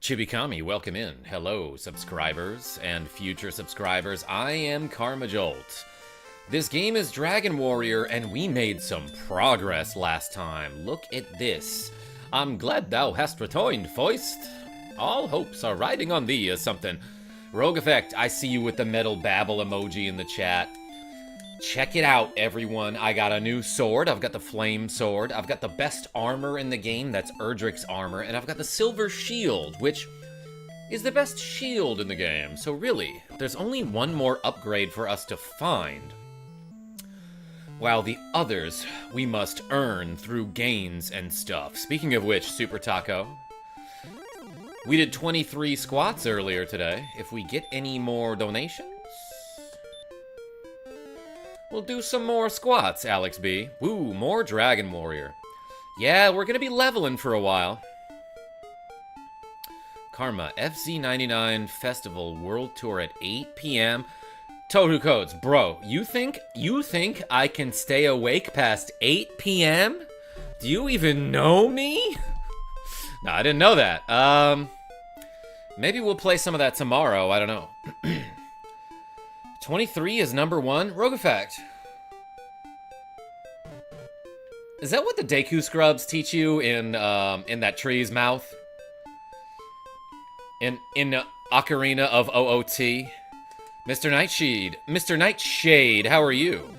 Chibikami, welcome in. Hello, subscribers and future subscribers. I am KarmaJolt. This game is Dragon Warrior, and we made some progress last time. Look at this. I'm glad thou hast returned, Foist. All hopes are riding on thee or something. Rogue Effect, I see you with the metal babble emoji in the chat. Check it out, everyone. I got a new sword. I've got the flame sword. I've got the best armor in the game. That's Erdrick's armor. And I've got the silver shield, which is the best shield in the game. So really, there's only one more upgrade for us to find. While the others, we must earn through gains and stuff. Speaking of which, Super Taco, we did 23 squats earlier today. If we get any more donations, we'll do some more squats, Alex B. Woo, more Dragon Warrior. Yeah, we're gonna be leveling for a while. Karma, FZ99 Festival World Tour at 8 p.m. Tohu Codes, bro, you think I can stay awake past 8 p.m.? Do you even know me? No, I didn't know that. Maybe we'll play some of that tomorrow, I don't know. 23 is number 1? Rogue Effect. Is that what the Deku Scrubs teach you in that tree's mouth? In Ocarina of OOT? Mr. Nightshade. Mr. Nightshade, how are you?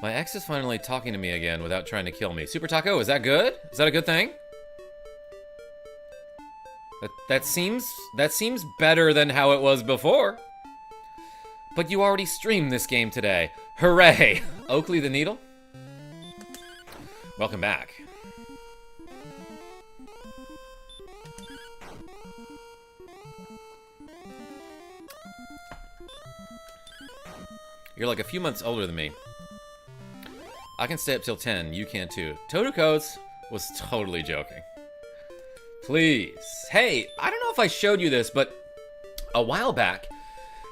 My ex is finally talking to me again without trying to kill me. Super Taco, is that good? Is that a good thing? That seems better than how it was before. But you already streamed this game today. Hooray! Oakley the Needle? Welcome back. You're like a few months older than me. I can stay up till 10, you can too. Totoco's was totally joking. Please. Hey, I don't know if I showed you this, but a while back,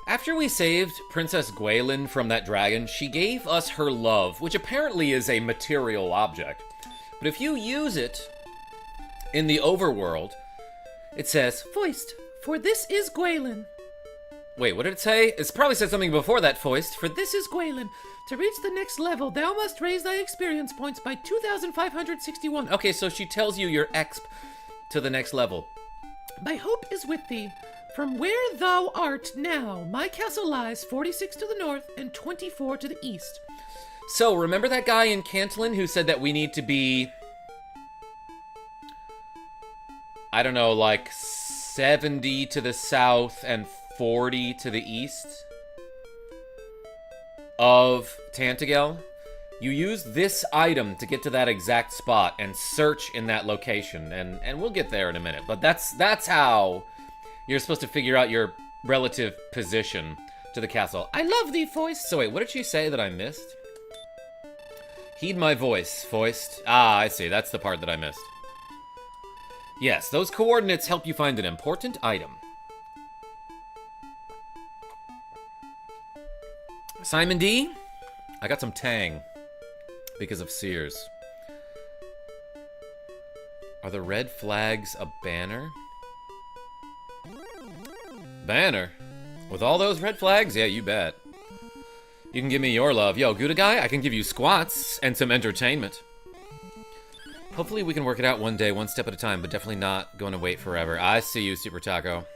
after we saved Princess Gwaelin from that dragon, she gave us her love, which apparently is a material object. But if you use it in the overworld, it says, Foist, for this is Gwaelin. Wait, what did it say? It's probably said something before that, Foist. For this is Gwaelin. To reach the next level, thou must raise thy experience points by 2,561. Okay, so she tells you your exp to the next level. My hope is with thee. From where thou art now, my castle lies 46 to the north and 24 to the east. So, remember that guy in Cantlin who said that we need to be, I don't know, like 70 to the south and 40 to the east of Tantagel? You use this item to get to that exact spot and search in that location, and we'll get there in a minute. But that's how you're supposed to figure out your relative position to the castle. I love thee, Foist. So wait, what did she say that I missed? Heed my voice, Foist. Ah, I see. That's the part that I missed. Yes, those coordinates help you find an important item. Simon D, I got some tang because of Sears. Are the red flags a banner? Banner? With all those red flags? Yeah, you bet. You can give me your love. Yo, Gouda guy, I can give you squats and some entertainment. Hopefully we can work it out one day, one step at a time, but definitely not going to wait forever. I see you, Super Taco.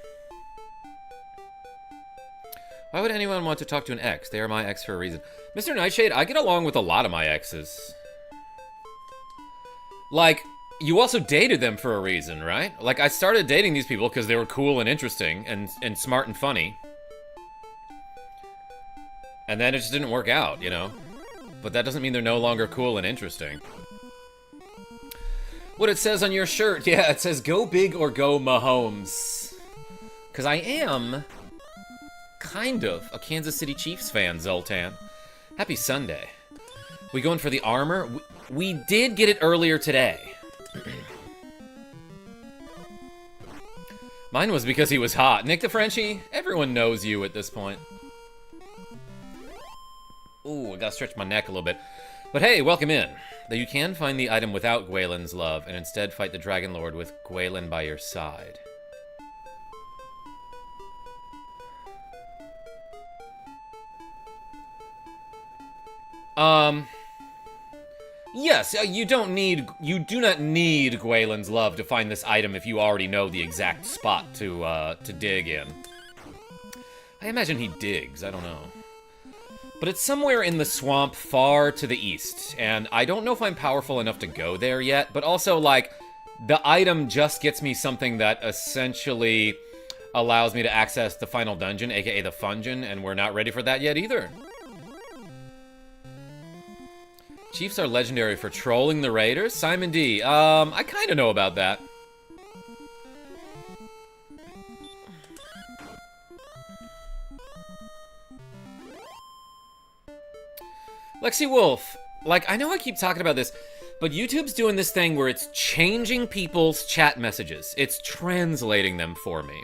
Why would anyone want to talk to an ex? They are my ex for a reason. Mr. Nightshade, I get along with a lot of my exes. Like, you also dated them for a reason, right? Like, I started dating these people because they were cool and interesting and smart and funny. And then it just didn't work out, you know? But that doesn't mean they're no longer cool and interesting. What it says on your shirt, yeah, it says go big or go Mahomes. Because I am kind of a Kansas City Chiefs fan, Zoltan. Happy Sunday. We going for the armor? We did get it earlier today. Mine was because he was hot. Nick the Frenchie, everyone knows you at this point. Ooh, I gotta stretch my neck a little bit. But hey, welcome in. That you can find the item without Gwaelin's love, and instead fight the Dragon Lord with Gwaelin by your side. Yes, you do not need Gwaelin's love to find this item if you already know the exact spot to dig in. I imagine he digs, I don't know. But it's somewhere in the swamp far to the east, and I don't know if I'm powerful enough to go there yet, but also, like, the item just gets me something that essentially allows me to access the final dungeon, aka the Fungeon, and we're not ready for that yet either. Chiefs are legendary for trolling the raiders? Simon D. I kind of know about that. Lexi Wolf. Like, I know I keep talking about this, but YouTube's doing this thing where it's changing people's chat messages. It's translating them for me.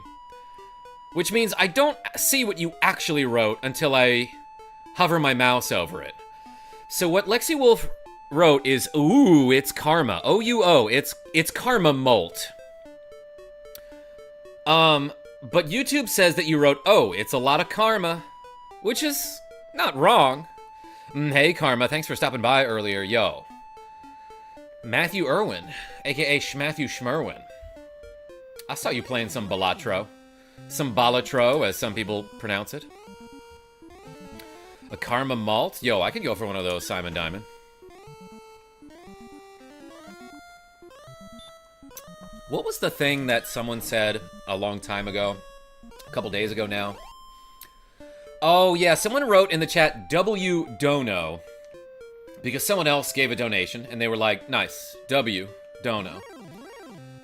Which means I don't see what you actually wrote until I hover my mouse over it. So what Lexi Wolf wrote is, ooh, it's Karma. O-U-O, it's KarmaJolt. But YouTube says that you wrote, oh, it's a lot of karma. Which is not wrong. Hey, Karma, thanks for stopping by earlier, yo. Matthew Irwin, a.k.a. Matthew Schmerwin. I saw you playing some Balatro. Some Balatro, as some people pronounce it. A KarmaJolt? Yo, I could go for one of those, Simon Diamond. What was the thing that someone said a long time ago? A couple days ago now? Oh, yeah, someone wrote in the chat, W Dono, because someone else gave a donation, and they were like, nice, W Dono.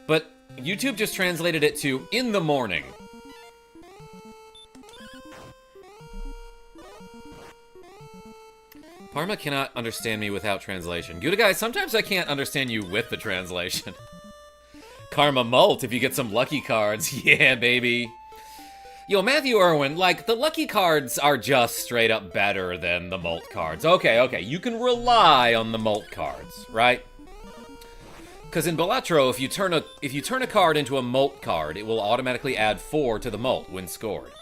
But YouTube just translated it to, in the morning. Parma cannot understand me without translation. Good guys, sometimes I can't understand you with the translation. KarmaJolt, if you get some lucky cards. Yeah, baby. Yo, Matthew Irwin, like, the lucky cards are just straight up better than the Molt cards. Okay, you can rely on the Molt cards, right? Because in Balatro, if you turn a card into a Molt card, it will automatically add 4 to the Molt when scored.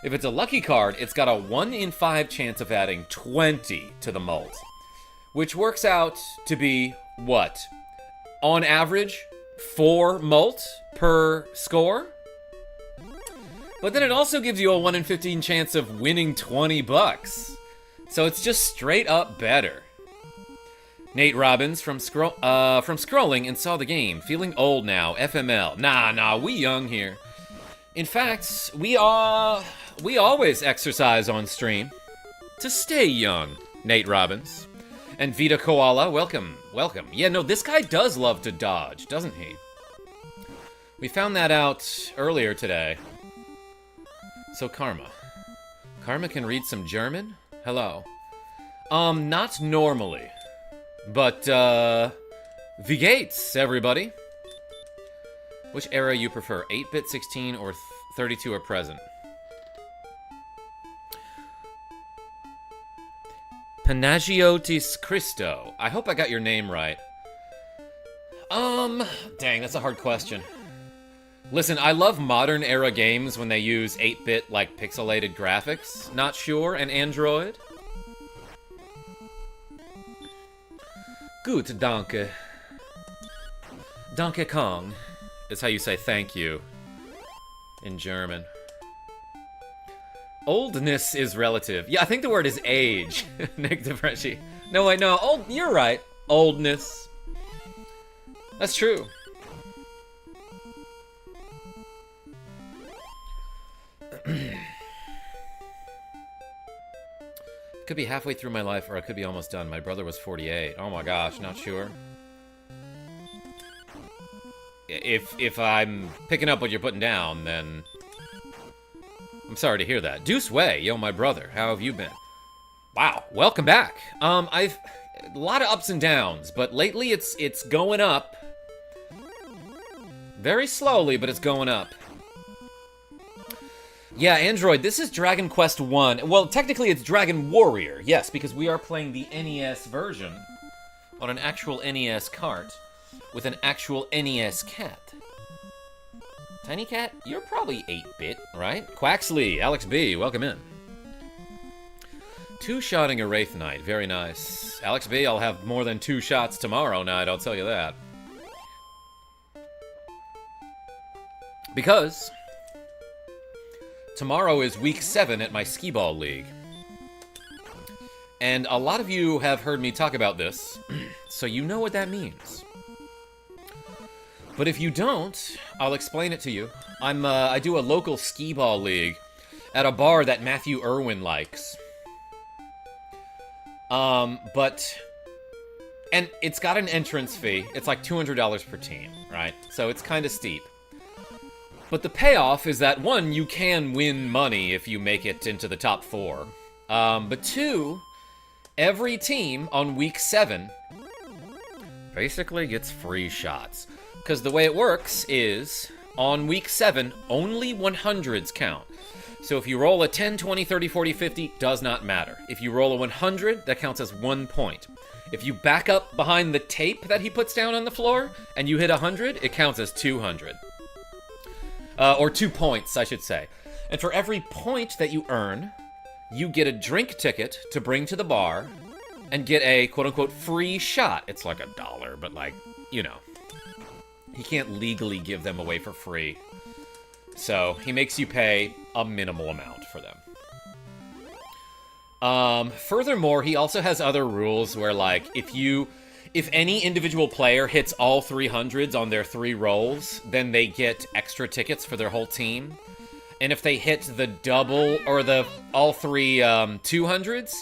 If it's a lucky card, it's got a 1 in 5 chance of adding 20 to the Molt. Which works out to be, what? On average, 4 Molt per score? But then it also gives you a 1 in 15 chance of winning 20 bucks. So it's just straight up better. Nate Robbins from scrolling and saw the game. Feeling old now. FML. Nah, we young here. In fact, we always exercise on stream to stay young, Nate Robbins. And Vita Koala, welcome. Yeah, no, this guy does love to dodge, doesn't he? We found that out earlier today. So Karma can read some German? Hello. Not normally. But, wie geht's, everybody? Which era you prefer, 8-bit, 16, or 32 or present? Panagiotis Christo. I hope I got your name right. Dang, that's a hard question. Listen, I love modern era games when they use 8-bit, like, pixelated graphics. Not sure, an Android? Gut, danke. Danke Kong is how you say thank you in German. Oldness is relative. Yeah, I think the word is age. Nick DeFreschi. No, wait, no. You're right. Oldness. That's true. Could be halfway through my life, or I could be almost done. My brother was 48. Oh my gosh, not sure. If I'm picking up what you're putting down, then I'm sorry to hear that. Deuce Way, yo, my brother, how have you been? Wow, welcome back. I've a lot of ups and downs, but lately it's going up. Very slowly, but it's going up. Yeah, Android, this is Dragon Quest 1. Well, technically it's Dragon Warrior, yes, because we are playing the NES version on an actual NES cart with an actual NES cat. Tiny Cat, you're probably 8-bit, right? Quaxley, Alex B, welcome in. Two-shotting a Wraith Knight, very nice. Alex B, I'll have more than 2 shots tomorrow night, I'll tell you that. Because tomorrow is week 7 at my skee-ball league. And a lot of you have heard me talk about this, so you know what that means. But if you don't, I'll explain it to you. I do a local skee-ball league at a bar that Matthew Irwin likes. And it's got an entrance fee. It's like $200 per team, right? So it's kind of steep. But the payoff is that, 1, you can win money if you make it into the top 4. But 2, every team on week 7 basically gets free shots. Because the way it works is, on week 7, only 100s count. So if you roll a 10, 20, 30, 40, 50, does not matter. If you roll a 100, that counts as 1 point. If you back up behind the tape that he puts down on the floor, and you hit 100, it counts as 200. Or 2 points, I should say. And for every point that you earn, you get a drink ticket to bring to the bar, and get a quote-unquote free shot. It's like $1, but like, you know. He can't legally give them away for free. So, he makes you pay a minimal amount for them. Furthermore, he also has other rules where, like, if any individual player hits all 300s on their 3 rolls, then they get extra tickets for their whole team. And if they hit the double, or all 3 200s,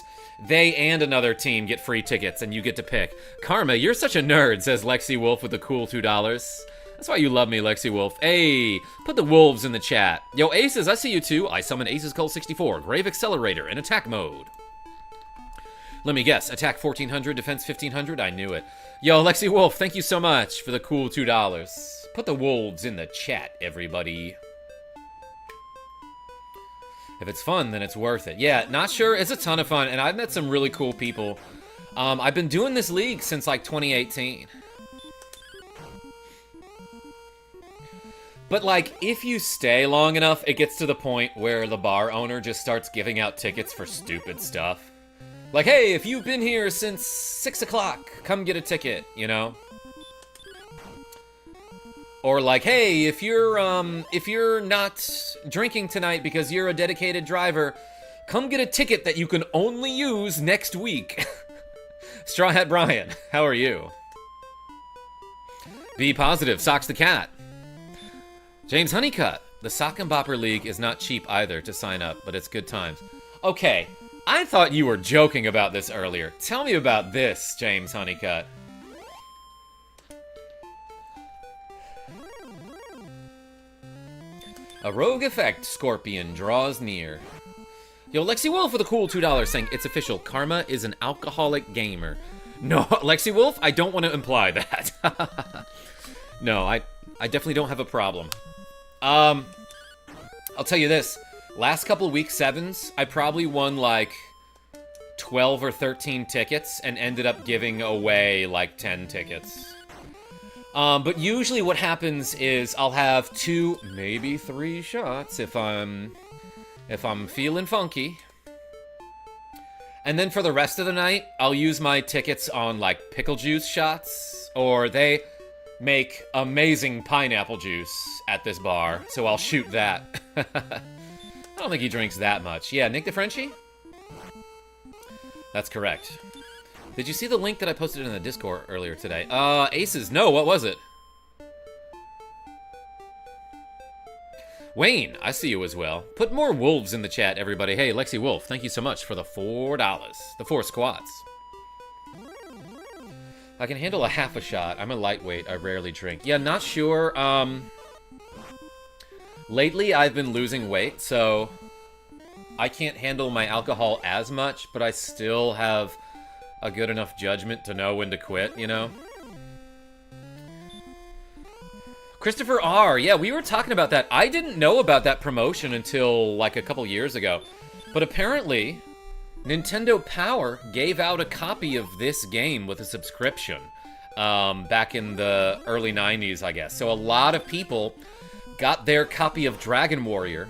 they and another team get free tickets, and you get to pick. Karma, you're such a nerd, says Lexi Wolf with the cool $2. That's why you love me, Lexi Wolf. Hey, put the wolves in the chat. Yo, Aces, I see you too. I summon Aces Cult 64, Grave Accelerator, in attack mode. Let me guess, attack 1400, defense 1500? I knew it. Yo, Lexi Wolf, thank you so much for the cool $2. Put the wolves in the chat, everybody. If it's fun, then it's worth it. Yeah, not sure. It's a ton of fun, and I've met some really cool people. I've been doing this league since, like, 2018. But, like, if you stay long enough, it gets to the point where the bar owner just starts giving out tickets for stupid stuff. Like, hey, if you've been here since 6 o'clock, come get a ticket, you know? Or like, hey, if you're not drinking tonight because you're a dedicated driver, come get a ticket that you can only use next week. Straw Hat Brian, how are you? Be positive, Socks the Cat. James Honeycutt, the Sock and Bopper League is not cheap either to sign up, but it's good times. Okay, I thought you were joking about this earlier. Tell me about this, James Honeycutt. A rogue effect scorpion draws near. Yo, Lexi Wolf with a cool $2 saying, it's official, Karma is an alcoholic gamer. No, Lexi Wolf, I don't want to imply that. No, I definitely don't have a problem. I'll tell you this. Last couple week 7s, I probably won like 12 or 13 tickets and ended up giving away like 10 tickets. But usually what happens is I'll have 2, maybe 3 shots if I'm feeling funky. And then for the rest of the night, I'll use my tickets on like pickle juice shots, or they make amazing pineapple juice at this bar, so I'll shoot that. I don't think he drinks that much. Yeah, Nick the Frenchie? That's correct. Did you see the link that I posted in the Discord earlier today? Aces, no, what was it? Wayne, I see you as well. Put more wolves in the chat, everybody. Hey, Lexi Wolf, thank you so much for the $4. The 4 squats. I can handle a half a shot. I'm a lightweight. I rarely drink. Yeah, not sure. Lately, I've been losing weight, so I can't handle my alcohol as much, but I still have a good enough judgment to know when to quit, you know? Christopher R. Yeah, we were talking about that. I didn't know about that promotion until, like, a couple years ago. But apparently, Nintendo Power gave out a copy of this game with a subscription back in the early 90s, I guess. So a lot of people got their copy of Dragon Warrior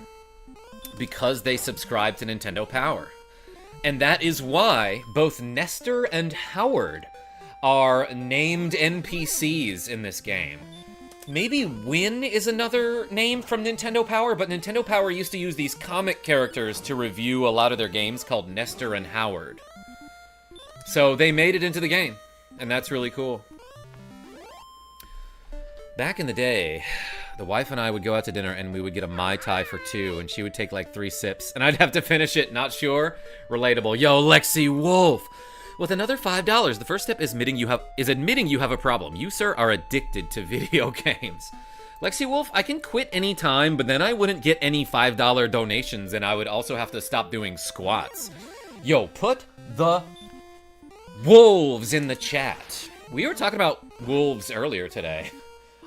because they subscribed to Nintendo Power. And that is why both Nestor and Howard are named NPCs in this game. Maybe Win is another name from Nintendo Power, but Nintendo Power used to use these comic characters to review a lot of their games called Nestor and Howard. So they made it into the game, and that's really cool. Back in the day, the wife and I would go out to dinner and we would get a Mai Tai for 2, and she would take like 3 sips, and I'd have to finish it. Not sure. Relatable. Yo, Lexi Wolf! With another $5, the first step is admitting you have a problem. You, sir, are addicted to video games. Lexi Wolf, I can quit any time, but then I wouldn't get any $5 donations, and I would also have to stop doing squats. Yo, put the wolves in the chat. We were talking about wolves earlier today.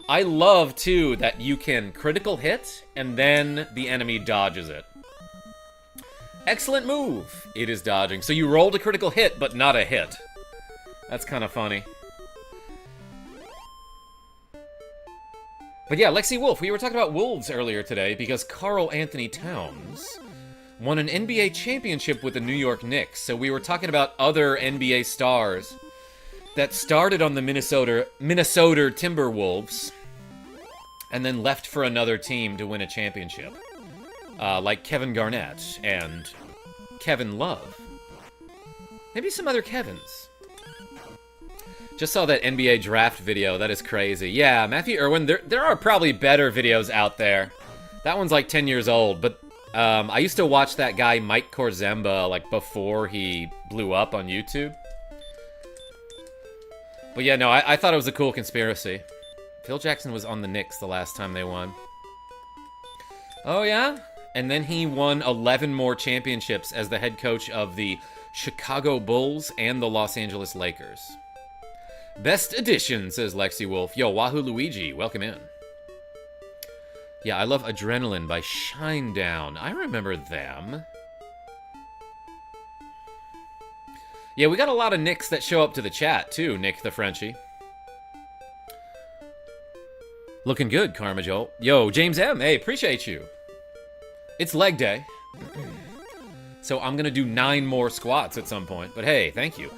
I love, too, that you can critical hit, and then the enemy dodges it. Excellent move. It is dodging. So you rolled a critical hit, but not a hit. That's kind of funny. But yeah, Lexi Wolf, we were talking about wolves earlier today because Karl Anthony Towns won an NBA championship with the New York Knicks. So we were talking about other NBA stars that started on the Minnesota Timberwolves and then left for another team to win a championship. Like Kevin Garnett and Kevin Love. Maybe some other Kevins. Just saw that NBA draft video. That is crazy. Yeah, Matthew Irwin, there are probably better videos out there. That one's like 10 years old, but I used to watch that guy Mike Korzemba like before he blew up on YouTube. But yeah, no, I thought it was a cool conspiracy. Phil Jackson was on the Knicks the last time they won. Oh yeah? And then he won 11 more championships as the head coach of the Chicago Bulls and the Los Angeles Lakers. Best addition, says Lexi Wolf. Yo, Wahoo Luigi, welcome in. Yeah, I love Adrenaline by Shinedown. I remember them. Yeah, we got a lot of Nicks that show up to the chat, too, Nick the Frenchie. Looking good, KarmaJolt. Yo, James M, hey, appreciate you. It's leg day, so I'm gonna do 9 more squats at some point, but hey, thank you.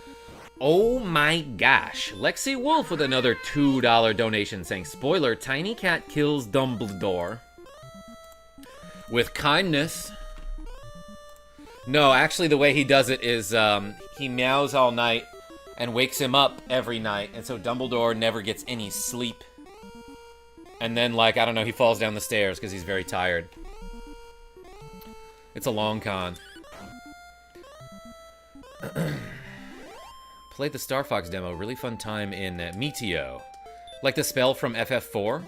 Oh my gosh, Lexi Wolf with another $2 donation saying, spoiler, Tiny Cat kills Dumbledore. With kindness. No, actually the way he does it is he meows all night and wakes him up every night, and so Dumbledore never gets any sleep. And then, like, I don't know, he falls down the stairs because he's very tired. It's a long con. Played the Star Fox demo. Really fun time in Meteo. Like the spell from FF4.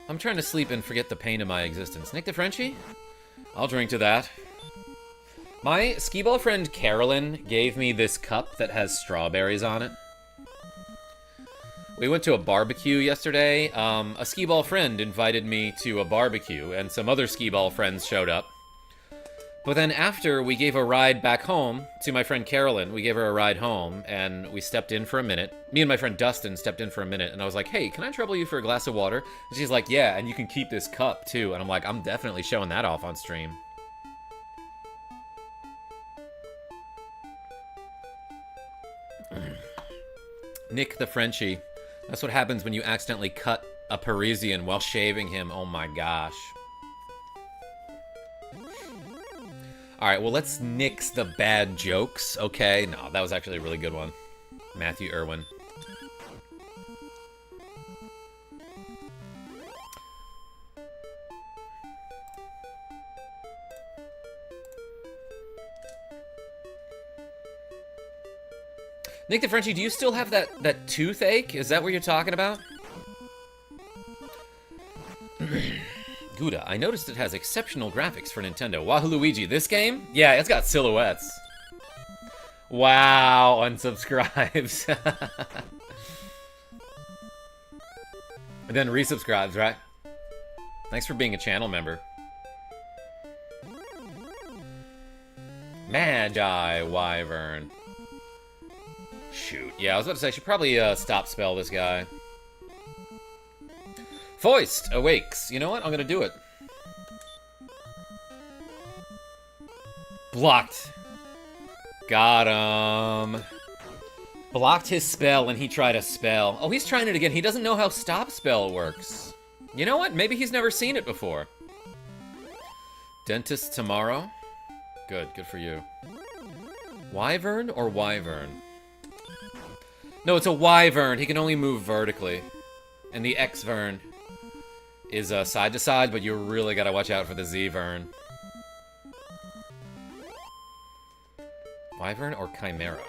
I'm trying to sleep and forget the pain of my existence. Nick the Frenchie? I'll drink to that. My skee-ball friend Carolyn gave me this cup that has strawberries on it. We went to a barbecue yesterday. A skee-ball friend invited me to a barbecue, and some other skee-ball friends showed up. But then after, we gave a ride back home to my friend Carolyn. We gave her a ride home, and we stepped in for a minute. Me and my friend Dustin stepped in for a minute, and I was like, hey, can I trouble you for a glass of water? And she's like, yeah, and you can keep this cup, too. And I'm like, I'm definitely showing that off on stream. Nick the Frenchie. That's what happens when you accidentally cut a Parisian while shaving him. Oh my gosh. Alright, well, let's nix the bad jokes, okay? No, that was actually a really good one. Matthew Irwin. Nick the Frenchie, do you still have that toothache? Is that what you're talking about? Gouda, I noticed it has exceptional graphics for Nintendo. Wahoo Luigi, this game? Yeah, it's got silhouettes. Wow, unsubscribes. And then resubscribes, right? Thanks for being a channel member. Magi Wyvern. Shoot. Yeah, I was about to say, I should probably stop spell this guy. Foist awakes. You know what? I'm gonna do it. Blocked. Got him. Blocked his spell and he tried a spell. Oh, he's trying it again. He doesn't know how stop spell works. You know what? Maybe he's never seen it before. Dentist tomorrow? Good for you. Wyvern or Wyvern? No, it's a Wyvern. He can only move vertically. And the X-Vern is side to side, but you really gotta watch out for the Z-Vern. Wyvern or Chimera?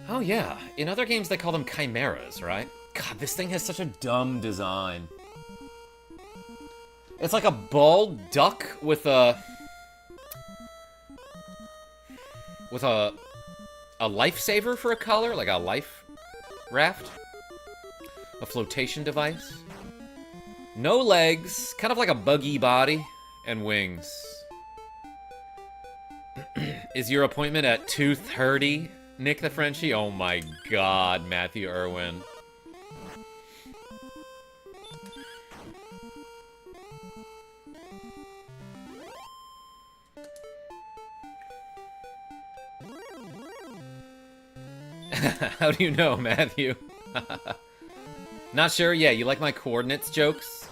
Oh yeah, in other games they call them chimeras, right? God, this thing has such a dumb design. It's like a bald duck with a lifesaver for a collar, like a life raft. A flotation device. No legs, kind of like a buggy body, and wings. Is your appointment at 2:30, Nick the Frenchie? Oh my god, Matthew Irwin. How do you know, Matthew? Not sure? Yeah, you like my coordinates jokes?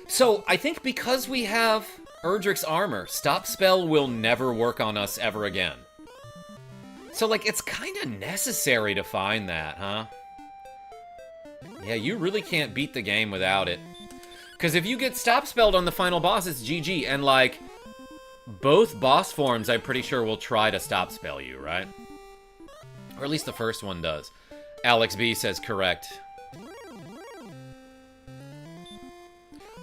So, I think because we have Erdrick's armor, stop spell will never work on us ever again. So, like, it's kind of necessary to find that, huh? Yeah, you really can't beat the game without it. Because if you get stop spelled on the final boss, it's GG. And, like, both boss forms, I'm pretty sure, will try to stop spell you, right? Or at least the first one does. Alex B says correct.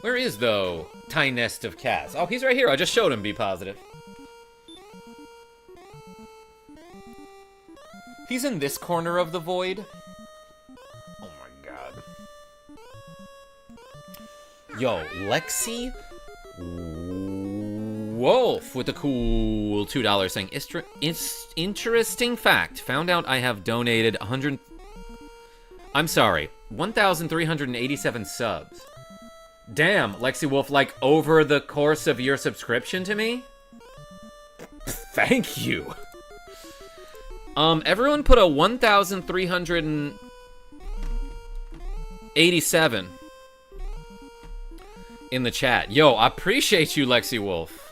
Where is, though, Tiny Nest of Cats? Oh, he's right here. I just showed him, be positive. He's in this corner of the void. Oh my god. Yo, Lexi Wolf with a cool $2 saying, interesting fact. Found out I have donated 1,387 subs. Damn, Lexi Wolf, like, over the course of your subscription to me? Thank you. Everyone put a 1,387 in the chat. Yo, I appreciate you, Lexi Wolf.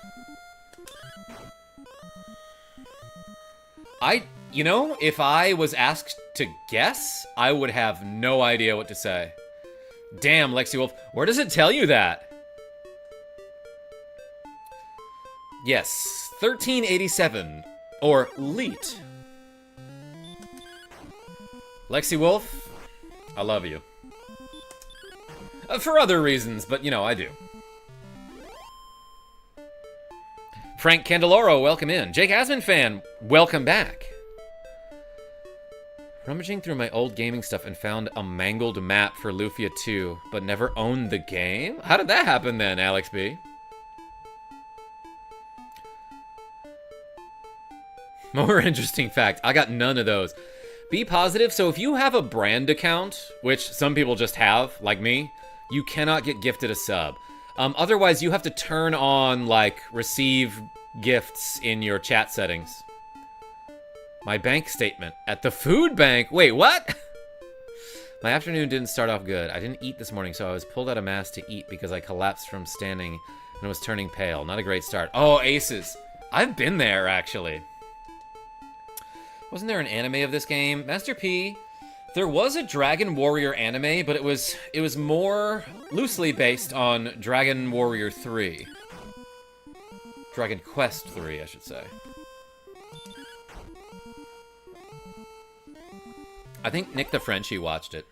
You know, if I was asked to guess, I would have no idea what to say. Damn, Lexi Wolf. Where does it tell you that? Yes, 1387. Or Leet. Lexi Wolf, I love you. For other reasons, but, you know, I do. Frank Candeloro, welcome in. Jake Asman fan, welcome back. Rummaging through my old gaming stuff and found a mangled map for Lufia 2, but never owned the game? How did that happen then, Alex B? More interesting fact, I got none of those. Be positive, so if you have a brand account, which some people just have, like me, you cannot get gifted a sub. Otherwise, you have to turn on, like, receive gifts in your chat settings. My bank statement at the food bank. Wait, what? My afternoon didn't start off good. I didn't eat this morning, so I was pulled out of mass to eat because I collapsed from standing and was turning pale. Not a great start. Oh, Aces. I've been there, actually. Wasn't there an anime of this game? Master P, there was a Dragon Warrior anime, but it was more loosely based on Dragon Warrior 3. Dragon Quest 3, I should say. I think Nick the Frenchie watched it.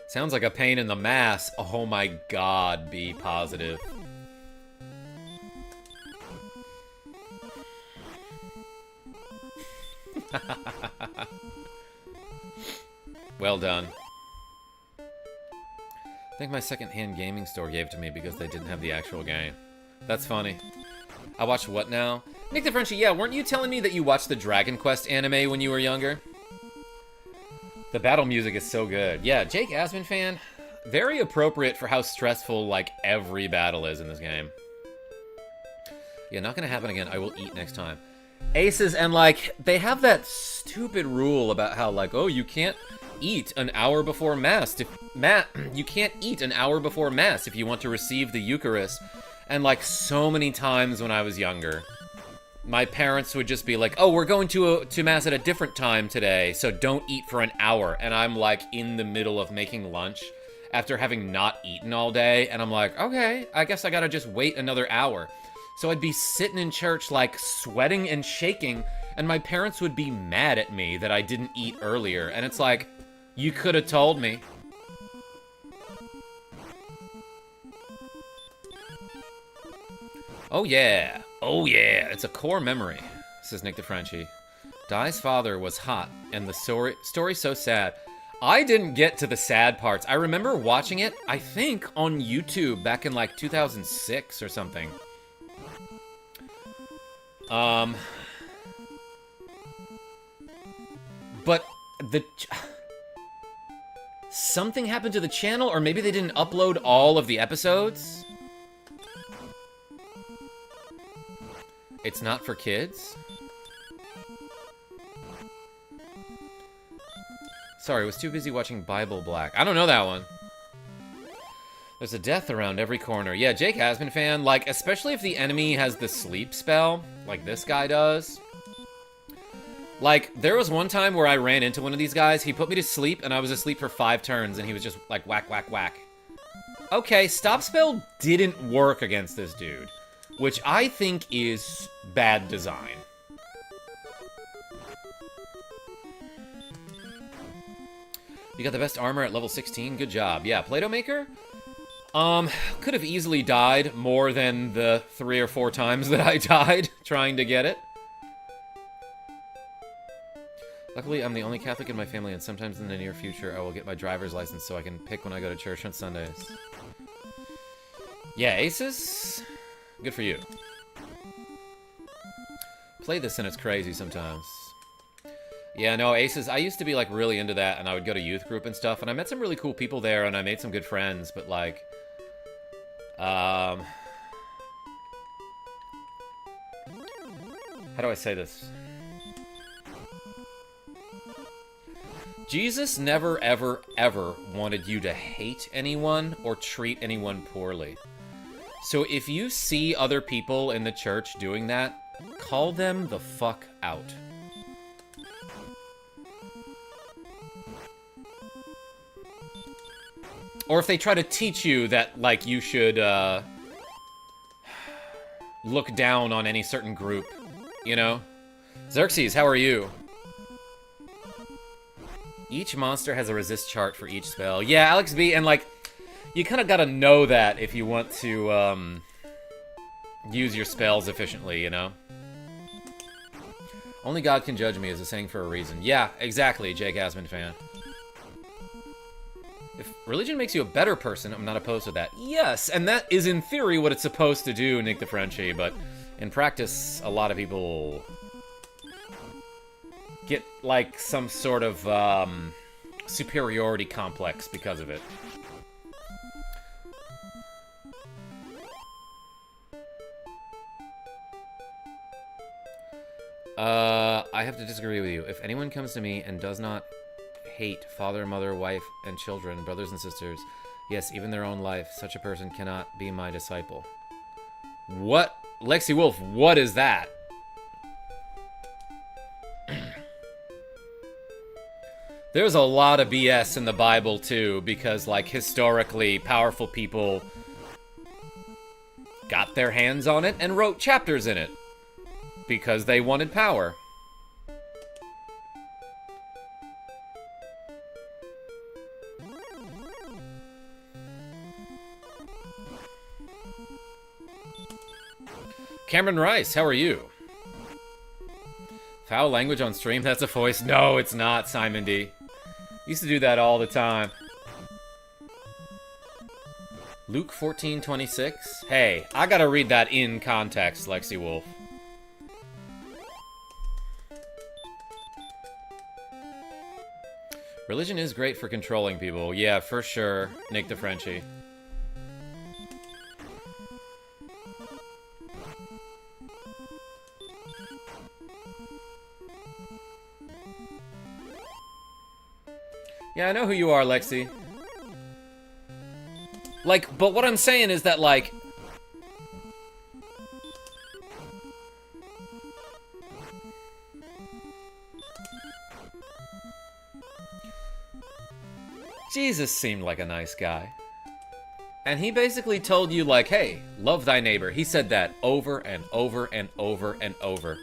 Sounds like a pain in the mass. Oh my god, be positive. Well done. I think my second-hand gaming store gave it to me because they didn't have the actual game. That's funny. I watch what now? Nick the Frenchie, yeah, weren't you telling me that you watched the Dragon Quest anime when you were younger? The battle music is so good. Yeah, Jake Asman fan. Very appropriate for how stressful, like, every battle is in this game. Yeah, not gonna happen again. I will eat next time. Aces, and, like, they have that stupid rule about how, like, oh, you can't eat an hour before Mass. You can't eat an hour before Mass if you want to receive the Eucharist. And, like, so many times when I was younger, my parents would just be like, oh, we're going to Mass at a different time today, so don't eat for an hour. And I'm, like, in the middle of making lunch after having not eaten all day. And I'm like, okay, I guess I gotta just wait another hour. So I'd be sitting in church, like, sweating and shaking, and my parents would be mad at me that I didn't eat earlier. And it's like, you could have told me. Oh yeah, it's a core memory, says Nick the Frenchie. Dai's father was hot, and the story's so sad. I didn't get to the sad parts. I remember watching it, I think, on YouTube back in, like, 2006 or something. But something happened to the channel, or maybe they didn't upload all of the episodes? It's not for kids? Sorry, I was too busy watching Bible Black. I don't know that one. There's a death around every corner. Yeah, Jake Hasman fan. Like, especially if the enemy has the sleep spell, like this guy does. Like, there was one time where I ran into one of these guys. He put me to sleep, and I was asleep for 5 turns, and he was just like, whack, whack, whack. Okay, stop spell didn't work against this dude, which I think is bad design. You got the best armor at level 16? Good job. Yeah, Play-Doh Maker? Could have easily died more than the 3 or 4 times that I died trying to get it. Luckily, I'm the only Catholic in my family, and sometimes in the near future, I will get my driver's license so I can pick when I go to church on Sundays. Yeah, aces? Good for you. Play this and it's crazy sometimes. Yeah, no, aces, I used to be, like, really into that, and I would go to youth group and stuff, and I met some really cool people there, and I made some good friends, but, like, how do I say this? Jesus never, ever, ever wanted you to hate anyone or treat anyone poorly. So if you see other people in the church doing that, call them the fuck out. Or if they try to teach you that, like, you should, look down on any certain group, you know? Xerxes, how are you? Each monster has a resist chart for each spell. Yeah, Alex B, and, like, you kind of gotta know that if you want to, use your spells efficiently, you know? Only God can judge me is a saying for a reason. Yeah, exactly, Jake Asman fan. If religion makes you a better person, I'm not opposed to that. Yes, and that is in theory what it's supposed to do, Nick the Frenchie, but in practice, a lot of people get, like, some sort of, superiority complex because of it. I have to disagree with you. If anyone comes to me and does not hate father, mother, wife, and children, brothers and sisters, yes, even their own life, such a person cannot be my disciple. What? Lexi Wolf, what is that? There's a lot of BS in the Bible, too, because, like, historically, powerful people got their hands on it and wrote chapters in it because they wanted power. Cameron Rice, how are you? Foul language on stream? That's a voice. No, it's not, Simon D. Used to do that all the time. Luke 14:26. Hey, I gotta read that in context, Lexi Wolf. Religion is great for controlling people. Yeah, for sure, Nick DeFrenchie. Yeah, I know who you are, Lexi. Like, but what I'm saying is that, like... Jesus seemed like a nice guy. And he basically told you, like, hey, love thy neighbor. He said that over and over and over and over.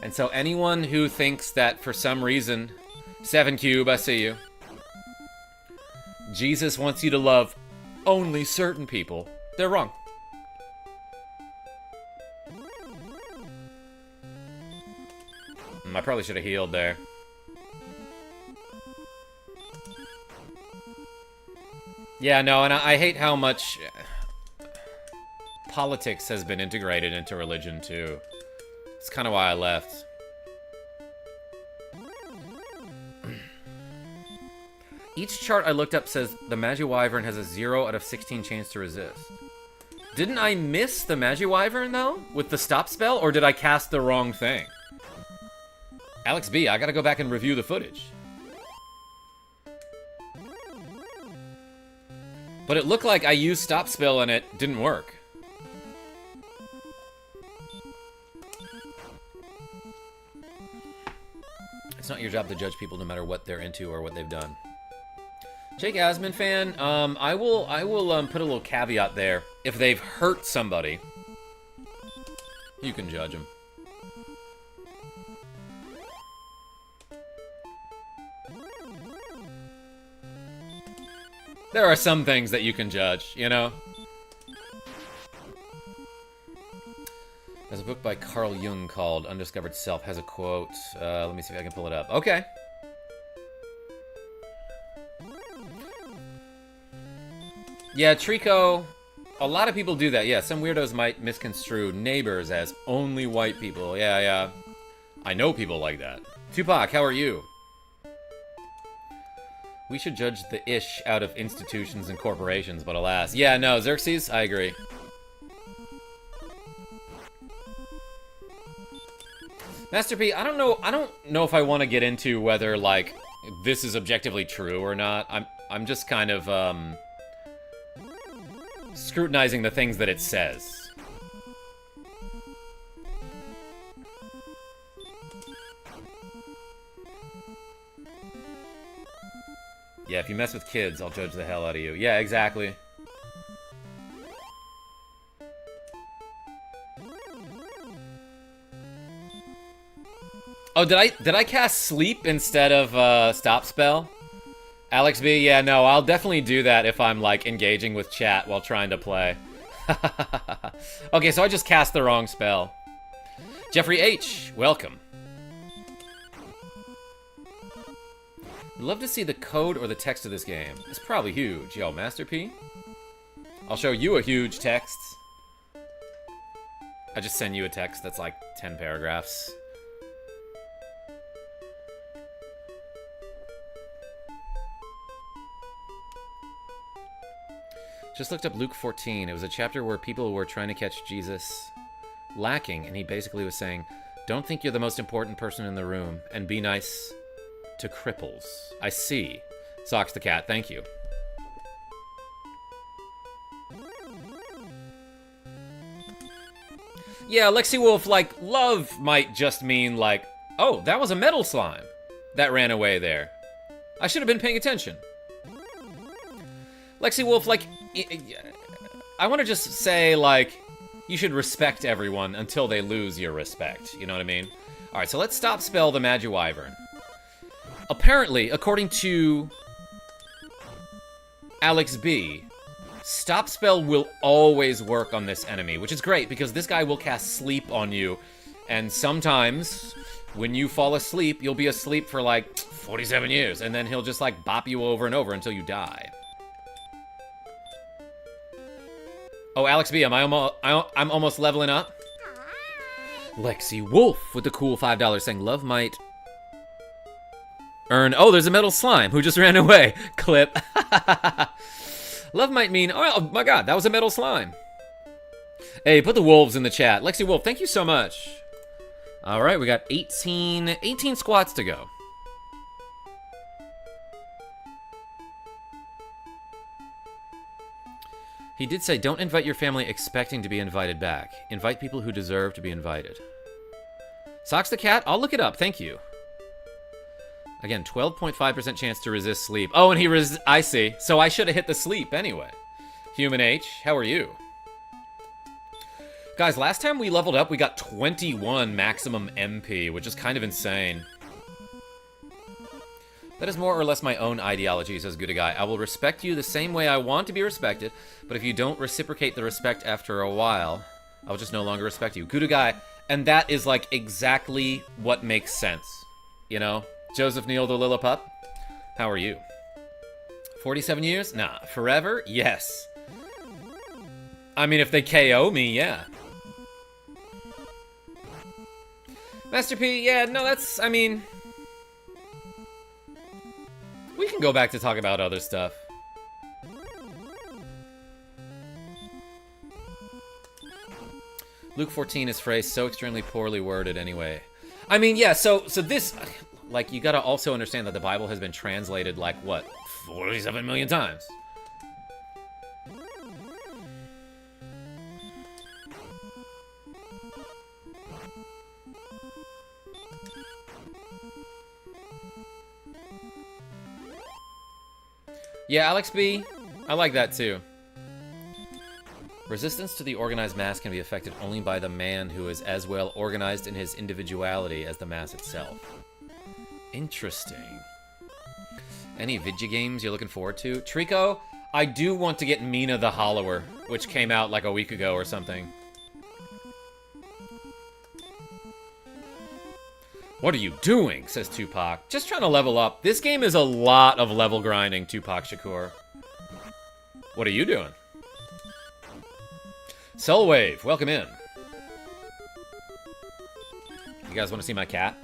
And so anyone who thinks that for some reason, 7Cube, I see you, Jesus wants you to love only certain people, they're wrong. I probably should have healed there. Yeah, no, and I hate how much politics has been integrated into religion, too. It's kind of why I left. Each chart I looked up says the Magiwyvern has a 0 out of 16 chance to resist. Didn't I miss the Magiwyvern, though? With the stop spell? Or did I cast the wrong thing? Alex B, I gotta go back and review the footage. But it looked like I used stop spell and it didn't work. It's not your job to judge people no matter what they're into or what they've done. Jake Asman fan, I will put a little caveat there. If they've hurt somebody, you can judge them. There are some things that you can judge, you know? There's a book by Carl Jung called Undiscovered Self, has a quote. Let me see if I can pull it up. Okay. Yeah, Trico, a lot of people do that. Yeah, some weirdos might misconstrue neighbors as only white people. Yeah, yeah. I know people like that. Tupac, how are you? We should judge the ish out of institutions and corporations, but alas. Yeah, no, Xerxes, I agree. Master P, I don't know if I want to get into whether, like, this is objectively true or not. I'm just kind of, scrutinizing the things that it says. Yeah, if you mess with kids, I'll judge the hell out of you. Yeah, exactly. Oh, did I cast sleep instead of stop spell? Alex B, yeah, no, I'll definitely do that if I'm, like, engaging with chat while trying to play. Okay, so I just cast the wrong spell. Jeffrey H, welcome. I'd love to see the code or the text of this game. It's probably huge. Yo, Master P? I'll show you a huge text. I just send you a text that's like 10 paragraphs. Just looked up Luke 14. It was a chapter where people were trying to catch Jesus lacking, and he basically was saying, don't think you're the most important person in the room, and be nice to cripples. I see. Socks the cat, thank you. Yeah, Lexi Wolf, like, love might just mean, like, oh, that was a metal slime that ran away there. I should have been paying attention. Lexi Wolf, like, I want to just say, like, you should respect everyone until they lose your respect. You know what I mean? Alright, so let's stop spell the Magiwyvern. Apparently, according to Alex B, stop spell will always work on this enemy, which is great because this guy will cast sleep on you, and sometimes when you fall asleep, you'll be asleep for like 47 years, and then he'll just like bop you over and over until you die. Oh, Alex B, I'm almost leveling up. Lexi Wolf with the cool $5 saying love might earn. Oh, there's a metal slime who just ran away. Clip. Love might mean. Oh my god, that was a metal slime. Hey, put the wolves in the chat. Lexi Wolf, thank you so much. All right, we got 18 squats to go. He did say, don't invite your family expecting to be invited back. Invite people who deserve to be invited. Socks the cat? I'll look it up, thank you. Again, 12.5% chance to resist sleep. Oh, and he I see. So I should have hit the sleep anyway. Human H, how are you? Guys, last time we leveled up, we got 21 maximum MP, which is kind of insane. That is more or less my own ideology, says Gouda Guy. I will respect you the same way I want to be respected, but if you don't reciprocate the respect after a while, I'll just no longer respect you. Gouda Guy, and that is like exactly what makes sense, you know? Joseph Neal the Lillipup, how are you? 47 years? Nah. Forever? Yes. I mean, if they KO me, yeah. Master P, yeah, no, that's, I mean... We can go back to talk about other stuff. Luke 14 is phrased so extremely poorly worded anyway. I mean, yeah, so this... Like, you gotta also understand that the Bible has been translated, like, what? 47 million times. Yeah, Alex B, I like that too. Resistance to the organized mass can be affected only by the man who is as well organized in his individuality as the mass itself. Interesting. Any video games you're looking forward to? Trico, I do want to get Mina the Hollower, which came out like a week ago or something. What are you doing? Says Tupac. Just trying to level up. This game is a lot of level grinding, Tupac Shakur. What are you doing? Soulwave, welcome in. You guys want to see my cat?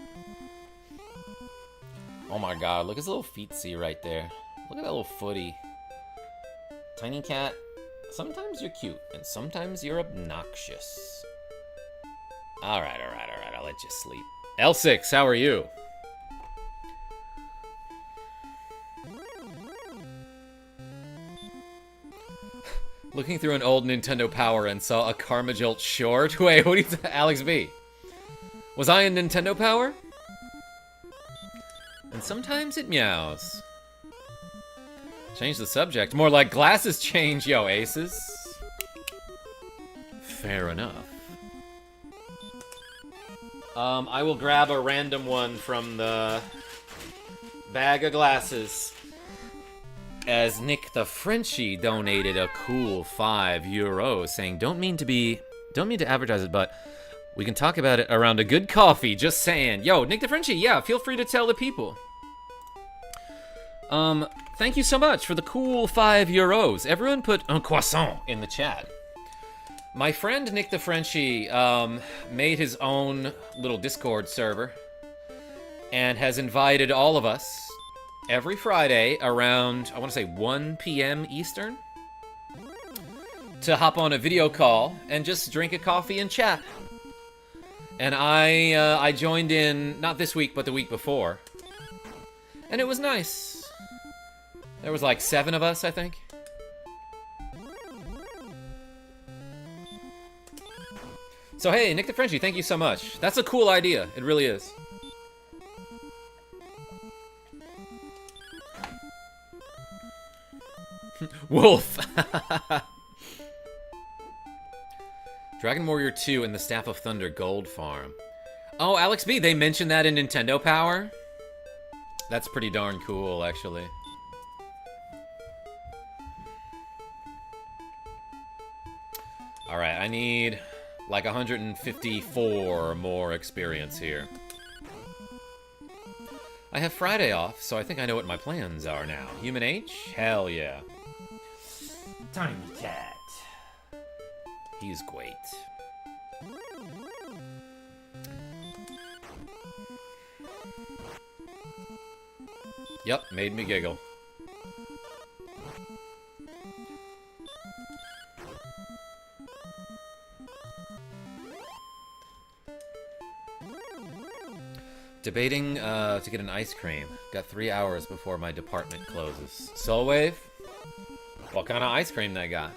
Oh my god, look at his little feetsy right there. Look at that little footy. Tiny cat, sometimes you're cute, and sometimes you're obnoxious. Alright, I'll let you sleep. L6, how are you? Looking through an old Nintendo Power and saw a KarmaJolt short. Wait, what do you Alex B? Was I in Nintendo Power? And sometimes it meows. Change the subject. More like glasses change, yo, aces. Fair enough. I will grab a random one from the bag of glasses. As Nick the Frenchie donated a cool €5, saying, don't mean to advertise it, but we can talk about it around a good coffee, just saying. Yo, Nick the Frenchie, yeah, feel free to tell the people. Thank you so much for the cool €5. Everyone put un croissant in the chat. My friend Nick the Frenchie made his own little Discord server and has invited all of us every Friday around, I want to say 1 p.m. Eastern to hop on a video call and just drink a coffee and chat. And I joined in, not this week, but the week before. And it was nice. There was like 7 of us, I think. So hey, Nick the Frenchie, thank you so much. That's a cool idea. It really is. Wolf! Dragon Warrior 2 and the Staff of Thunder Gold Farm. Oh, Alex B, they mentioned that in Nintendo Power? That's pretty darn cool, actually. Alright, I need like 154 more experience here. I have Friday off, so I think I know what my plans are now. Human H? Hell yeah. Tiny cat. He's great. Yep, made me giggle. Debating to get an ice cream. Got 3 hours before my department closes. Soul Wave? What kind of ice cream they got?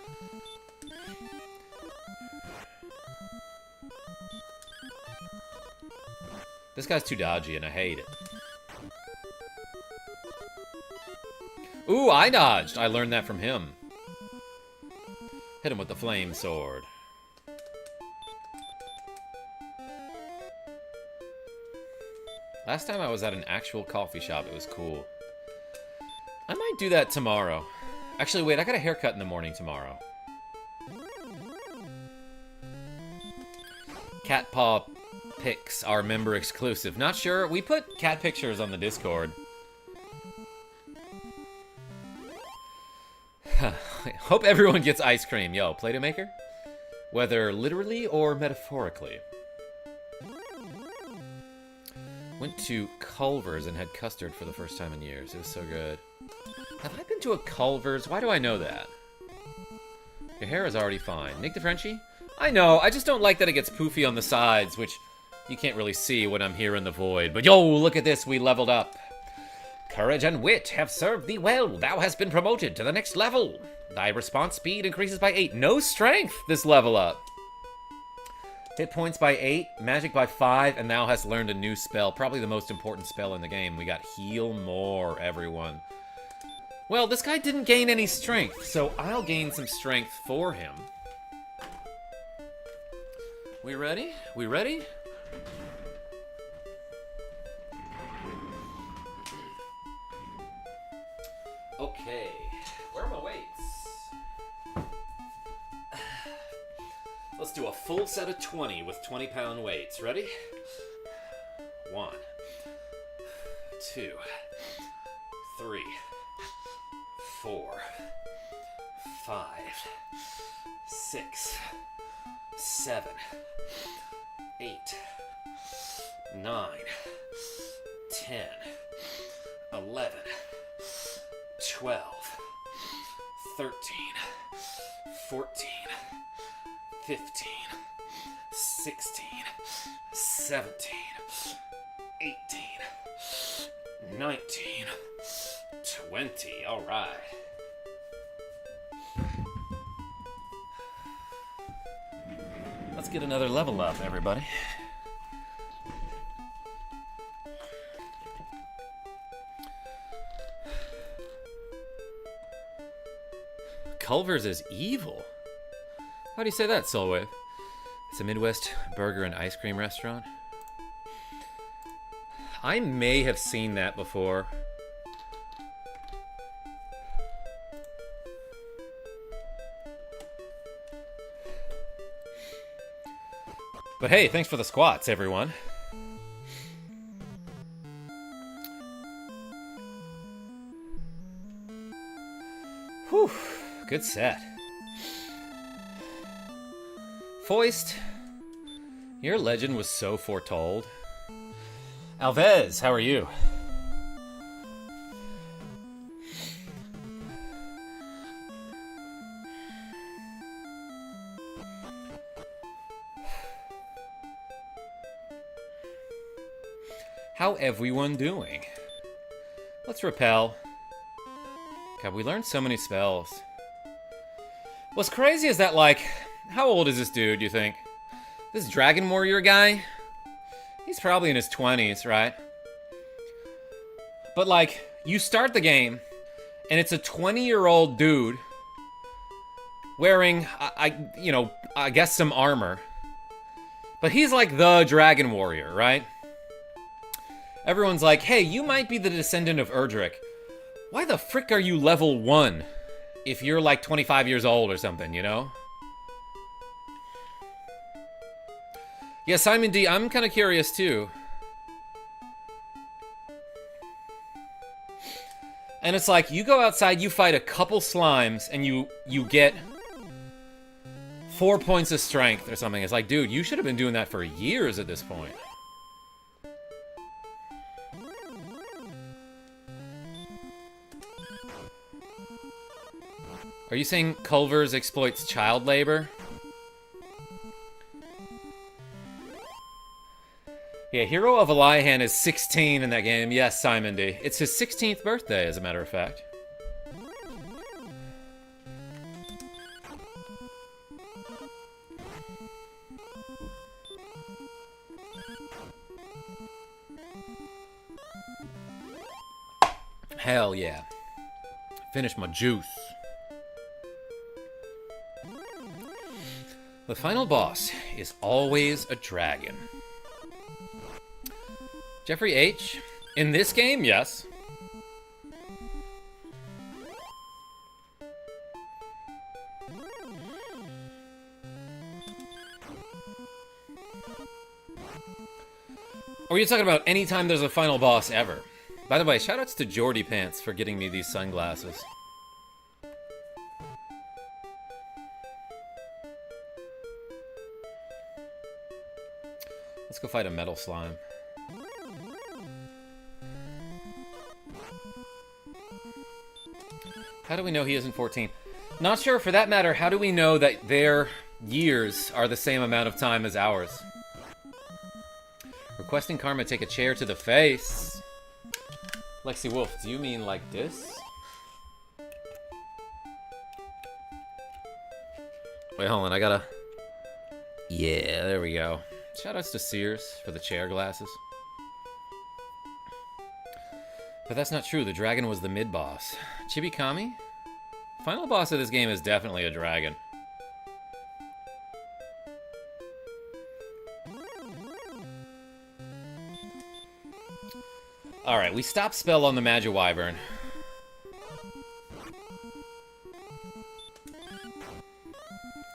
This guy's too dodgy and I hate it. Ooh, I dodged! I learned that from him. Hit him with the flame sword. Last time I was at an actual coffee shop, it was cool. I might do that tomorrow. Actually, wait, I got a haircut in the morning tomorrow. Cat Paw pics are member exclusive. Not sure. We put cat pictures on the Discord. Hope everyone gets ice cream. Yo, Play-Doh maker? Whether literally or metaphorically. Went to Culver's and had custard for the first time in years. It was so good. Have I been to a Culver's? Why do I know that? Your hair is already fine. Nick the Frenchie? I know, I just don't like that it gets poofy on the sides, which you can't really see when I'm here in the void. But yo, look at this, we leveled up. Courage and wit have served thee well. Thou hast been promoted to the next level. Thy response speed increases by 8. No strength this level up. Hit points by 8, magic by 5, and thou hast learned a new spell. Probably the most important spell in the game. We got heal more, everyone. Well, this guy didn't gain any strength, so I'll gain some strength for him. We ready? We ready? Okay. Where are my weights? Let's do a full set of 20 with 20-pound weights. Ready? 1, 2, 3, 4, 5, 6, 7, 8, 9, 10, 11, 12, 13, 14, 15, 16, 17, 18, 19, 20. All right. Let's get another level up, everybody. Culver's is evil. How do you say that, Soulwave? It's a Midwest burger and ice cream restaurant. I may have seen that before. But hey, thanks for the squats, everyone. Whew, good set. Foist, your legend was so foretold. Alvez, how are you? How everyone doing? Let's repel. God, we learned so many spells. What's crazy is that, like, how old is this dude, you think? This Dragon Warrior guy? He's probably in his 20s, right? But, like, you start the game, and it's a 20-year-old dude wearing, I guess some armor. But he's like the Dragon Warrior, right? Everyone's like, hey, you might be the descendant of Erdrick. Why the frick are you level 1 if you're like 25 years old or something, you know? Yeah, Simon D, I'm kind of curious too. And it's like, you go outside, you fight a couple slimes, and you get 4 points of strength or something. It's like, dude, you should have been doing that for years at this point. Are you saying Culver's exploits child labor? Yeah, Hero of Elihan is 16 in that game. Yes, Simon D. It's his 16th birthday, as a matter of fact. Hell yeah. Finish my juice. The final boss is always a dragon. Jeffrey H. In this game, yes. Or are you talking about anytime there's a final boss ever? By the way, shoutouts to Jordy Pants for getting me these sunglasses. Let's go fight a metal slime. How do we know he isn't 14? Not sure. For that matter, how do we know that their years are the same amount of time as ours? Requesting Karma take a chair to the face. Lexi Wolf, do you mean like this? Wait, hold on, I gotta... Yeah, there we go. Shoutouts to Sears for the chair glasses. But that's not true, the dragon was the mid-boss. Chibikami? Final boss of this game is definitely a dragon. Alright, we stop spell on the Magiwyvern.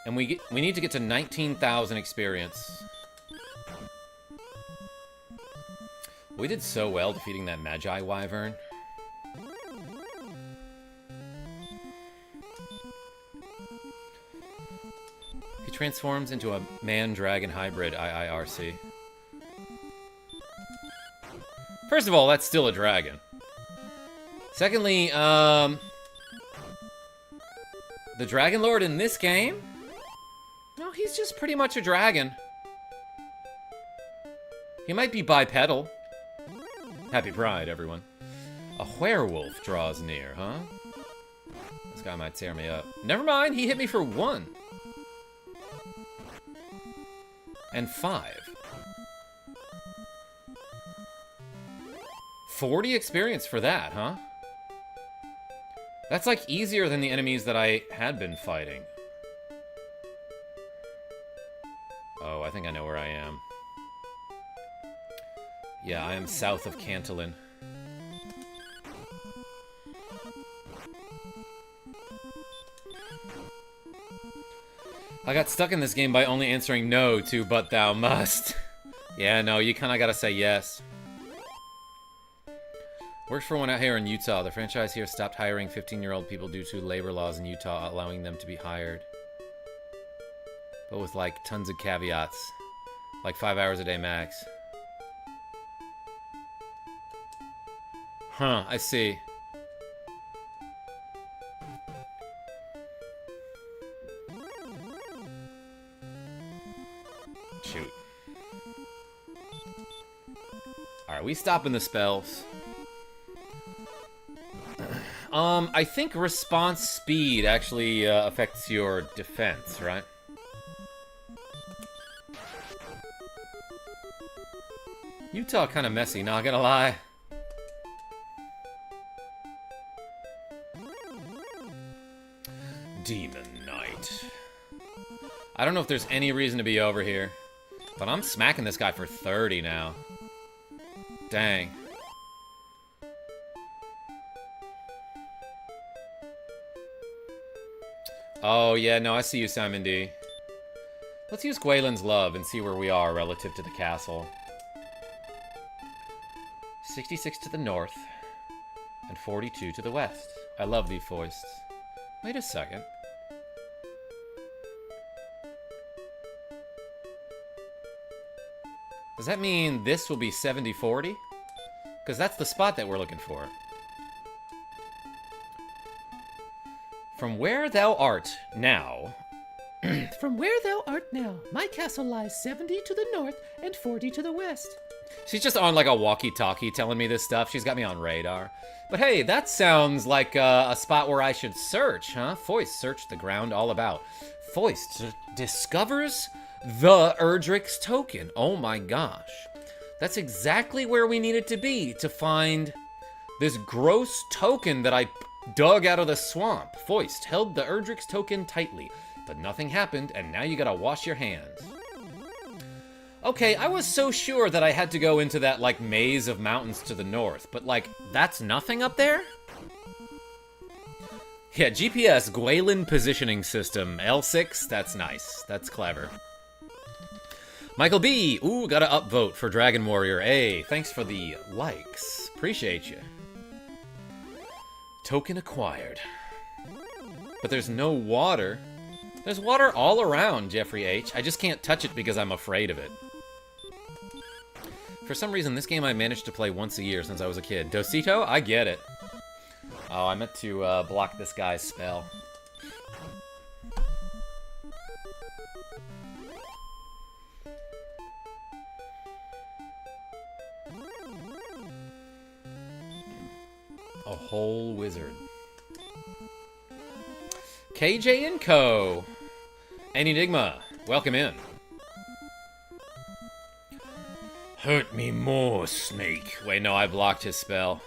And we need to get to 19,000 experience. We did so well defeating that Magiwyvern. He transforms into a man-dragon hybrid IIRC. First of all, that's still a dragon. Secondly, the Dragon Lord in this game? No, he's just pretty much a dragon. He might be bipedal. Happy Pride, everyone. A werewolf draws near, huh? This guy might tear me up. Never mind, he hit me for 1. And 5. 40 experience for that, huh? That's like easier than the enemies that I had been fighting. Oh, I think I know where I am. Yeah, I am south of Cantillon. I got stuck in this game by only answering no to "but thou must." Yeah, no, you kinda gotta say yes. Works for one out here in Utah. The franchise here stopped hiring 15-year-old people due to labor laws in Utah allowing them to be hired. But with, like, tons of caveats. Like 5 hours a day max. Huh, I see. Shoot. Alright, we stopping the spells. I think response speed actually affects your defense, right? Utah kind of messy, not gonna lie. Demon Knight. I don't know if there's any reason to be over here, but I'm smacking this guy for 30 now. Dang. Oh, yeah, no, I see you, Simon D. Let's use Gwaelin's Love and see where we are relative to the castle. 66 to the north, and 42 to the west. I love these foists. Wait a second. Does that mean this will be 70-40? Because that's the spot that we're looking for. From where thou art now... From where thou art now, my castle lies 70 to the north and 40 to the west. She's just on like a walkie-talkie telling me this stuff. She's got me on radar. But hey, that sounds like a spot where I should search, huh? Foist, search the ground all about. Foist discovers the Erdrick's token. Oh my gosh. That's exactly where we needed to be to find this gross token that I dug out of the swamp. Foist held the Erdrick's token tightly, but nothing happened, and now you gotta wash your hands. Okay, I was so sure that I had to go into that, like, maze of mountains to the north, but, like, that's nothing up there? Yeah, GPS, Gwaelin Positioning System, L6, that's nice. That's clever. Michael B, ooh, got a upvote for Dragon Warrior. Hey, thanks for the likes. Appreciate you. Token acquired. But there's no water. There's water all around, Jeffrey H. I just can't touch it because I'm afraid of it. For some reason, this game I managed to play once a year since I was a kid. Dosito? I get it. Oh, I meant to block this guy's spell. A whole wizard. KJ and Co. Enigma, welcome in. Hurt me more, Snake. Wait, no, I blocked his spell.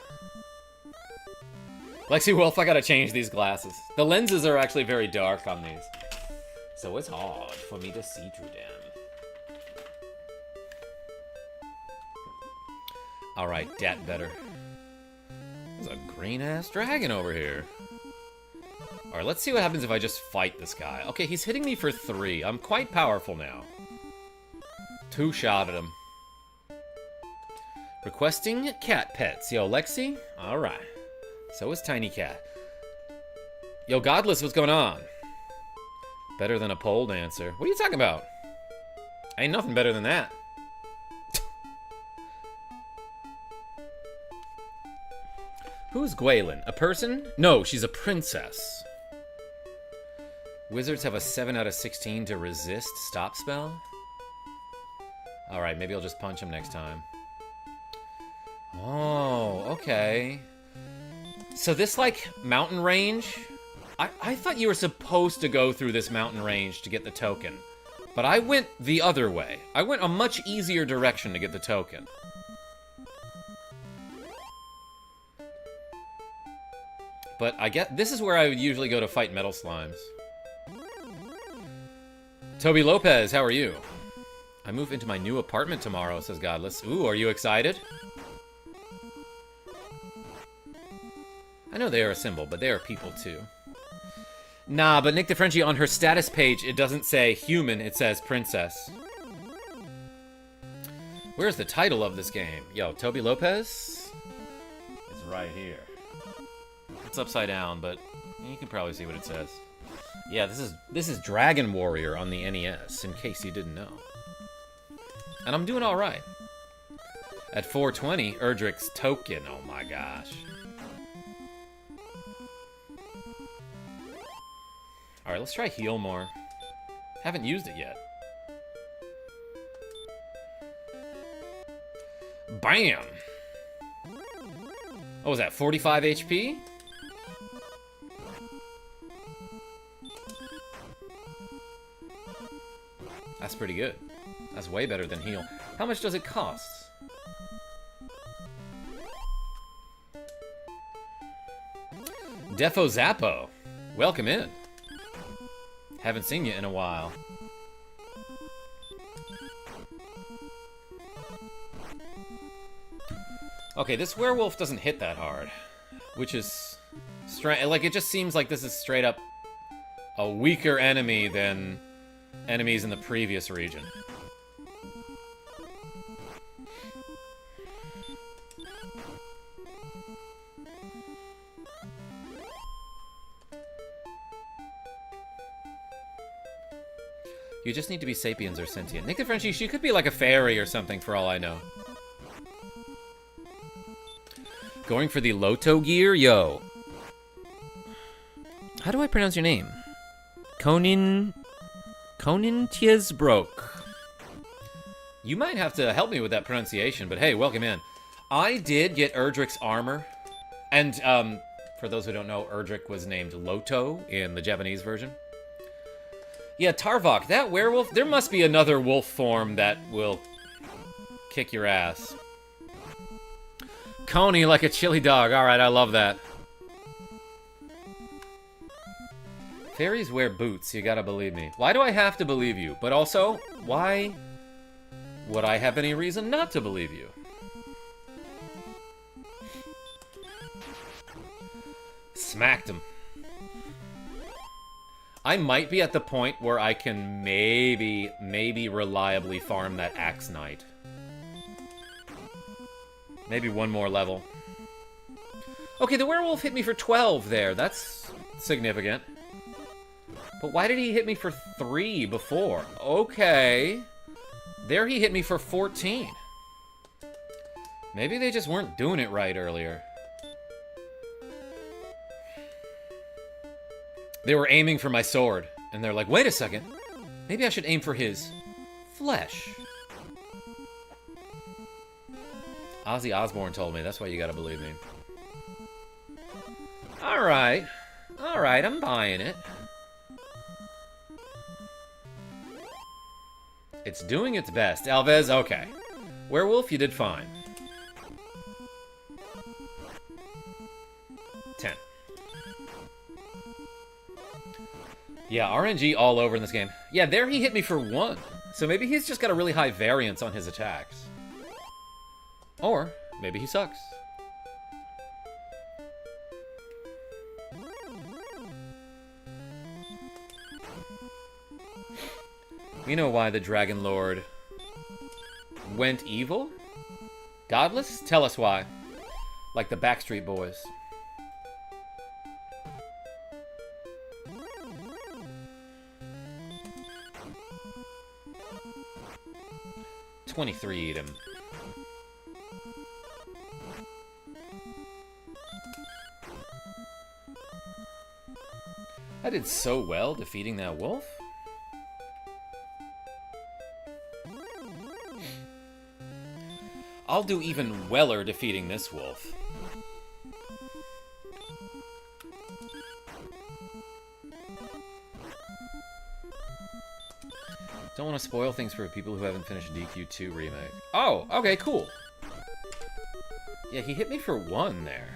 Lexi Wolf, I gotta change these glasses. The lenses are actually very dark on these, so it's hard for me to see through them. Alright, dat better. There's a green-ass dragon over here. Alright, let's see what happens if I just fight this guy. Okay, he's hitting me for 3. I'm quite powerful now. 2 shot at him. Requesting cat pets. Yo, Lexi? Alright. So is Tiny Cat. Yo, Godless, what's going on? Better than a pole dancer. What are you talking about? Ain't nothing better than that. Who's Gwaelin? A person? No, she's a princess. Wizards have a 7 out of 16 to resist stop spell? Alright, maybe I'll just punch him next time. Oh, okay. So this, like, mountain range... I thought you were supposed to go through this mountain range to get the token. But I went the other way. I went a much easier direction to get the token. But I get... This is where I would usually go to fight metal slimes. Toby Lopez, how are you? I move into my new apartment tomorrow, says Godless. Ooh, are you excited? I know they are a symbol, but they are people too. Nah, but Nick DeFrenchie, on her status page, it doesn't say human, it says princess. Where's the title of this game? Yo, Toby Lopez? It's right here. It's upside down, but you can probably see what it says. Yeah, this is Dragon Warrior on the NES, in case you didn't know. And I'm doing alright. At 420, Erdrick's token, oh my gosh. Alright, let's try heal more. Haven't used it yet. Bam! What was that, 45 HP? That's pretty good. That's way better than heal. How much does it cost? Defo Zappo, welcome in. Haven't seen you in a while. Okay, this werewolf doesn't hit that hard, which is like, it just seems like this is straight up a weaker enemy than enemies in the previous region. You just need to be sapiens or sentient. Nick the Frenchie, she could be like a fairy or something for all I know. Going for the Loto gear? Yo. How do I pronounce your name? Conan Tiesbroke. You might have to help me with that pronunciation, but hey, welcome in. I did get Erdrick's armor. And, for those who don't know, Erdrick was named Loto in the Japanese version. Yeah, Tarvok, that werewolf, there must be another wolf form that will kick your ass. Coney like a chili dog. Alright, I love that. Fairies wear boots, you gotta believe me. Why do I have to believe you? But also, why would I have any reason not to believe you? Smacked him. I might be at the point where I can maybe reliably farm that Axe Knight. Maybe one more level. Okay, the werewolf hit me for 12 there. That's significant. But why did he hit me for 3 before? Okay. There he hit me for 14. Maybe they just weren't doing it right earlier. They were aiming for my sword, and they're like, wait a second. Maybe I should aim for his flesh. Ozzy Osbourne told me. That's why you gotta believe me. Alright. Alright, I'm buying it. It's doing its best. Alves, okay. Werewolf, you did fine. 10. Yeah, RNG all over in this game. Yeah, there he hit me for 1. So maybe he's just got a really high variance on his attacks. Or maybe he sucks. We know why the Dragon Lord went evil? Godless? Tell us why. Like the Backstreet Boys. $23 eat him. I did so well defeating that wolf. I'll do even weller defeating this wolf. Don't want to spoil things for people who haven't finished DQ2 remake. Oh, okay, cool. Yeah, he hit me for 1 there.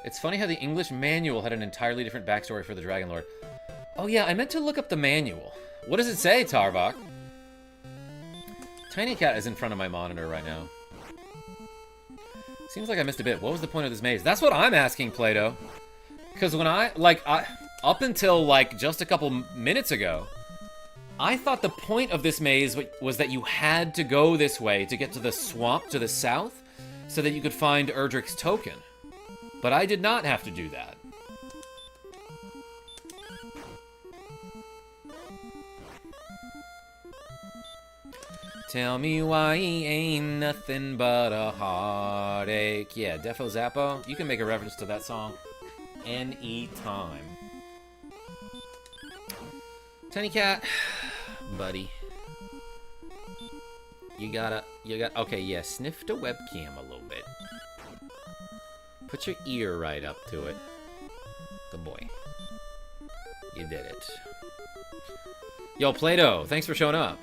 It's funny how the English manual had an entirely different backstory for the Dragon Lord. Oh yeah, I meant to look up the manual. What does it say, Tarvok? Tiny Cat is in front of my monitor right now. Seems like I missed a bit. What was the point of this maze? That's what I'm asking, Plato. Because when up until, just a couple minutes ago, I thought the point of this maze was that you had to go this way to get to the swamp to the south so that you could find Erdrick's token. But I did not have to do that. Tell me why he ain't nothing but a heartache. Yeah, Defo Zappo. You can make a reference to that song any time. Tiny Cat, buddy. You got, okay, yeah, sniff the webcam a little bit. Put your ear right up to it. Good boy. You did it. Yo, Plato, thanks for showing up.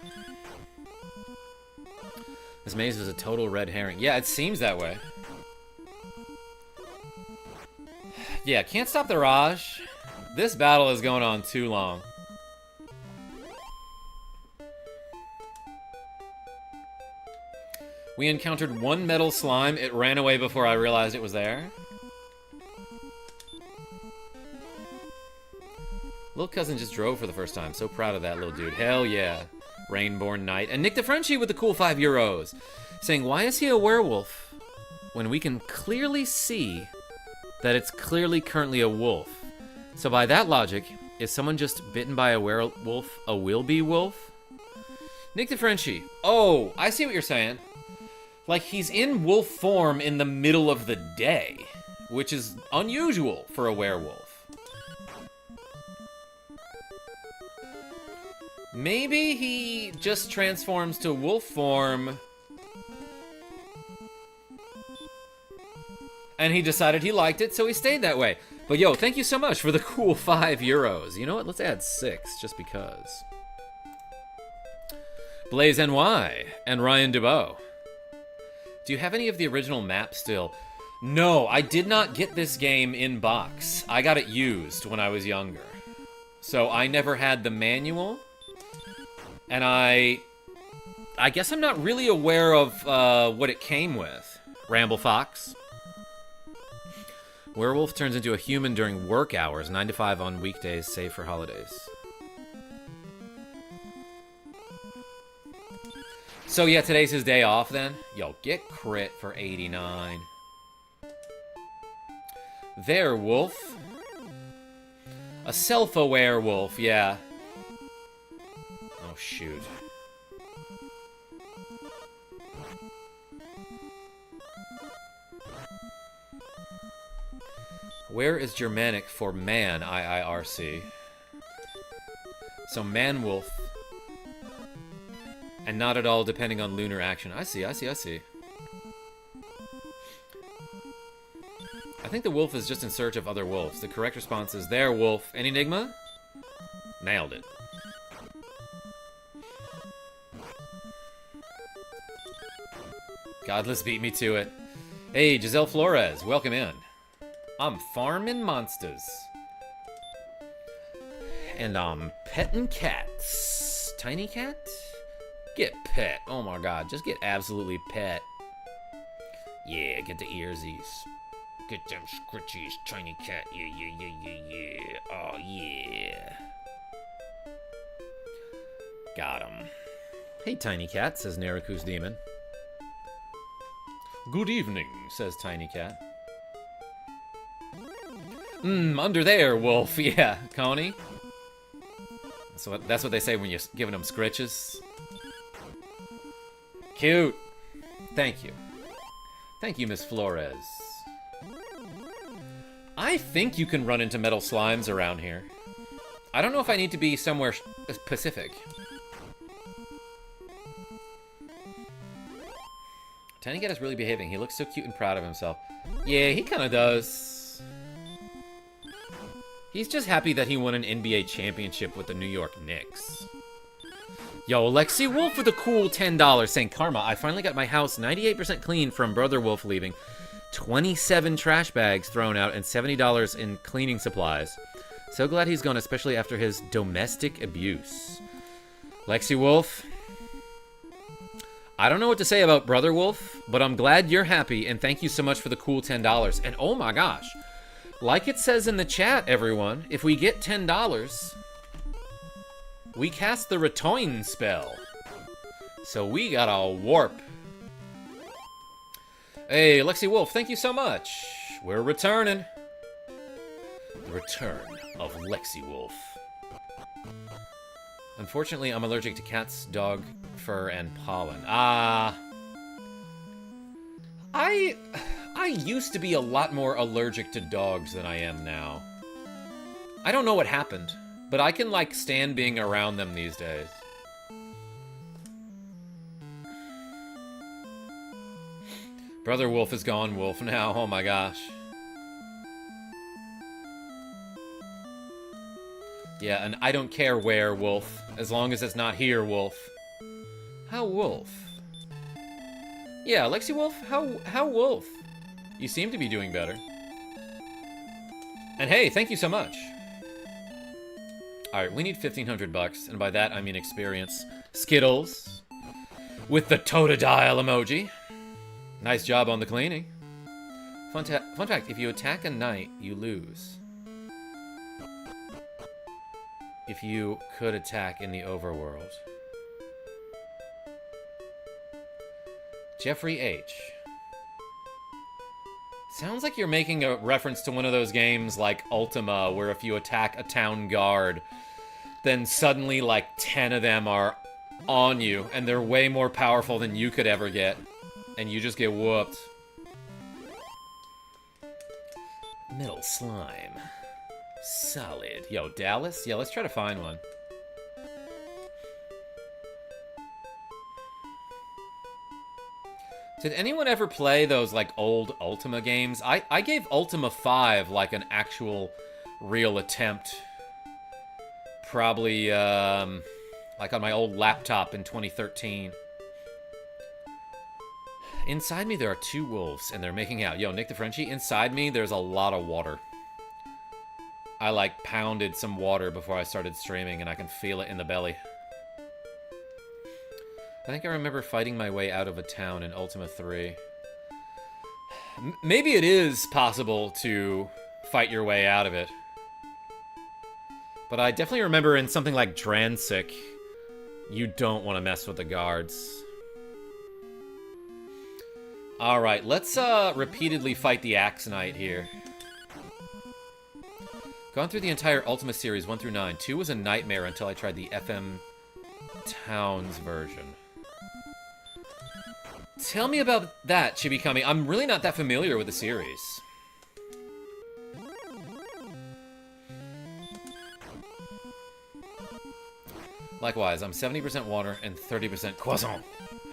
This maze is a total red herring. Yeah, it seems that way. Yeah, can't stop the Raj. This battle is going on too long. We encountered 1 metal slime. It ran away before I realized it was there. Little cousin just drove for the first time. So proud of that little dude. Hell yeah. Rainborn Knight. And Nick the Frenchie with the cool €5. Saying, why is he a werewolf when we can clearly see that it's clearly currently a wolf? So by that logic, Is someone just bitten by a werewolf a will-be wolf? Nick the Frenchie. Oh, I see what you're saying. Like, he's in wolf form in the middle of the day, which is unusual for a werewolf. Maybe he just transforms to wolf form and he decided he liked it, so he stayed that way. But yo, thank you so much for the cool €5. You know what? Let's add 6, just because. Blaze NY and Ryan Dubow. Do you have any of the original map still? No, I did not get this game in box. I got it used when I was younger. So I never had the manual. And I guess I'm not really aware of what it came with. Ramble Fox. Werewolf turns into a human during work hours, 9 to 5 on weekdays, save for holidays. So yeah, today's his day off then? Yo, get crit for 89. There, wolf. A self-aware wolf, yeah. Oh, shoot. Where is Germanic for man, IIRC? So man-wolf. And not at all depending on lunar action. I see. I think the wolf is just in search of other wolves. The correct response is there, wolf. An enigma? Nailed it. Godless beat me to it. Hey, Giselle Flores, welcome in. I'm farming monsters. And I'm petting cats. Tiny cat? Get pet. Oh my god, just get absolutely pet. Yeah, get the earsies. Get them scritchies, tiny cat. Yeah. Oh, yeah. Got him. Hey, tiny cat, says Naraku's demon. Good evening, says tiny cat. Under there, wolf. Yeah, Coney. So that's what they say when you're giving them scritches. Cute. Thank you. Thank you, Miss Flores. I think you can run into metal slimes around here. I don't know if I need to be somewhere specific. Tiny Cat is really behaving. He looks so cute and proud of himself. Yeah, he kind of does. He's just happy that he won an NBA championship with the New York Knicks. Yo, Lexi Wolf with a cool $10 saying, Karma, I finally got my house 98% clean from Brother Wolf leaving. 27 trash bags thrown out and $70 in cleaning supplies. So glad he's gone, especially after his domestic abuse. Lexi Wolf, I don't know what to say about Brother Wolf, but I'm glad you're happy, and thank you so much for the cool $10. And oh my gosh, like it says in the chat, everyone, if we get $10, we cast the return spell. So we got a warp. Hey, Lexi Wolf, thank you so much. We're returning. The return of Lexi Wolf. Unfortunately, I'm allergic to cats, dog, fur, and pollen. I used to be a lot more allergic to dogs than I am now. I don't know what happened, but I can, like, stand being around them these days. Brother Wolf is gone wolf now, oh my gosh. Yeah, and I don't care where, wolf, as long as it's not here, wolf. How wolf? Yeah, Lexi Wolf, how wolf? You seem to be doing better. And hey, thank you so much. Alright, we need 1,500 bucks, and by that I mean experience. Skittles. With the Totodile emoji. Nice job on the cleaning. Fun fact, if you attack a knight, you lose. If you could attack in the overworld. Jeffrey H. Sounds like you're making a reference to one of those games like Ultima, where if you attack a town guard, then suddenly like 10 of them are on you, and they're way more powerful than you could ever get, and you just get whooped. Metal slime. Solid. Yo, Dallas? Yeah, let's try to find one. Did anyone ever play those, like, old Ultima games? I gave Ultima 5, like, an actual real attempt. Probably, like, on my old laptop in 2013. Inside me, there are 2 wolves, and they're making out. Yo, Nick the Frenchie, inside me, there's a lot of water. I, like, pounded some water before I started streaming, and I can feel it in the belly. I think I remember fighting my way out of a town in Ultima 3. Maybe it is possible to fight your way out of it. But I definitely remember in something like Dransik, you don't want to mess with the guards. Alright, let's repeatedly fight the Axe Knight here. Gone through the entire Ultima series, 1 through 9. 2 was a nightmare until I tried the FM Towns version. Tell me about that, Chibikami. I'm really not that familiar with the series. Likewise, I'm 70% water and 30% croissant.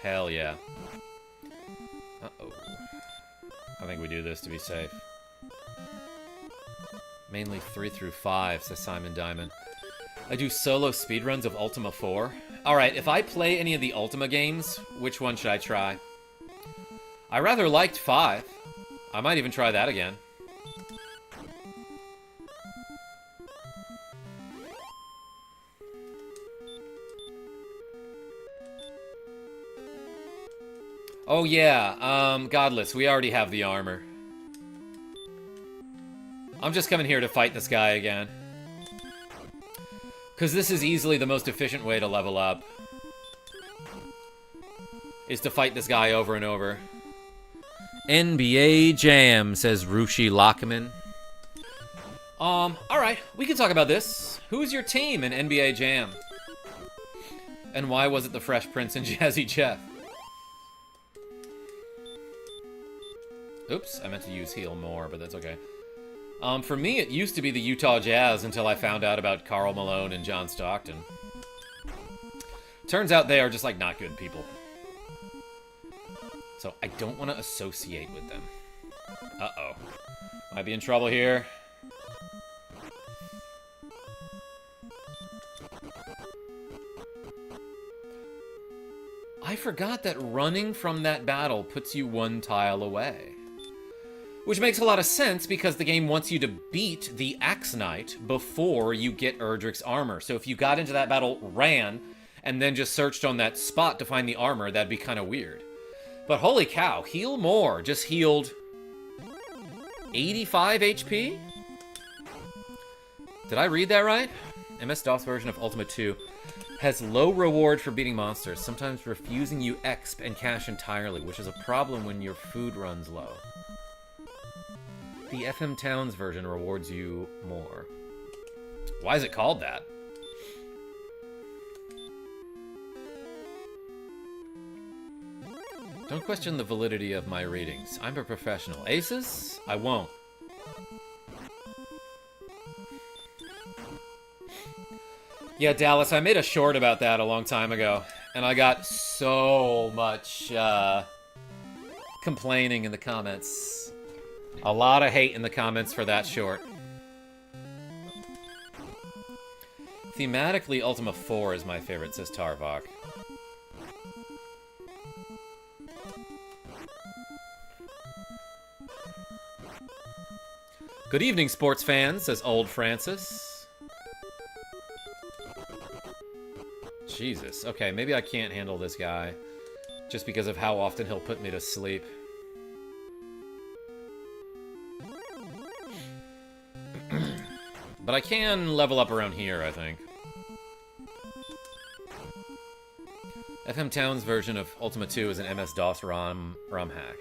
Hell yeah. Uh-oh. I think we do this to be safe. Mainly 3 through 5, says Simon Diamond. I do solo speedruns of Ultima 4. Alright, if I play any of the Ultima games, which one should I try? I rather liked 5. I might even try that again. Oh yeah, Godless, we already have the armor. I'm just coming here to fight this guy again. Because this is easily the most efficient way to level up. Is to fight this guy over and over. NBA Jam, says Rushi Lockman. Alright, we can talk about this. Who's your team in NBA Jam? And why was it the Fresh Prince and Jazzy Jeff? Oops, I meant to use heal more, but that's okay. For me, it used to be the Utah Jazz until I found out about Karl Malone and John Stockton. Turns out they are just, like, not good people. So I don't want to associate with them. Uh-oh. Might be in trouble here. I forgot that running from that battle puts you 1 tile away. Which makes a lot of sense because the game wants you to beat the Axe Knight before you get Erdrick's armor. So if you got into that battle, ran, and then just searched on that spot to find the armor, that'd be kind of weird. But holy cow, heal more. Just healed 85 HP? Did I read that right? MS-DOS version of Ultima 2 has low reward for beating monsters, sometimes refusing you exp and cash entirely, which is a problem when your food runs low. The FM Towns version rewards you more. Why is it called that? Don't question the validity of my readings. I'm a professional. Aces? I won't. Yeah, Dallas, I made a short about that a long time ago, and I got so much complaining in the comments. A lot of hate in the comments for that short. Thematically, Ultima 4 is my favorite, says Tarvok. Good evening, sports fans, says Old Francis. Jesus. Okay, maybe I can't handle this guy. Just because of how often he'll put me to sleep. But I can level up around here, I think. FM Towns' version of Ultima 2 is an MS-DOS ROM hack.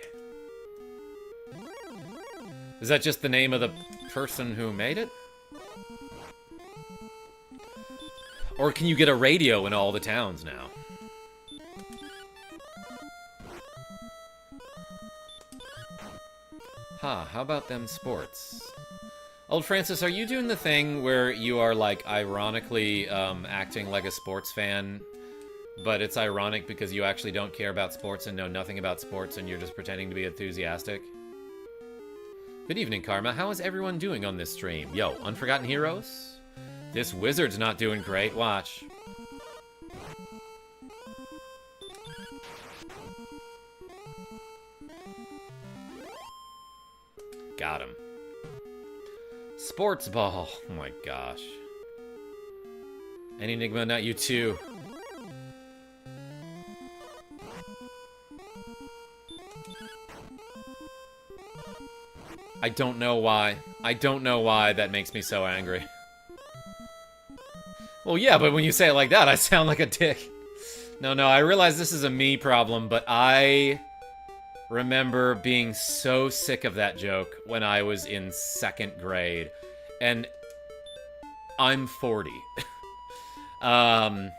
Is that just the name of the person who made it? Or can you get a radio in all the towns now? Huh, how about them sports? Old Francis, are you doing the thing where you are, like, ironically acting like a sports fan, but it's ironic because you actually don't care about sports and know nothing about sports and you're just pretending to be enthusiastic? Good evening, Karma. How is everyone doing on this stream? Yo, Unforgotten Heroes? This wizard's not doing great. Watch. Got him. Sports ball. Oh my gosh. Any Enigma, not you too. I don't know why. I don't know why that makes me so angry. Well, yeah, but when you say it like that, I sound like a dick. No, I realize this is a me problem, but I remember being so sick of that joke when I was in 2nd grade. And I'm 40. And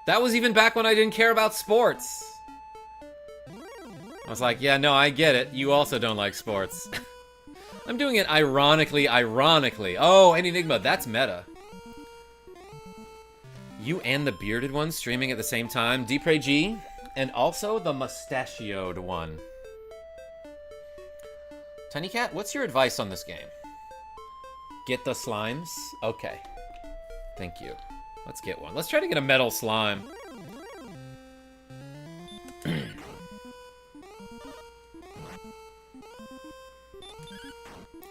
that was even back when I didn't care about sports. I was like, yeah, no, I get it. You also don't like sports. I'm doing it ironically. Oh, an Enigma, that's meta. You and the bearded one streaming at the same time. Deepray G, and also the mustachioed one. Tiny Cat, what's your advice on this game? Get the slimes? Okay. Thank you. Let's get one. Let's try to get a metal slime.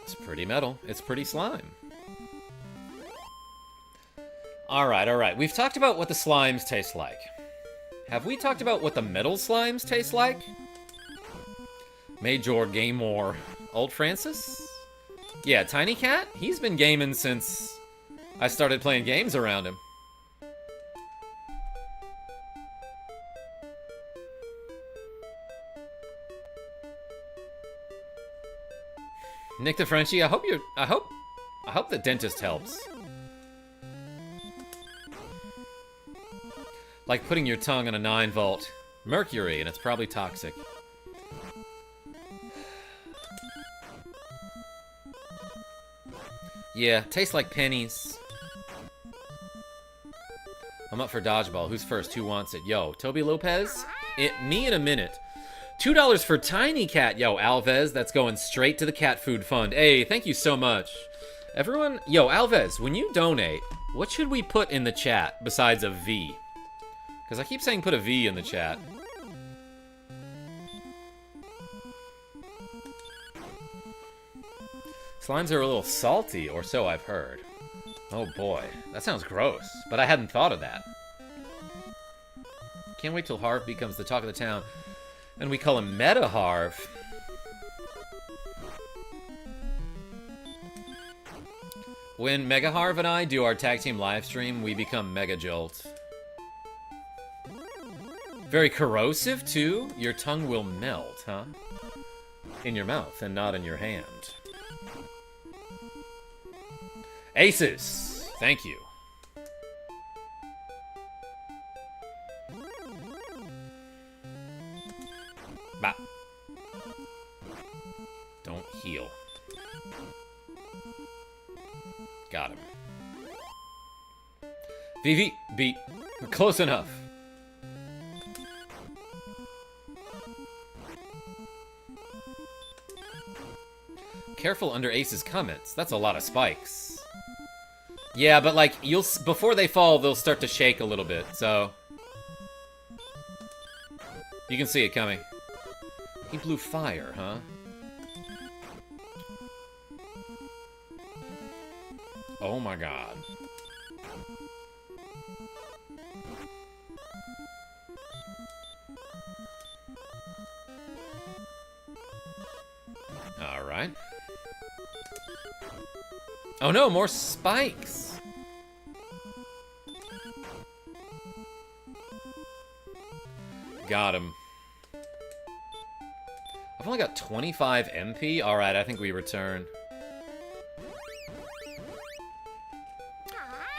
It's pretty metal. It's pretty slime. Alright. We've talked about what the slimes taste like. Have we talked about what the metal slimes taste like? Major Gamor. Old Francis? Yeah, Tiny Cat? He's been gaming since I started playing games around him. Nick the Frenchie, I hope the dentist helps. Like putting your tongue on a 9-volt mercury, and it's probably toxic. Yeah, tastes like pennies. I'm up for dodgeball. Who's first? Who wants it? Yo, Toby Lopez? Me in a minute. $2 for Tiny Cat. Yo, Alves, that's going straight to the cat food fund. Hey, thank you so much. Everyone, yo, Alves, when you donate, what should we put in the chat besides a V? Because I keep saying put a V in the chat. Slimes are a little salty, or so I've heard. Oh boy, that sounds gross, but I hadn't thought of that. Can't wait till Harv becomes the talk of the town, and we call him Meta Harv. When Mega Harv and I do our tag team live stream, we become Mega Jolt. Very corrosive, too. Your tongue will melt, huh? In your mouth and not in your hand. Aces! Thank you. Bah. Don't heal. Got him. VV, beat. Close enough. Careful under Ace's comments. That's a lot of spikes. Yeah, but like, before they fall, they'll start to shake a little bit, so... You can see it coming. He blew fire, huh? Oh my god. Alright. Oh no, more spikes! Got him. I've only got 25 MP. Alright, I think we return.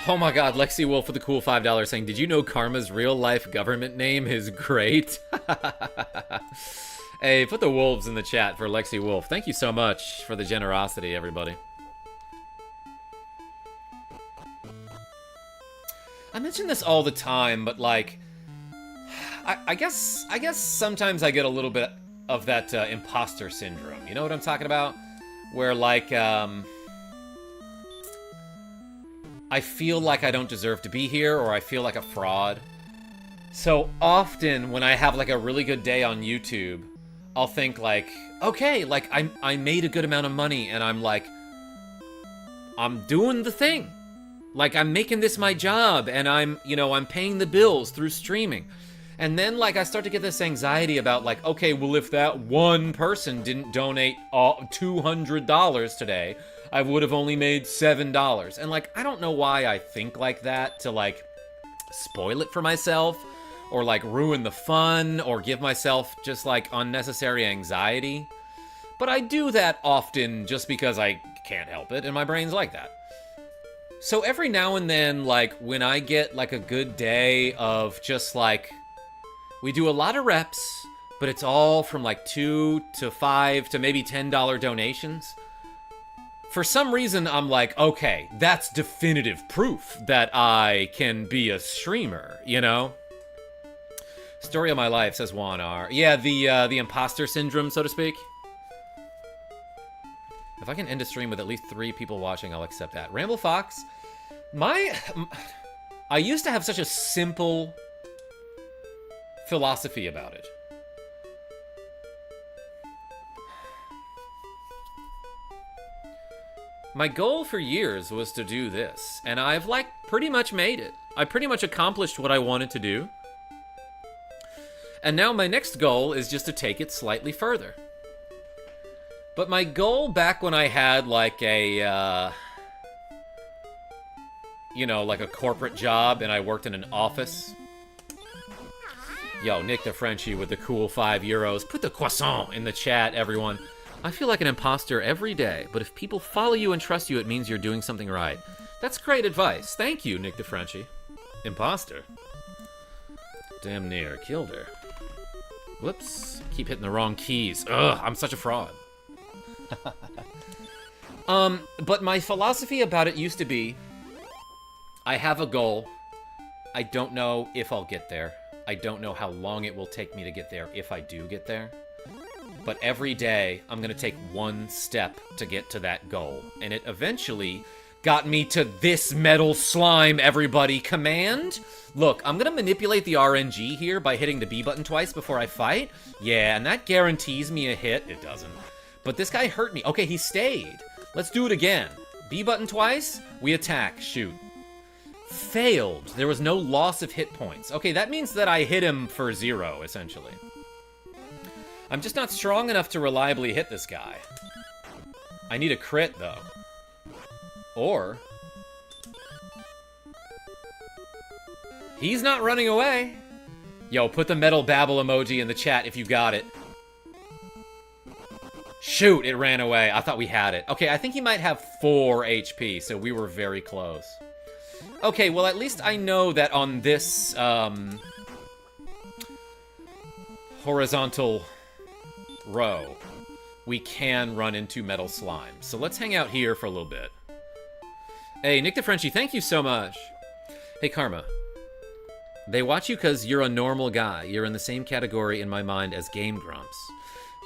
Oh my god, Lexi Wolf with the cool $5 saying, did you know Karma's real-life government name is great? Hey, put the wolves in the chat for Lexi Wolf. Thank you so much for the generosity, everybody. I mention this all the time, but like, I guess sometimes I get a little bit of that imposter syndrome. You know what I'm talking about? Where like, I feel like I don't deserve to be here, or I feel like a fraud. So often when I have like a really good day on YouTube, I'll think like, okay, like I made a good amount of money, and I'm like, I'm doing the thing. Like, I'm making this my job, and I'm paying the bills through streaming. And then, like, I start to get this anxiety about, like, okay, well, if that one person didn't donate $200 today, I would have only made $7. And, like, I don't know why I think like that, to, like, spoil it for myself, or, like, ruin the fun, or give myself just, like, unnecessary anxiety. But I do that often just because I can't help it, and my brain's like that. So every now and then, like, when I get, like, a good day of just, like, we do a lot of reps, but it's all from, like, $2 to $5 to maybe $10 donations. For some reason, I'm like, okay, that's definitive proof that I can be a streamer, you know? Story of my life, says Juan R. Yeah, the imposter syndrome, so to speak. If I can end a stream with at least 3 people watching, I'll accept that. Ramble Fox, I used to have such a simple philosophy about it. My goal for years was to do this, and I've, like, pretty much made it. I pretty much accomplished what I wanted to do. And now my next goal is just to take it slightly further. But my goal back when I had, like, a, like a corporate job and I worked in an office. Yo, Nick the Frenchie with the cool €5. Put the croissant in the chat, everyone. I feel like an imposter every day, but if people follow you and trust you, it means you're doing something right. That's great advice. Thank you, Nick the Frenchie. Imposter. Damn near killed her. Whoops. Keep hitting the wrong keys. Ugh, I'm such a fraud. But my philosophy about it used to be, I have a goal. I don't know if I'll get there. I don't know how long it will take me to get there if I do get there. But every day, I'm gonna take one step to get to that goal. And it eventually got me to this metal slime, everybody. Command? Look, I'm gonna manipulate the RNG here by hitting the B button twice before I fight. Yeah, and that guarantees me a hit. It doesn't. But this guy hurt me. Okay, he stayed. Let's do it again. B button twice. We attack. Shoot. Failed. There was no loss of hit points. Okay, that means that I hit him for 0, essentially. I'm just not strong enough to reliably hit this guy. I need a crit, though. Or... he's not running away. Yo, put the metal babble emoji in the chat if you got it. Shoot, it ran away. I thought we had it. Okay, I think he might have 4 HP, so we were very close. Okay, well, at least I know that on this, horizontal row, we can run into metal slime. So let's hang out here for a little bit. Hey, Nick the Frenchie, thank you so much. Hey, Karma. They watch you because you're a normal guy. You're in the same category in my mind as Game Grumps.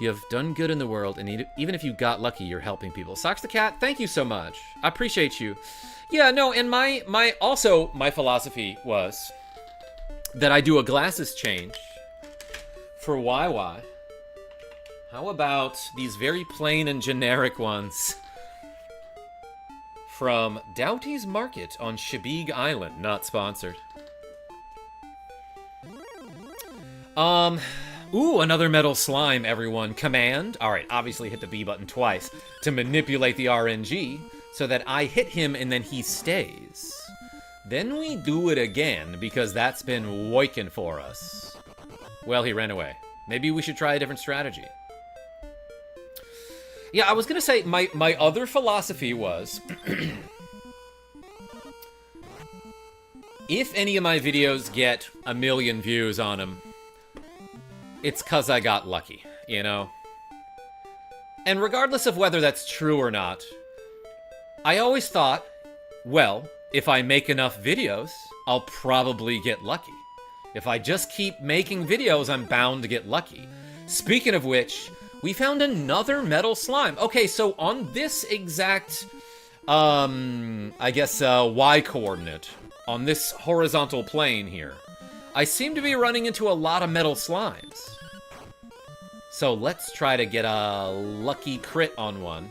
You have done good in the world, and even if you got lucky, you're helping people. Socks the Cat, thank you so much. I appreciate you. Yeah, no, and my philosophy was that I do a glasses change for YY. How about these very plain and generic ones from Doughty's Market on Shabig Island, not sponsored. Ooh, another metal slime, everyone. Command. Alright, obviously hit the B button twice to manipulate the RNG so that I hit him and then he stays. Then we do it again because that's been working for us. Well, he ran away. Maybe we should try a different strategy. Yeah, I was gonna say, my other philosophy was... if any of my videos get 1 million views on them, it's cause I got lucky, you know? And regardless of whether that's true or not, I always thought, well, if I make enough videos, I'll probably get lucky. If I just keep making videos, I'm bound to get lucky. Speaking of which, we found another metal slime. Okay, so on this exact, I guess, Y coordinate, on this horizontal plane here, I seem to be running into a lot of metal slimes. So let's try to get a lucky crit on one.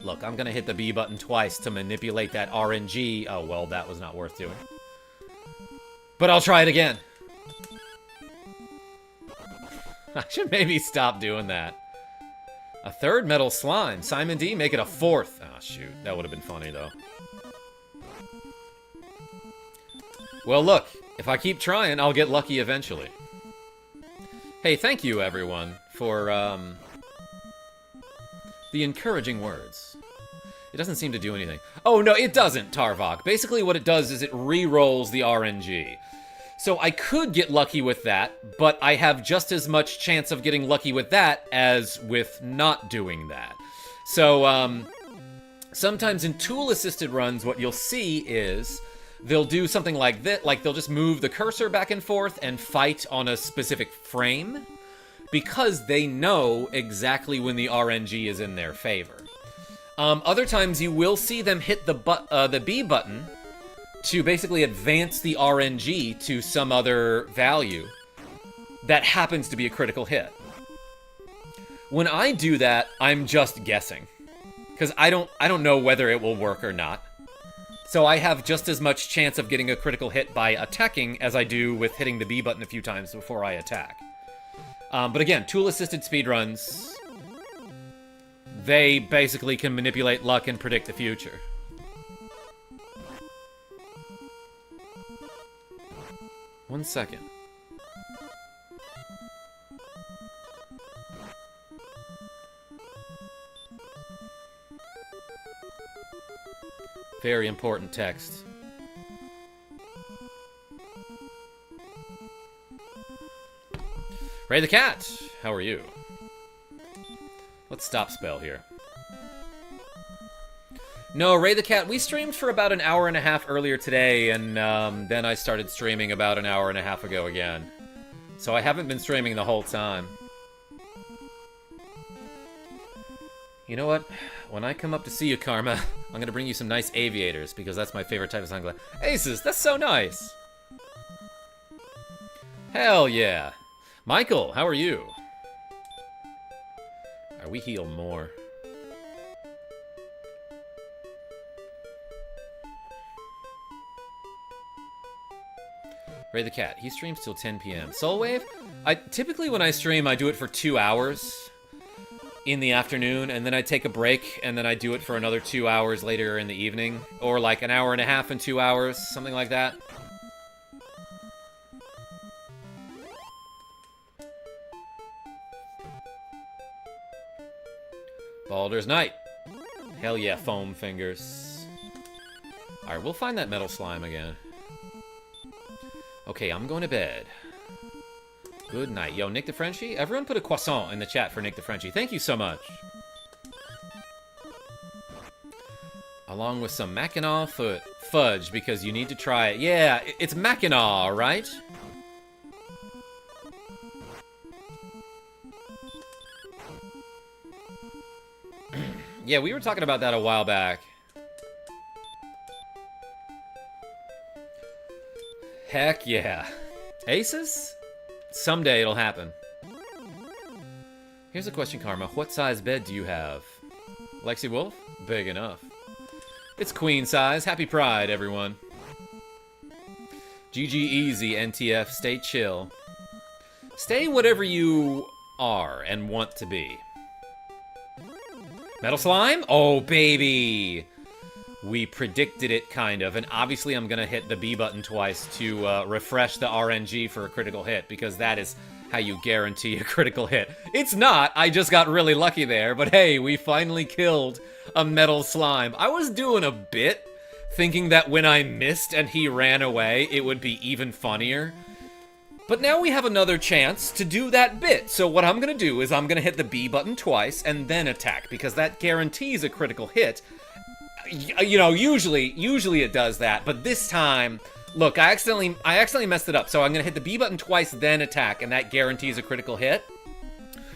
Look, I'm gonna hit the B button twice to manipulate that RNG. Oh, well, that was not worth doing. But I'll try it again. I should maybe stop doing that. A third metal slime. Simon D, make it a fourth. Oh, shoot. That would have been funny, though. Well, look. If I keep trying, I'll get lucky eventually. Hey, thank you, everyone, for, the encouraging words. It doesn't seem to do anything. Oh, no, it doesn't, Tarvok. Basically, what it does is it re-rolls the RNG. So I could get lucky with that, but I have just as much chance of getting lucky with that as with not doing that. So, sometimes in tool-assisted runs, what you'll see is they'll do something like this, like they'll just move the cursor back and forth and fight on a specific frame, because they know exactly when the RNG is in their favor. Other times you will see them hit the B button to basically advance the RNG to some other value that happens to be a critical hit. When I do that, I'm just guessing, because I don't know whether it will work or not. So I have just as much chance of getting a critical hit by attacking as I do with hitting the B button a few times before I attack. But again, tool-assisted speedruns, they basically can manipulate luck and predict the future. One second. Very important text. Ray the Cat, how are you? Let's stop spell here. No, Ray the Cat, we streamed for about an hour and a half earlier today, and then I started streaming about an hour and a half ago again. So I haven't been streaming the whole time. You know what? When I come up to see you, Karma, I'm gonna bring you some nice aviators, because that's my favorite type of sunglass. Aces, that's so nice! Hell yeah! Michael, how are you? We heal more. Ray the Cat, he streams till 10 p.m. Soulwave? Typically when I stream, I do it for 2 hours in the afternoon, and then I take a break, and then I do it for another 2 hours later in the evening. Or like an hour and a half and 2 hours, something like that. Baldur's Night. Hell yeah, foam fingers. Alright, we'll find that metal slime again. Okay, I'm going to bed. Good night. Yo, Nick the Frenchie? Everyone put a croissant in the chat for Nick the Frenchie. Thank you so much. Along with some Mackinaw fudge, because you need to try it. Yeah, it's Mackinaw, right? Yeah, we were talking about that a while back. Heck yeah. Aces? Someday it'll happen. Here's a question, Karma. What size bed do you have? Lexi Wolf? Big enough. It's queen size. Happy Pride, everyone. GG easy, NTF. Stay chill. Stay whatever you are and want to be. Metal slime? Oh, baby! We predicted it, kind of, and obviously I'm gonna hit the B button twice to refresh the RNG for a critical hit, because that is how you guarantee a critical hit. It's not, I just got really lucky there, but hey, we finally killed a metal slime. I was doing a bit, thinking that when I missed and he ran away, it would be even funnier. But now we have another chance to do that bit, so what I'm gonna do is I'm gonna hit the B button twice and then attack, because that guarantees a critical hit. You know, usually it does that, but this time, look, I accidentally messed it up, so I'm gonna hit the B button twice, then attack, and that guarantees a critical hit,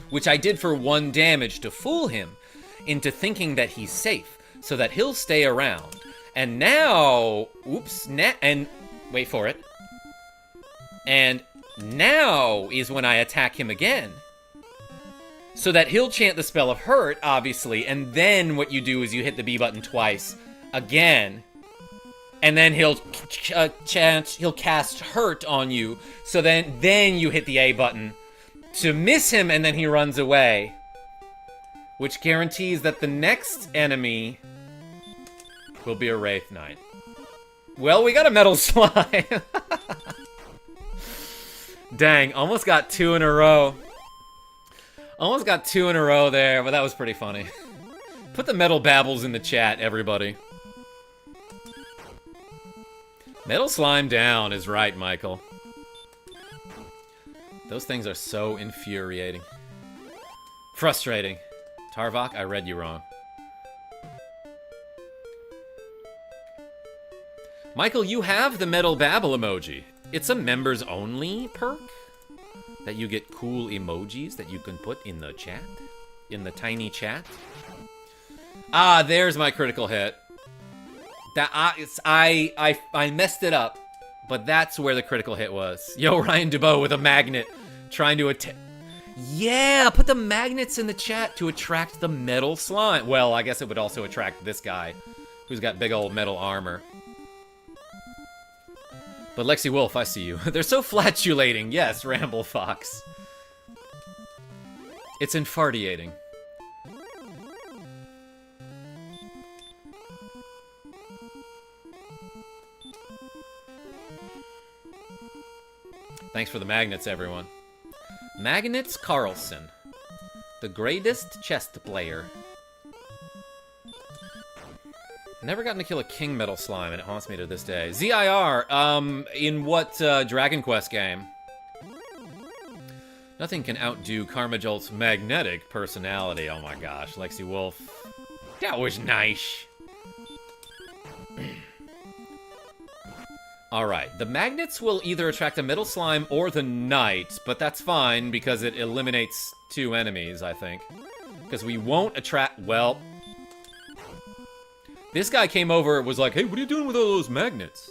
which I did for 1 damage to fool him into thinking that he's safe, so that he'll stay around. And now, oops, and wait for it, and now is when I attack him again. So that he'll chant the spell of hurt, obviously, and then what you do is you hit the B button twice again, and then he'll cast hurt on you. So then you hit the A button to miss him, and then he runs away, which guarantees that the next enemy will be a Wraith Knight. Well, we got a metal slime. Dang, almost got 2 in a row. Almost got 2 in a row there, but that was pretty funny. Put the metal babbles in the chat, everybody. Metal slime down is right, Michael. Those things are so infuriating. Frustrating. Tarvok, I read you wrong. Michael, you have the metal babble emoji. It's a members only perk that you get cool emojis that you can put in the chat, in the tiny chat. Ah, there's my critical hit. That I messed it up, but that's where the critical hit was. Yo, Ryan DeBow with a magnet trying to attack. Yeah, put the magnets in the chat to attract the metal slime. Well, I guess it would also attract this guy who's got big old metal armor. But Lexi Wolf, I see you. They're so flatulating. Yes, Ramble Fox. It's infartiating. Thanks for the magnets, everyone. Magnets Carlson, the greatest chess player. Never gotten to kill a king metal slime, and it haunts me to this day. ZIR, in what Dragon Quest game? Nothing can outdo KarmaJolt's magnetic personality. Oh my gosh, Lexi Wolf. That was nice. Alright, the magnets will either attract a metal slime or the knight, but that's fine because it eliminates 2 enemies, I think. Because we won't attract, well... This guy came over and was like, hey, what are you doing with all those magnets?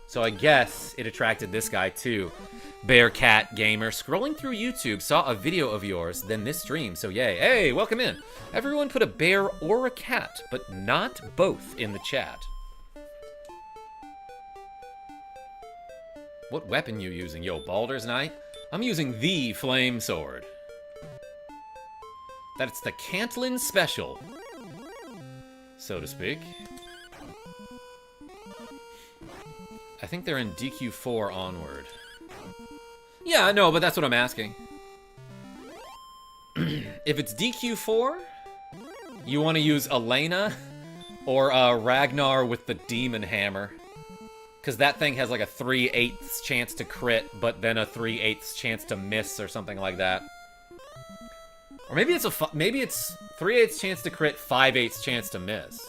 So I guess it attracted this guy too. Bearcat Gamer, scrolling through YouTube, saw a video of yours, then this stream, so yay. Hey, welcome in. Everyone put a bear or a cat, but not both in the chat. What weapon you using? Yo, Baldur's Knight? I'm using the Flame Sword. That's the Cantlin Special, so to speak. I think they're in DQ4 onward. Yeah, no, but that's what I'm asking. If it's DQ4, you want to use Elena or Ragnar with the Demon Hammer. Because that thing has like a 3/8 chance to crit, but then a 3/8 chance to miss or something like that. Or maybe it's 3/8 chance to crit, 5/8 chance to miss.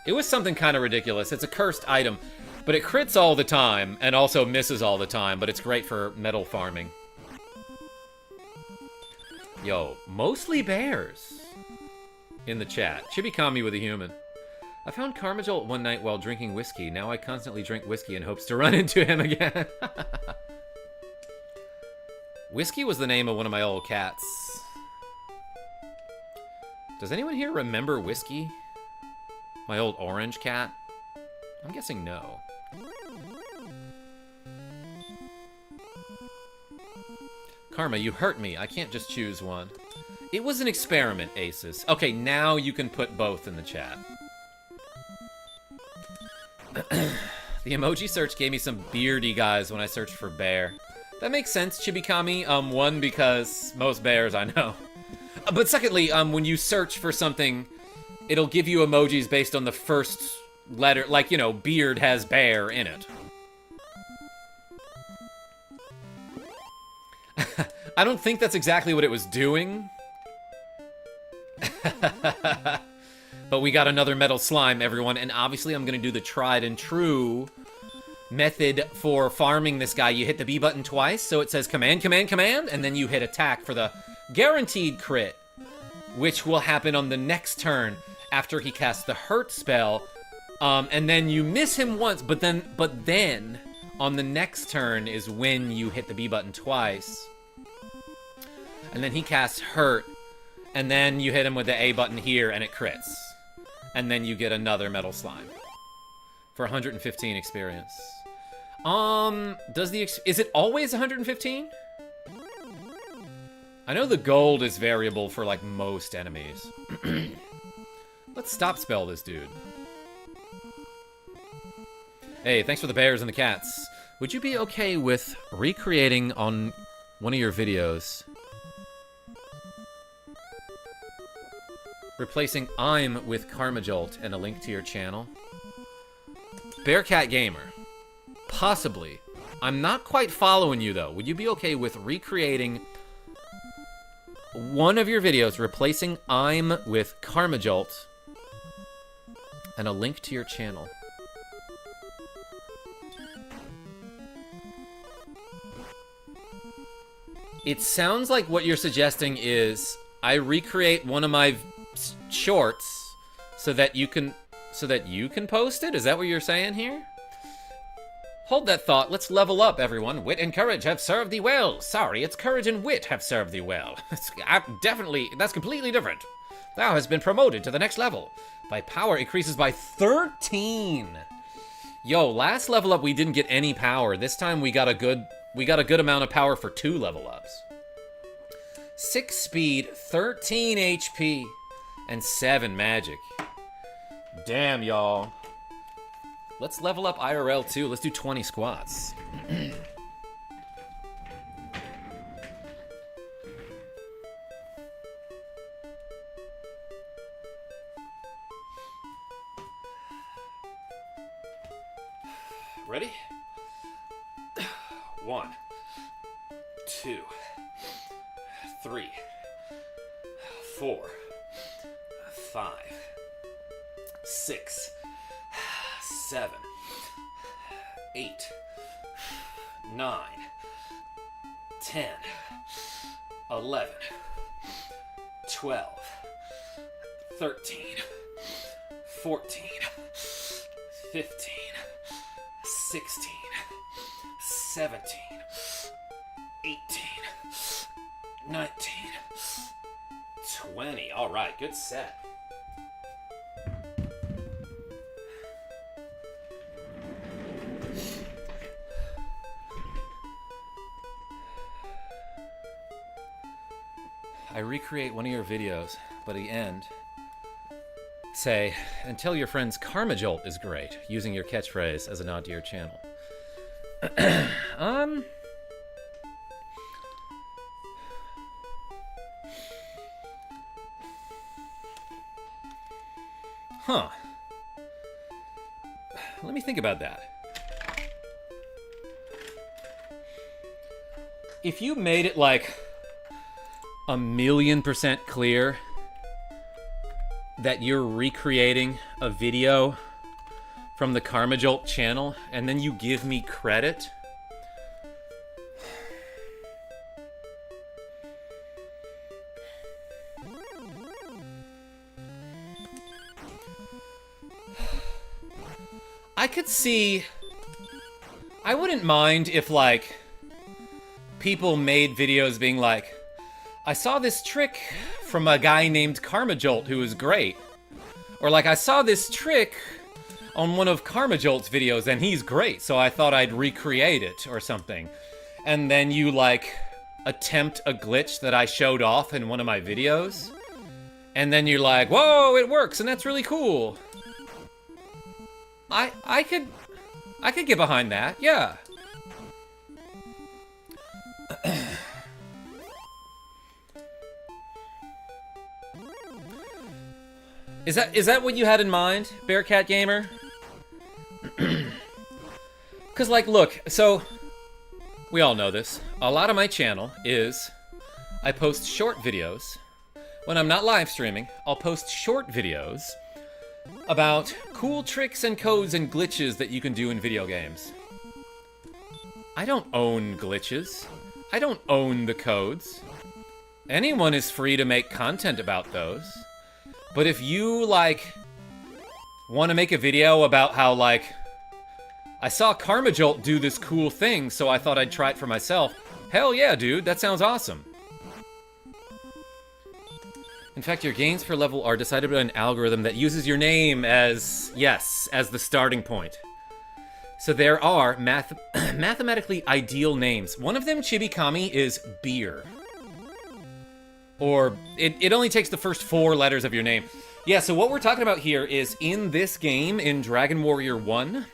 It was something kind of ridiculous. It's a cursed item, but it crits all the time and also misses all the time, but it's great for metal farming. Yo, mostly bears in the chat. Chibikami with a human. I found KarmaJolt one night while drinking whiskey. Now I constantly drink whiskey in hopes to run into him again. Whiskey was the name of one of my old cats. Does anyone here remember Whiskey? My old orange cat? I'm guessing no. Karma, you hurt me. I can't just choose one. It was an experiment, Aces. Okay, now you can put both in the chat. The emoji search gave me some beardy guys when I searched for bear. That makes sense, Chibikami. One, because most bears I know. But secondly, when you search for something, it'll give you emojis based on the first letter. Like, you know, beard has bear in it. I don't think that's exactly what it was doing. But we got another metal slime, everyone, and obviously I'm gonna do the tried and true method for farming this guy. You hit the B button twice, so it says command, command, command, and then you hit attack for the guaranteed crit, which will happen on the next turn after he casts the hurt spell. And then you miss him once, but then on the next turn is when you hit the B button twice. And then he casts hurt, and then you hit him with the A button here, and it crits. And then you get another metal slime for 115 experience. Is it always 115? I know the gold is variable for, like, most enemies. Let's stop spell this dude. Hey, thanks for the bears and the cats. Would you be okay with recreating on one of your videos, replacing I'm with KarmaJolt and a link to your channel? Bearcat Gamer. Possibly. I'm not quite following you, though. Would you be okay with recreating one of your videos, replacing I'm with KarmaJolt and a link to your channel? It sounds like what you're suggesting is I recreate one of my shorts so that you can post it? Is that what you're saying here? Hold that thought. Let's level up, everyone. Wit and courage have served thee well. Sorry, it's courage and wit have served thee well. That's completely different. Thou hast been promoted to the next level. Thy power increases by 13. Yo, last level up we didn't get any power. This time we got a good amount of power for 2 level ups. 6 speed, 13 HP, and 7 magic. Damn, y'all. Let's level up IRL too. Let's do 20 squats. Ready? 1, 2, 3, 4, 5, 6, 7, 8, 9, 10, 11, 12, 13, 14, 15, 16, 17, 18, 19, 20. All right, good set. I recreate one of your videos, but at the end, say, and tell your friends KarmaJolt is great, using your catchphrase as a nod to your channel. Huh. Let me think about that. If you made it like 1,000,000% clear that you're recreating a video from the KarmaJolt channel, and then you give me credit, I could see, I wouldn't mind if, like, people made videos being like, I saw this trick from a guy named KarmaJolt who was great. Or like, I saw this trick on one of KarmaJolt's videos and he's great, so I thought I'd recreate it or something. And then you, like, attempt a glitch that I showed off in one of my videos. And then you're like, whoa, it works, and that's really cool. I could... I could get behind that, yeah. Is that what you had in mind, Bearcat Gamer? Because, like, look, so, we all know this. A lot of my channel is, I post short videos. When I'm not live streaming, I'll post short videos about cool tricks and codes and glitches that you can do in video games. I don't own glitches. I don't own the codes. Anyone is free to make content about those. But if you, like, want to make a video about how, like, I saw KarmaJolt do this cool thing, so I thought I'd try it for myself. Hell yeah, dude, that sounds awesome. In fact, your gains per level are decided by an algorithm that uses your name as, yes, as the starting point. So there are mathematically ideal names. One of them, Chibikami, is beer. Or, it only takes the first 4 letters of your name. Yeah, so what we're talking about here is in this game, in Dragon Warrior 1,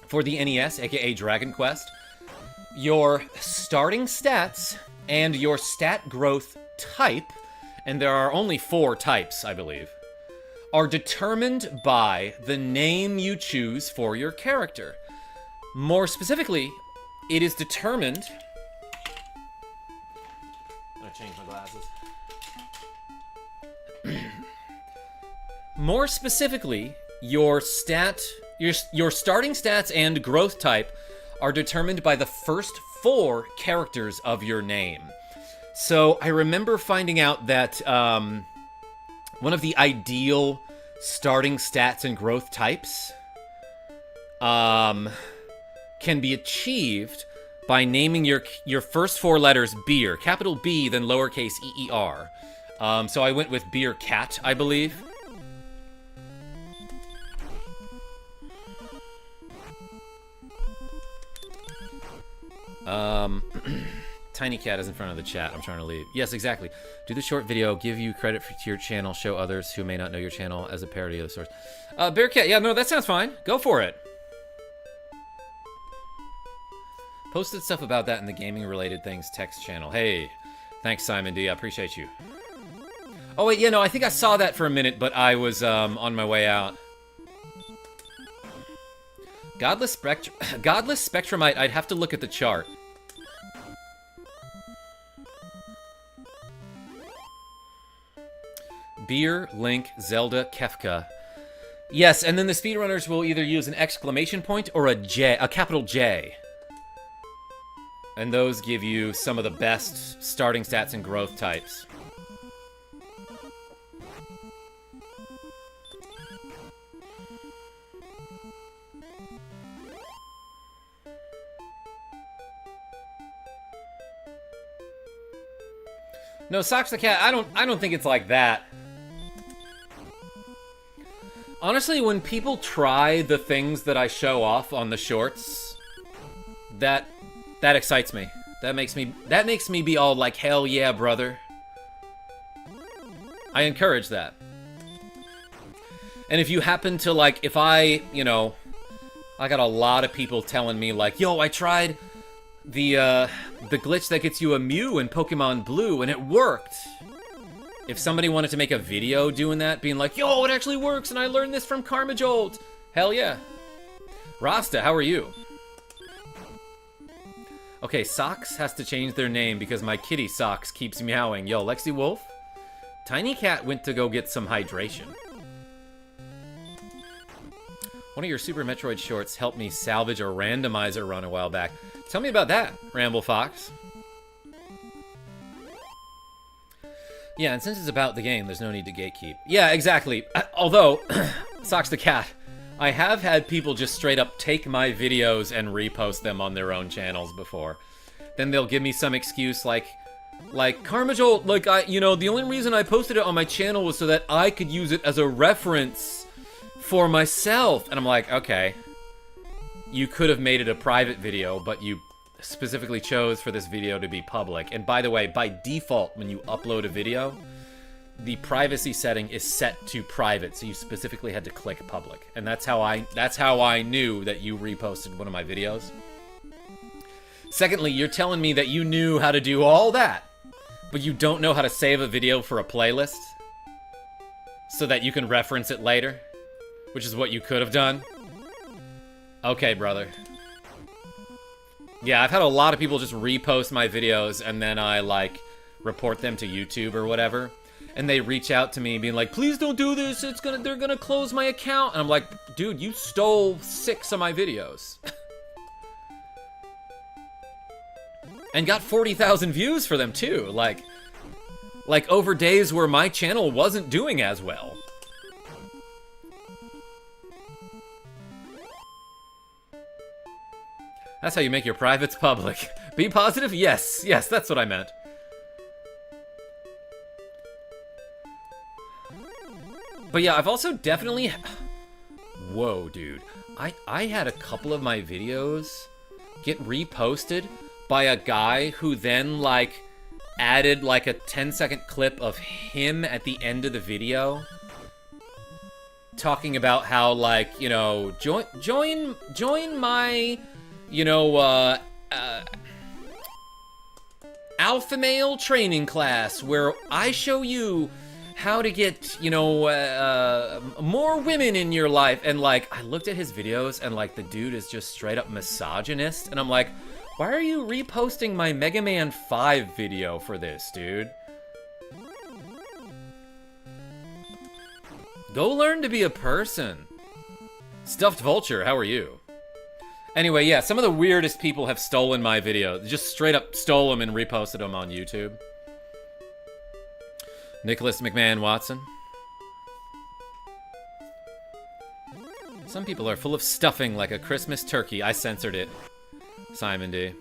for the NES, aka Dragon Quest, your starting stats and your stat growth type, and there are only 4 types, I believe, are determined by the name you choose for your character. More specifically, it is determined... change my glasses. More specifically, your starting stats and growth type are determined by the first 4 characters of your name. So I remember finding out that one of the ideal starting stats and growth types can be achieved by naming your first 4 letters beer, capital B, then lowercase EER. So I went with Beer Cat, I believe. Tiny Cat is in front of the chat. I'm trying to leave. Yes, exactly. Do the short video, give you credit to your channel, show others who may not know your channel as a parody of the source. Bearcat, yeah, no, that sounds fine. Go for it. Posted stuff about that in the gaming-related things text channel. Hey, thanks, Simon D. I appreciate you. Oh, wait, yeah, no, I think I saw that for a minute, but I was on my way out. Godless Spectrumite, I'd have to look at the chart. Beer, Link, Zelda, Kefka. Yes, and then the speedrunners will either use an exclamation point or a capital J. And those give you some of the best starting stats and growth types. No, Socks the Cat, I don't think it's like that. Honestly, when people try the things that I show off on the shorts, that excites me. That makes me be all like, hell yeah, brother. I encourage that. And if you happen to, like, if I got a lot of people telling me, like, yo, I tried the glitch that gets you a Mew in Pokemon Blue, and it worked. If somebody wanted to make a video doing that, being like, yo, it actually works, and I learned this from KarmaJolt. Hell yeah. Rasta, how are you? Okay, Socks has to change their name because my kitty Socks keeps meowing. Yo, Lexi Wolf? Tiny Cat went to go get some hydration. One of your Super Metroid shorts helped me salvage a randomizer run a while back. Tell me about that, Ramble Fox. Yeah, and since it's about the game, there's no need to gatekeep. Yeah, exactly. Although, Socks the Cat, I have had people just straight up take my videos and repost them on their own channels before. Then they'll give me some excuse like KarmaJolt, like, the only reason I posted it on my channel was so that I could use it as a reference for myself. And I'm like, okay, you could have made it a private video, but you specifically chose for this video to be public. And by the way, by default, when you upload a video, the privacy setting is set to private, so you specifically had to click public. And that's how I knew that you reposted one of my videos. Secondly, you're telling me that you knew how to do all that, but you don't know how to save a video for a playlist so that you can reference it later, which is what you could have done. Okay, brother. Yeah, I've had a lot of people just repost my videos and then I, like, report them to YouTube or whatever. And they reach out to me being like, please don't do this, they're gonna close my account. And I'm like, dude, you stole 6 of my videos. And got 40,000 views for them too. Like over days where my channel wasn't doing as well. That's how you make your privates public. Be positive? Yes, that's what I meant. But yeah, I've also definitely... Whoa, dude. I had a couple of my videos get reposted by a guy who then, like, added, like, a 10-second clip of him at the end of the video talking about how, like, you know, join my, you know, alpha male training class where I show you how to get, you know, more women in your life. And, like, I looked at his videos and, like, the dude is just straight up misogynist. And I'm like, why are you reposting my Mega Man 5 video for this, dude? Go learn to be a person. Stuffed Vulture, how are you? Anyway, yeah, some of the weirdest people have stolen my videos. Just straight up stole them and reposted them on YouTube. Nicholas McMahon Watson. Some people are full of stuffing like a Christmas turkey. I censored it. Simon D.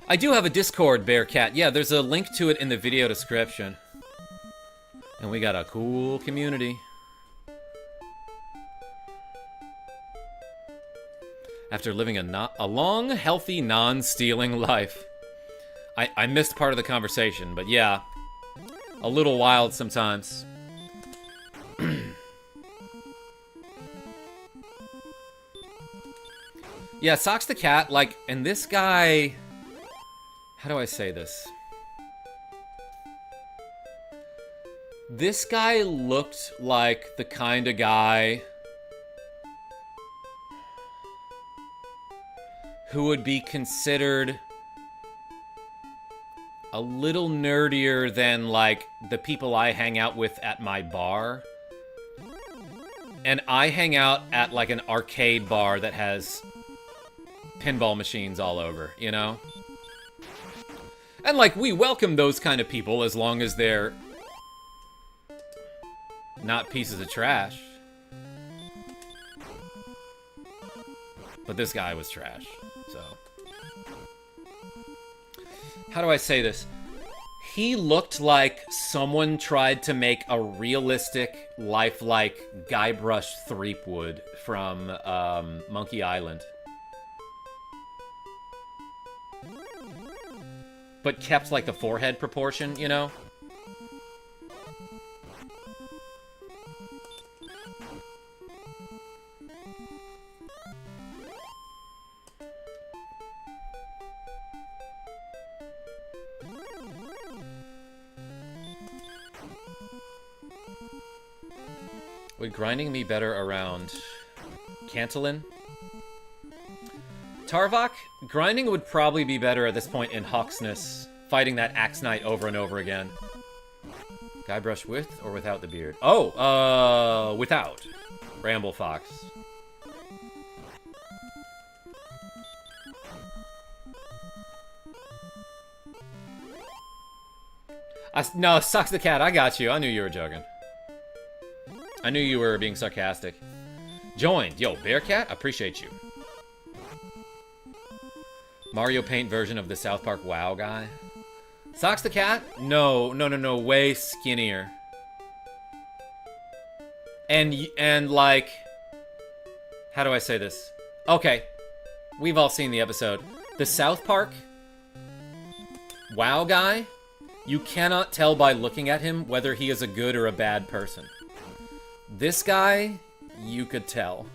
I do have a Discord, Bearcat. Yeah, there's a link to it in the video description. And we got a cool community. After living a long, healthy, non-stealing life. I missed part of the conversation, but yeah. A little wild sometimes. Yeah, Socks the Cat, like, and this guy... How do I say this? This guy looked like the kind of guy who would be considered a little nerdier than, like, the people I hang out with at my bar. And I hang out at, like, an arcade bar that has pinball machines all over, you know? And, like, we welcome those kind of people as long as they're not pieces of trash. But this guy was trash, so... How do I say this? He looked like someone tried to make a realistic, lifelike Guybrush Threepwood from Monkey Island. But kept, like, the forehead proportion, you know? Would grinding be better around Cantillon? Tarvok? Grinding would probably be better at this point in Hawksness, fighting that Axe Knight over and over again. Guybrush with or without the beard? Oh, without. Ramble Fox. No, Sucks the Cat, I got you. I knew you were joking. I knew you were being sarcastic. Joined. Yo, Bearcat, appreciate you. Mario Paint version of the South Park WoW guy. Socks the Cat? No, way skinnier. And like... How do I say this? Okay. We've all seen the episode. The South Park WoW guy You cannot tell by looking at him whether he is a good or a bad person. This guy, you could tell.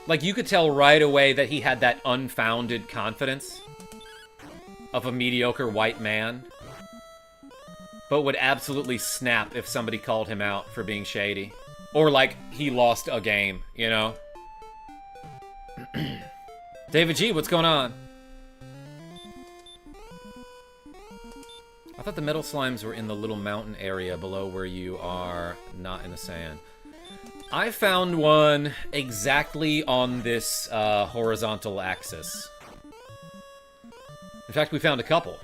Like, you could tell right away that he had that unfounded confidence of a mediocre white man, but would absolutely snap if somebody called him out for being shady. Or, like, he lost a game, you know? David G, what's going on? I thought the metal slimes were in the little mountain area below where you are, not in the sand. I found one exactly on this horizontal axis. In fact, we found a couple.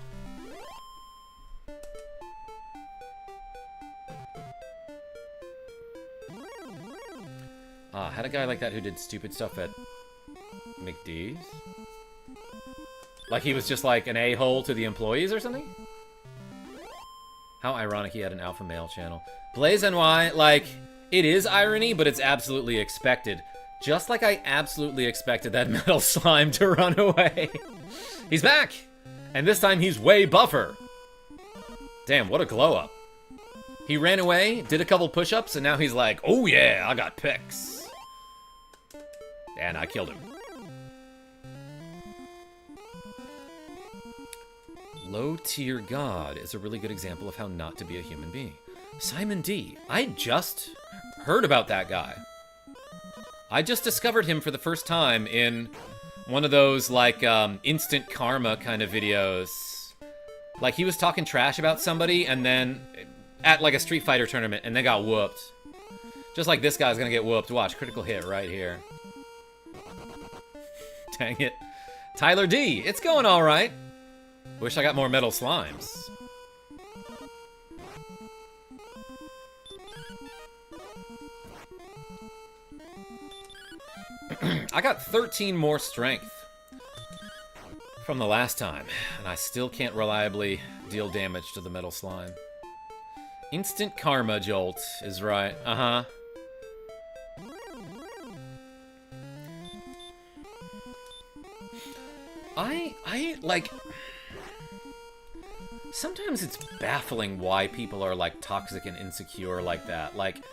Had a guy like that who did stupid stuff at McD's? Like he was just like an a-hole to the employees or something? How ironic he had an alpha male channel. Blaze NY, like, it is irony, but it's absolutely expected. Just like I absolutely expected that metal slime to run away. He's back! And this time he's way buffer. Damn, what a glow up. He ran away, did a couple push-ups, and now he's like, oh yeah, I got pecs. And I killed him. Low-tier god is a really good example of how not to be a human being. Simon D. I just heard about that guy. I just discovered him for the first time in one of those, like, instant karma kind of videos. Like, he was talking trash about somebody, and then, at, like, a Street Fighter tournament, and then got whooped. Just like this guy's gonna get whooped. Watch, critical hit right here. Dang it. Tyler D. It's going all right. Wish I got more metal slimes. I got 13 more strength from the last time, and I still can't reliably deal damage to the metal slime. Instant KarmaJolt is right. Uh-huh. Like, sometimes it's baffling why people are, like, toxic and insecure like that. Like,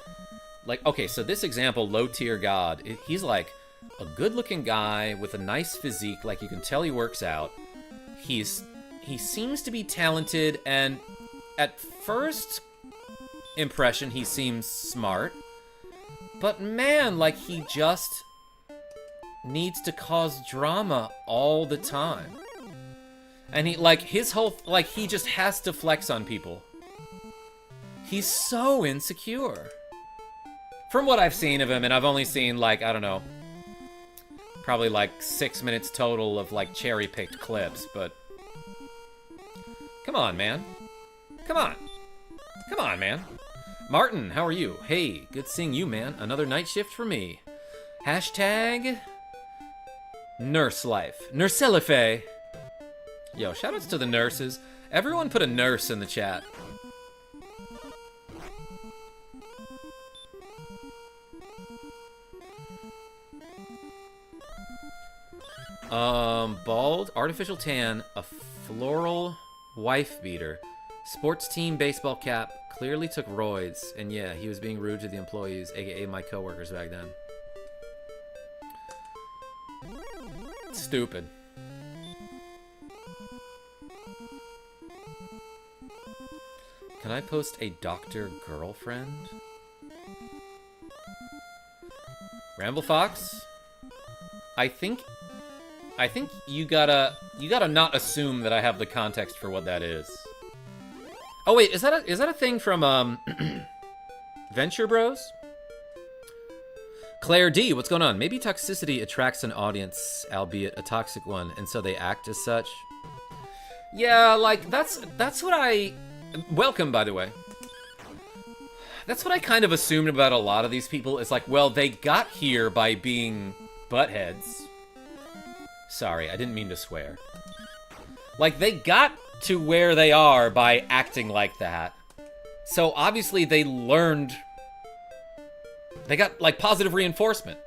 okay, so this example, low-tier god, he's, like, a good-looking guy with a nice physique, like, you can tell he works out. He seems to be talented, and at first impression, he seems smart. But, man, like, he just needs to cause drama all the time. And he, like, his whole, like, he just has to flex on people. He's so insecure. From what I've seen of him, and I've only seen, like, I don't know, probably, like, 6 minutes total of, like, cherry-picked clips, but... Come on, man. Come on. Come on, man. Martin, how are you? Hey, good seeing you, man. Another night shift for me. Hashtag... Nurse life. Nurselife. Yo, shoutouts to the nurses. Everyone put a nurse in the chat. Bald, artificial tan, a floral wife beater, sports team baseball cap, clearly took roids, and yeah, he was being rude to the employees, aka my coworkers back then. Stupid. Can I post a doctor girlfriend? Ramble Fox? I think you gotta not assume that I have the context for what that is. Oh wait, is that a thing from Venture Bros? Claire D, what's going on? Maybe toxicity attracts an audience, albeit a toxic one, and so they act as such. Yeah, like that's what I... Welcome, by the way. That's what I kind of assumed about a lot of these people. It's like, well, they got here by being buttheads. Sorry, I didn't mean to swear. Like, they got to where they are by acting like that. So, obviously, they learned They got, like, positive reinforcement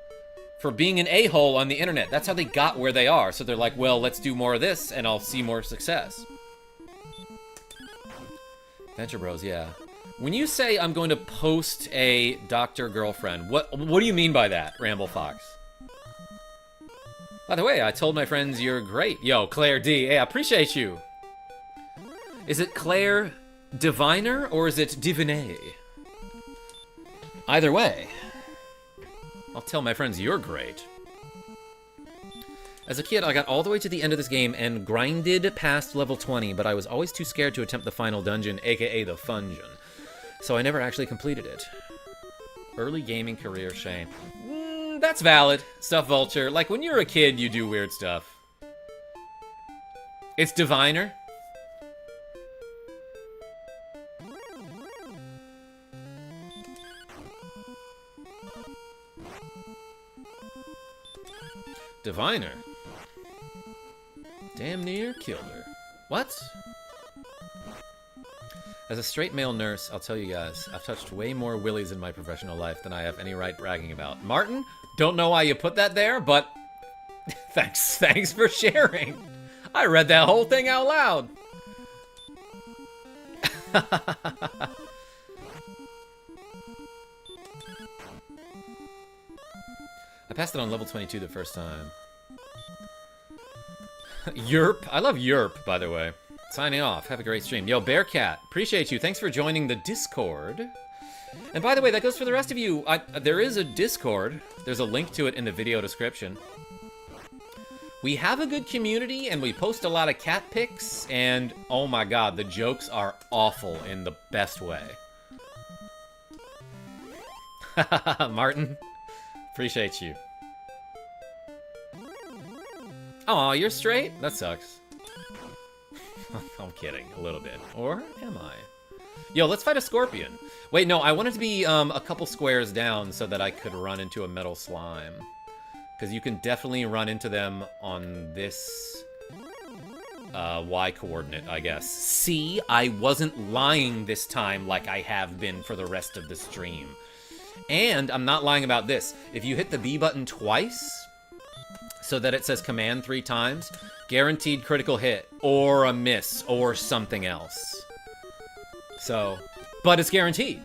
for being an a-hole on the internet. That's how they got where they are. So they're like, well, let's do more of this, and I'll see more success. Venture Bros, yeah. When you say I'm going to post a Dr. Girlfriend, what do you mean by that, Ramble Fox? By the way, I told my friends you're great. Yo, Claire D. Hey, I appreciate you. Is it Claire Diviner or is it Divinet? Either way, I'll tell my friends you're great. As a kid, I got all the way to the end of this game and grinded past level 20, but I was always too scared to attempt the final dungeon, aka the Fungeon. So I never actually completed it. Early gaming career shame. That's valid, Stuff Vulture. Like, when you're a kid, you do weird stuff. It's Diviner. Diviner. Damn near killed her. What? As a straight male nurse, I'll tell you guys, I've touched way more willies in my professional life than I have any right bragging about. Martin, don't know why you put that there, but thanks for sharing. I read that whole thing out loud. I passed it on level 22 the first time. Yerp. I love Yerp, by the way. Signing off. Have a great stream. Yo, Bearcat, appreciate you. Thanks for joining the Discord. And by the way, that goes for the rest of you. There is a Discord. There's a link to it in the video description. We have a good community, and we post a lot of cat pics, and oh my god, the jokes are awful in the best way. Martin, appreciate you. Aw, you're straight? That sucks. I'm kidding, a little bit. Or am I? Yo, let's fight a scorpion. Wait, no, I wanted to be a couple squares down so that I could run into a metal slime. Because you can definitely run into them on this Y coordinate, I guess. See, I wasn't lying this time like I have been for the rest of the stream. And I'm not lying about this. If you hit the B button twice, so that it says command 3 times, guaranteed critical hit, or a miss, or something else. So, but it's guaranteed.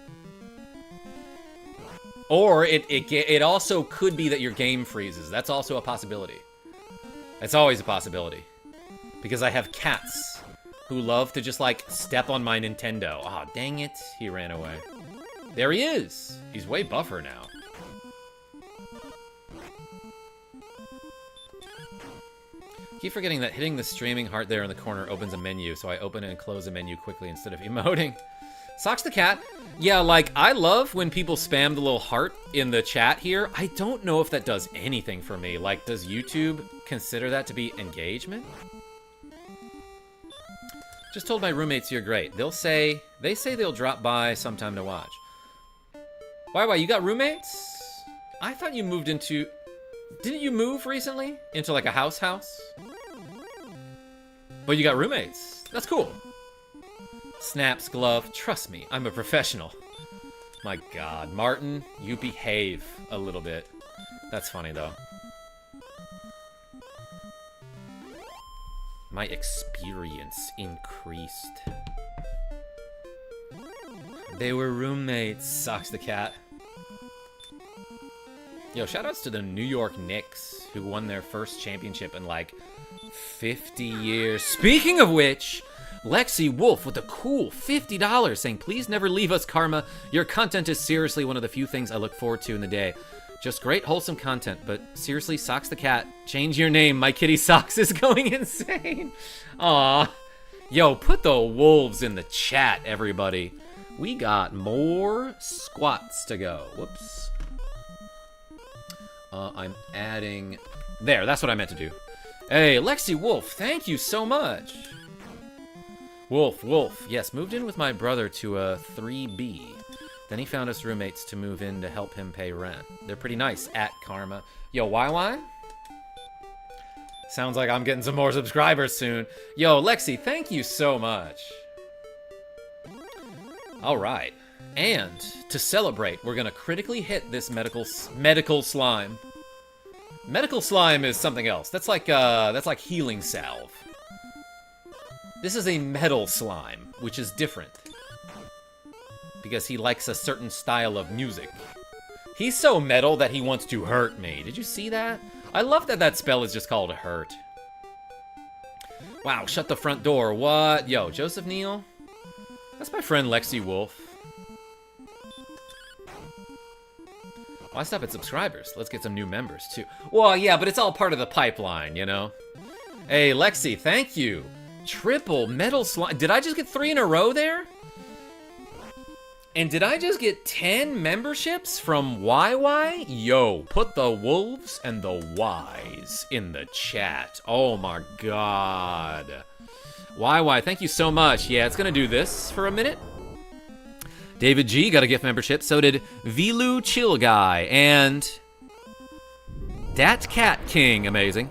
Or it also could be that your game freezes. That's also a possibility. It's always a possibility. Because I have cats who love to just, like, step on my Nintendo. Aw, dang it. He ran away. There he is. He's way buffer now. Keep forgetting that hitting the streaming heart there in the corner opens a menu, so I open and close a menu quickly instead of emoting. Socks the cat. Yeah, like, I love when people spam the little heart in the chat here. I don't know if that does anything for me. Like, does YouTube consider that to be engagement? Just told my roommates you're great. They say they'll drop by sometime to watch. Why, you got roommates? I thought you moved into... Didn't you move recently? Into, like, a house? But you got roommates. That's cool. Snaps glove. Trust me, I'm a professional. My god. Martin, you behave a little bit. That's funny, though. My experience increased. They were roommates, Socks the cat. Yo, shoutouts to the New York Knicks, who won their first championship in, like, 50 years. Speaking of which, Lexi Wolf with a cool $50 saying, please never leave us, Karma. Your content is seriously one of the few things I look forward to in the day. Just great, wholesome content, but seriously, Socks the cat, change your name. My kitty Socks is going insane. Aw. Yo, put the wolves in the chat, everybody. We got more squats to go. Whoops. I'm adding... There, that's what I meant to do. Hey, Lexi Wolf, thank you so much. Wolf, yes, moved in with my brother to a 3B. Then he found us roommates to move in to help him pay rent. They're pretty nice, at Karma. Yo, YY? Sounds like I'm getting some more subscribers soon. Yo, Lexi, thank you so much. All right. And to celebrate, we're gonna critically hit this medical slime. Medical slime is something else. That's like healing salve. This is a metal slime, which is different. Because he likes a certain style of music. He's so metal that he wants to hurt me. Did you see that? I love that that spell is just called hurt. Wow, shut the front door. What? Yo, Joseph Neal? That's my friend Lexi Wolf. Why stop at subscribers? Let's get some new members, too. Well, yeah, but it's all part of the pipeline, you know? Hey, Lexi, thank you. Triple metal slime. Did I just get 3 in a row there? And did I just get 10 memberships from YY? Yo, put the wolves and the Ys in the chat. Oh my god. YY, thank you so much. Yeah, it's gonna do this for a minute. David G got a gift membership. So did Vilu Chill Guy and Dat Cat King. Amazing.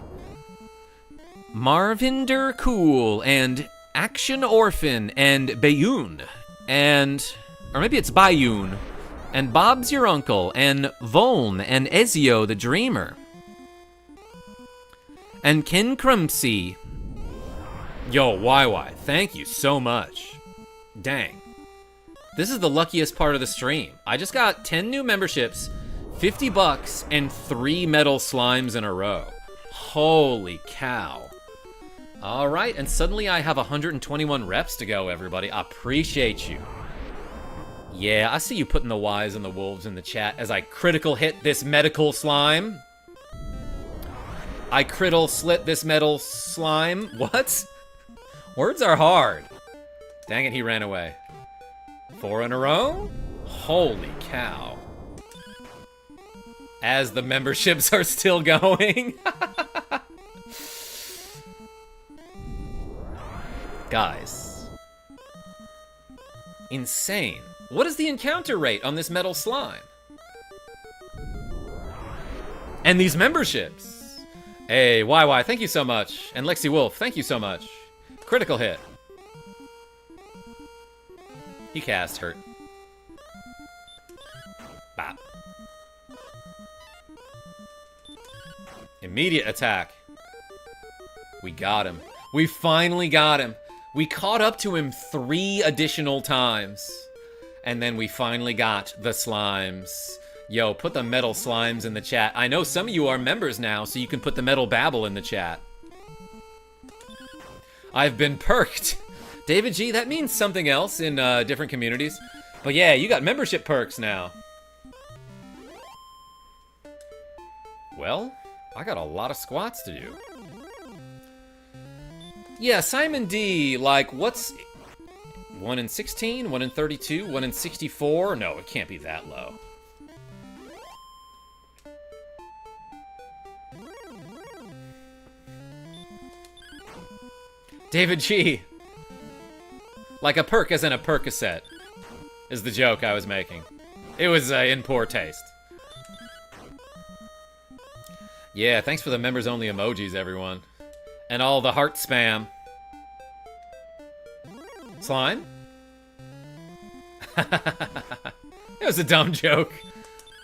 Marvinder Cool and Action Orphan and Bayun and... or maybe it's Bayun, and Bob's Your Uncle, and Voln, and Ezio the Dreamer, and Ken Crumpsy. Yo, YY, thank you so much. Dang. This is the luckiest part of the stream. I just got 10 new memberships, 50 bucks, and 3 metal slimes in a row. Holy cow. All right, and suddenly I have 121 reps to go, everybody. I appreciate you. Yeah, I see you putting the Ys and the wolves in the chat as I critical hit this medical slime. I criddle slit this metal slime. What? Words are hard. Dang it, he ran away. 4 in a row? Holy cow. As the memberships are still going. Guys. Insane. What is the encounter rate on this metal slime? And these memberships. Hey, YY, thank you so much. And Lexi Wolf, thank you so much. Critical hit. He cast hurt. Bop. Immediate attack. We got him. We finally got him. We caught up to him 3 additional times. And then we finally got the slimes. Yo, put the metal slimes in the chat. I know some of you are members now, so you can put the metal babble in the chat. I've been perked. David G, that means something else in different communities. But yeah, you got membership perks now. Well, I got a lot of squats to do. Yeah, Simon D, like, what's... 1 in 16, 1 in 32, 1 in 64? No, it can't be that low. David G. Like a perk as in a Percocet is the joke I was making. It was in poor taste. Yeah, thanks for the members-only emojis, everyone. And all the heart spam. Slime? It was a dumb joke.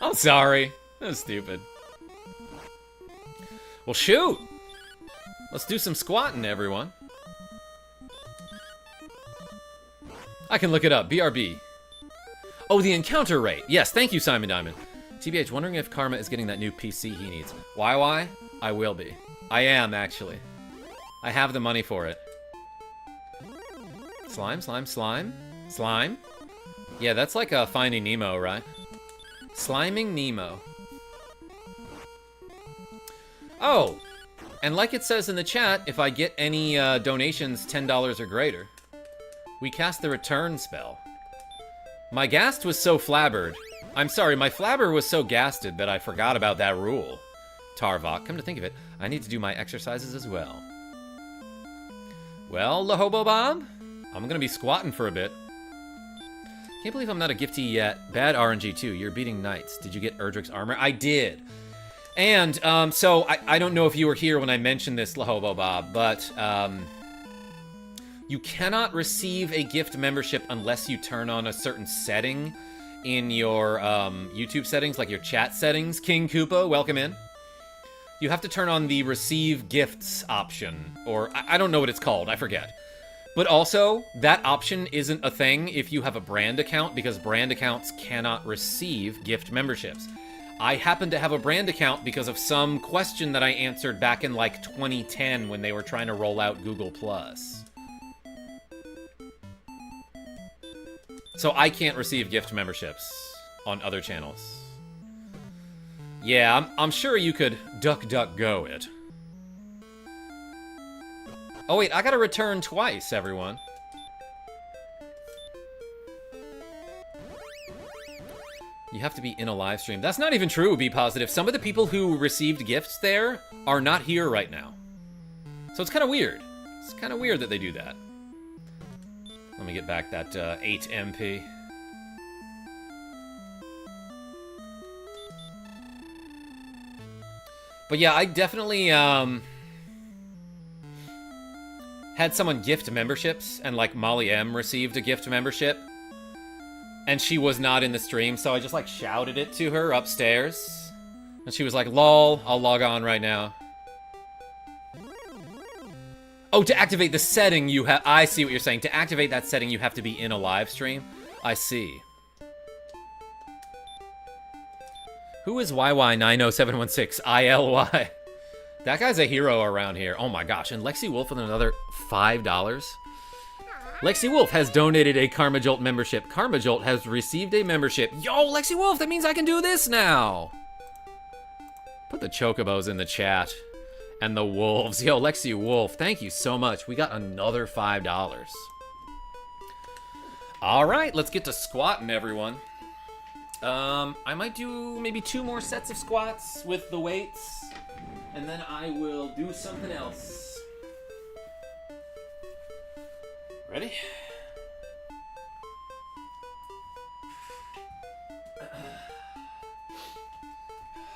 I'm sorry. That was stupid. Well, shoot. Let's do some squatting, everyone. I can look it up. BRB. Oh, the encounter rate. Yes, thank you, Simon Diamond. TBH, wondering if Karma is getting that new PC he needs. YY? I will be. I am, actually. I have the money for it. Slime, slime, slime. Slime? Yeah, that's like Finding Nemo, right? Sliming Nemo. Oh, and like it says in the chat, if I get any donations $10 or greater, we cast the return spell. My ghast was so flabbered. I'm sorry, my flabber was so gasted that I forgot about that rule. Tarvok, come to think of it, I need to do my exercises as well. Well, Lahobo Bob, I'm gonna be squatting for a bit. Can't believe I'm not a giftee yet. Bad RNG too, you're beating knights. Did you get Erdrick's armor? I did. And, so, I don't know if you were here when I mentioned this, Lahobo Bob, but, You cannot receive a gift membership unless you turn on a certain setting in your YouTube settings, like your chat settings. King Koopa, welcome in. You have to turn on the receive gifts option, or I don't know what it's called, I forget. But also, that option isn't a thing if you have a brand account, because brand accounts cannot receive gift memberships. I happen to have a brand account because of some question that I answered back in like 2010 when they were trying to roll out Google+. So I can't receive gift memberships on other channels. Yeah, I'm sure you could DuckDuckGo it. Oh wait, I gotta return twice, everyone. You have to be in a live stream. That's not even true, Be Positive. Some of the people who received gifts there are not here right now. So it's kind of weird. It's kind of weird that they do that. Let me get back that 8 MP. But yeah, I definitely had someone gift memberships, and like Molly M received a gift membership. And she was not in the stream, so I just like shouted it to her upstairs. And she was like, lol, I'll log on right now. Oh, to activate the setting you have... I see what you're saying. To activate that setting, you have to be in a live stream. I see. Who is YY90716? ILY. That guy's a hero around here. Oh my gosh. And Lexi Wolf with another $5. Lexi Wolf has donated a KarmaJolt membership. KarmaJolt has received a membership. Yo, Lexi Wolf, that means I can do this now. Put the chocobos in the chat. And the wolves. Yo, Lexi Wolf, thank you so much. We got another $5. All right, let's get to squatting, everyone. I might do maybe 2 more sets of squats with the weights. And then I will do something else. Ready?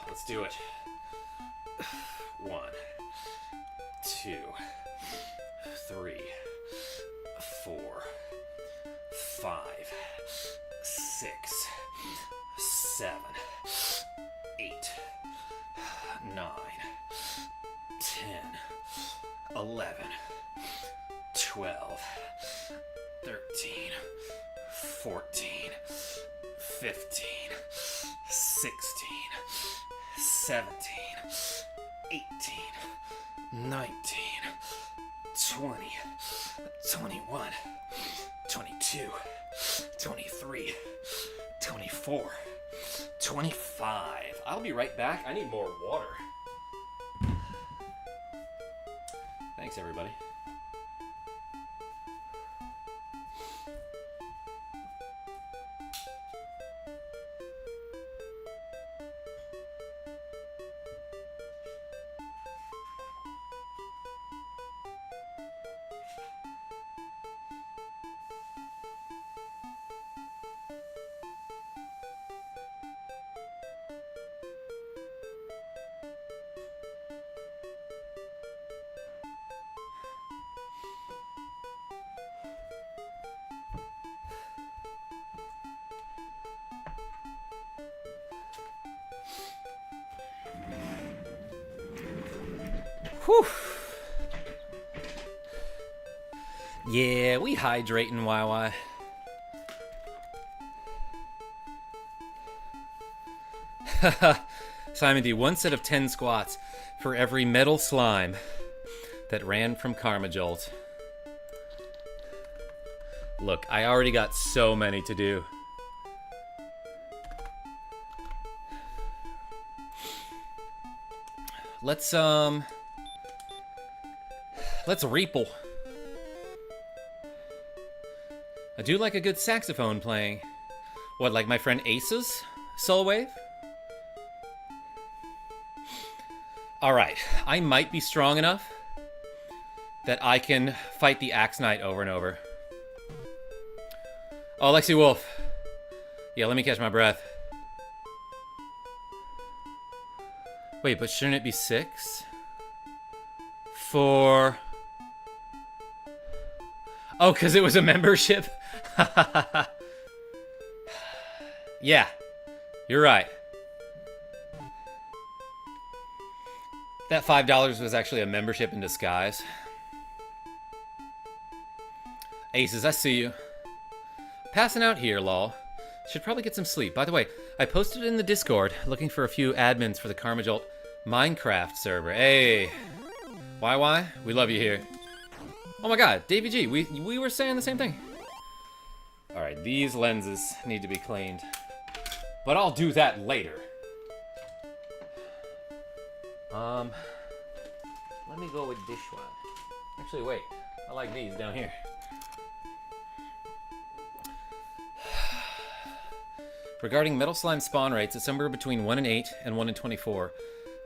Let's do it. 1, 2, 3, 4, 5, 6, 7, 8, 9, 10, 11, 12, 13, 14, 15, 16, 17, 18, 19, 20, 21, 22, 23, 24, 25. I'll be right back. I need more water. Thanks, everybody. Whew. Yeah, we hydrating, YY. Simon D, 1 set of 10 squats for every metal slime that ran from KarmaJolt. Look, I already got so many to do. Let's reeple. I do like a good saxophone playing. What, like my friend Ace's Soul Wave? Alright, I might be strong enough that I can fight the Axe Knight over and over. Oh, Lexi Wolf. Yeah, let me catch my breath. Wait, but shouldn't it be 6? 4... Oh, because it was a membership? Yeah, you're right. That $5 was actually a membership in disguise. Aces, I see you. Passing out here, lol. Should probably get some sleep. By the way, I posted in the Discord looking for a few admins for the KarmaJolt Minecraft server. Hey, YY, we love you here. Oh my god, Davey G, we were saying the same thing. Alright, these lenses need to be cleaned. But I'll do that later. Let me go with this one. Actually, wait. I like these down here. Regarding metal slime spawn rates, it's somewhere between 1 in 8 and 1 in 24,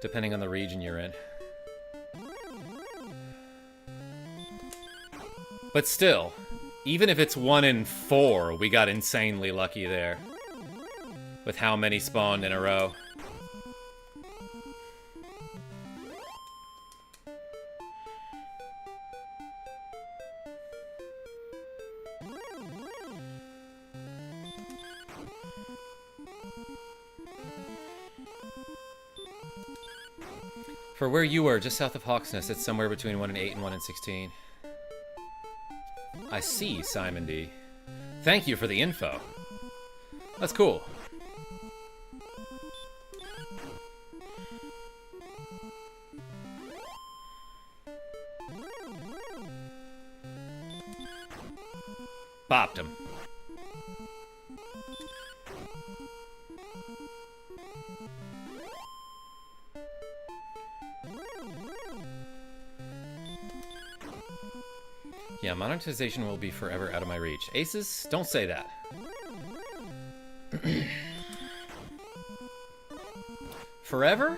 depending on the region you're in. But still, even if it's 1 in 4, we got insanely lucky there. With how many spawned in a row. For where you were, just south of Hawksnest, it's somewhere between 1 in 8 and 1 in 16. I see, Simon D. Thank you for the info. That's cool. Bopped him. Yeah, monetization will be forever out of my reach. Aces, don't say that. Forever?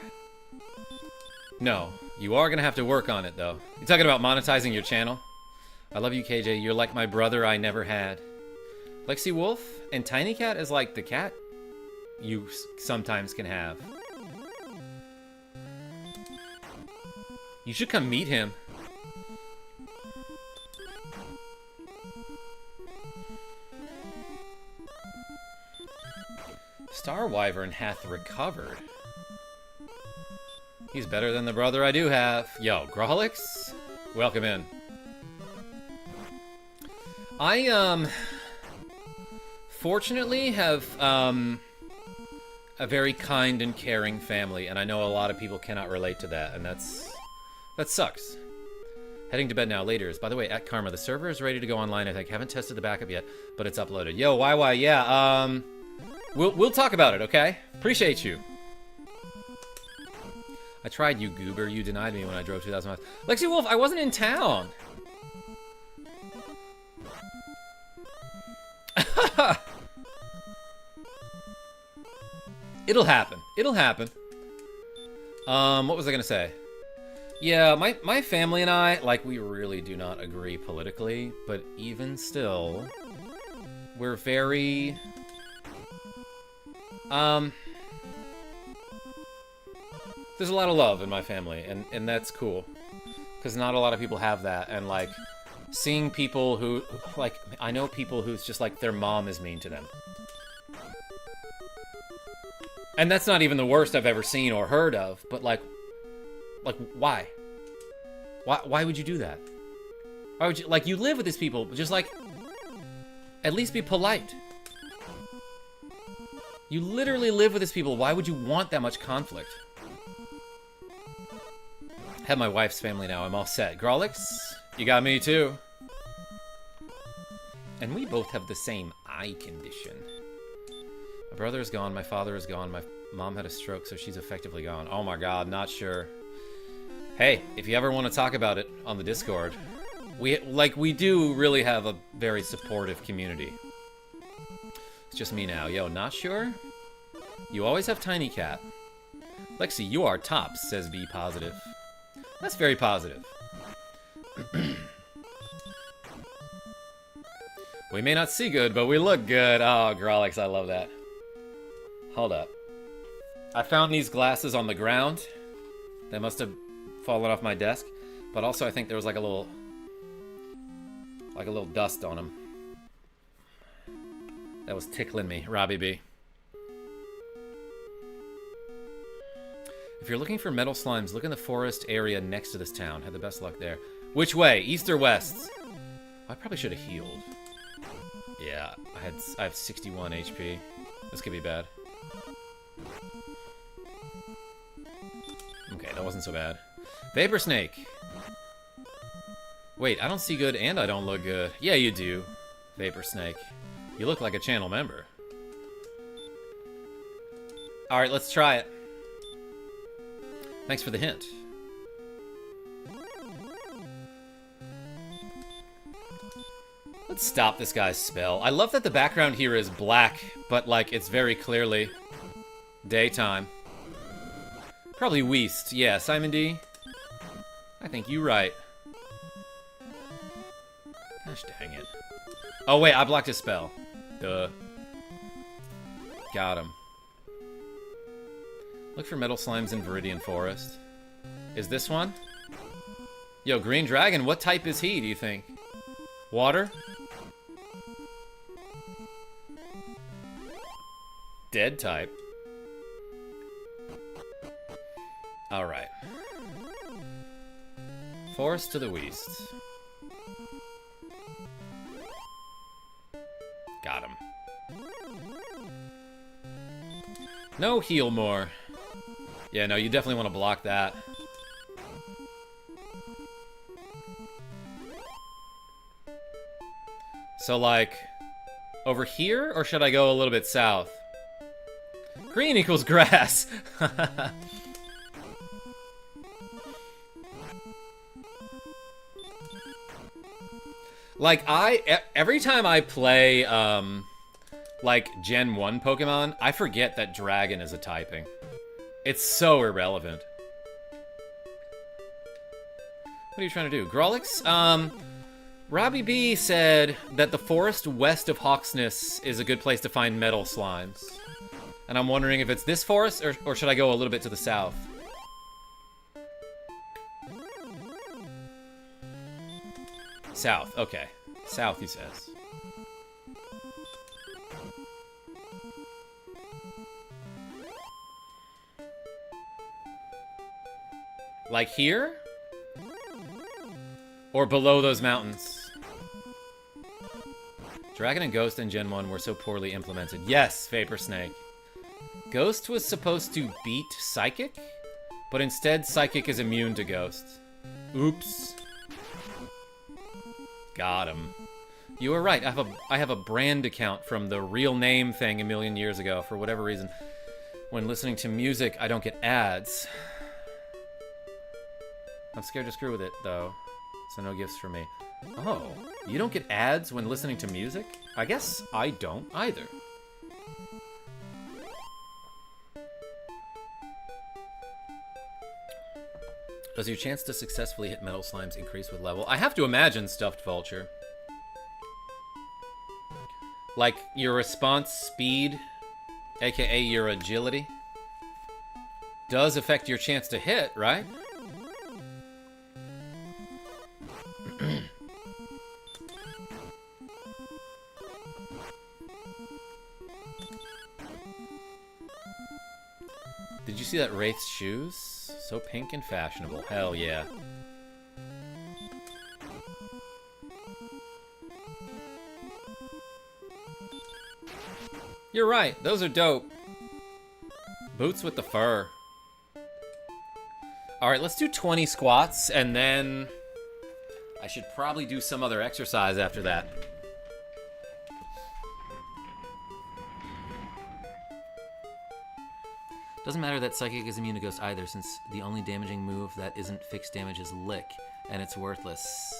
No. You are gonna have to work on it, though. You talking about monetizing your channel? I love you, KJ. You're like my brother I never had. Lexi Wolf and Tiny Cat is like the cat you sometimes can have. You should come meet him. Star Wyvern hath recovered. He's better than the brother I do have. Yo, Grolix, welcome in. I, fortunately have, a very kind and caring family, and I know a lot of people cannot relate to that, and that sucks. Heading to bed now. Later. By the way, at Karma, the server is ready to go online, I think. Haven't tested the backup yet, but it's uploaded. Yo, YY, yeah, we'll talk about it, okay? Appreciate you. I tried you, goober. You denied me when I drove 2,000 miles. Lexi Wolf, I wasn't in town. It'll happen. It'll happen. What was I gonna say? Yeah, my family and I, like, we really do not agree politically, but even still, we're very... There's a lot of love in my family, and that's cool. Because not a lot of people have that, and, like, seeing people who, like, I know people who's just, like, their mom is mean to them. And that's not even the worst I've ever seen or heard of, but, like, why? Why would you do that? Why would you, like, you live with these people, just, like, at least be polite. You literally live with these people, why would you want that much conflict? Have my wife's family now, I'm all set. Grolix, you got me too. And we both have the same eye condition. My brother is gone, my father is gone, my mom had a stroke, so she's effectively gone. Oh my god, not sure. Hey, if you ever want to talk about it on the Discord, we do really have a very supportive community. It's just me now. Yo, not sure? You always have Tiny Cat. Lexi, you are tops, says Be Positive. That's very positive. We may not see good, but we look good. Oh, Grolix, I love that. Hold up. I found these glasses on the ground. They must have fallen off my desk. But also, I think there was like a little Like a little dust on him. That was tickling me, Robbie B. If you're looking for metal slimes, look in the forest area next to this town. Had the best luck there. Which way? East or west? I probably should have healed. Yeah, I have 61 HP. This could be bad. Okay, that wasn't so bad. Vapor Snake. Wait, I don't see good and I don't look good. Yeah, you do. Vapor Snake. You look like a channel member. Alright, let's try it. Thanks for the hint. Let's stop this guy's spell. I love that the background here is black, but like it's very clearly daytime. Probably Weast. Yeah, Simon D. I think you're right. Gosh dang it. Oh wait, I blocked his spell. Duh. Got him. Look for metal slimes in Viridian Forest. Is this one? Yo, Green Dragon, what type is he, do you think? Water? Dead type. Alright. Forest to the west. Got him. No heal more. Yeah, no, you definitely want to block that. So, like, over here, or should I go a little bit south? Green equals grass. Like, every time I play, like, Gen 1 Pokemon, I forget that Dragon is a typing. It's so irrelevant. What are you trying to do? Grolix? Robbie B said that the forest west of Hawksness is a good place to find metal slimes. And I'm wondering if it's this forest, or should I go a little bit to the south? South, okay. South, he says. Like here? Or below those mountains? Dragon and Ghost in Gen 1 were so poorly implemented. Yes, Vapor Snake. Ghost was supposed to beat Psychic, but instead Psychic is immune to Ghost. Oops. Got him. You were right. I have a brand account from the real name thing a million years ago. For whatever reason, when listening to music, I don't get ads. I'm scared to screw with it, though. So no gifts for me. Oh, you don't get ads when listening to music? I guess I don't either. Does your chance to successfully hit metal slimes increase with level? I have to imagine, Stuffed Vulture. Like, your response speed, aka your agility, does affect your chance to hit, right? Did you see that Wraith's shoes? So pink and fashionable. Hell yeah. You're right. Those are dope. Boots with the fur. Alright, let's do 20 squats, and then I should probably do some other exercise after that. Doesn't matter that Psychic is immune to Ghost either, since the only damaging move that isn't fixed damage is Lick, and it's worthless.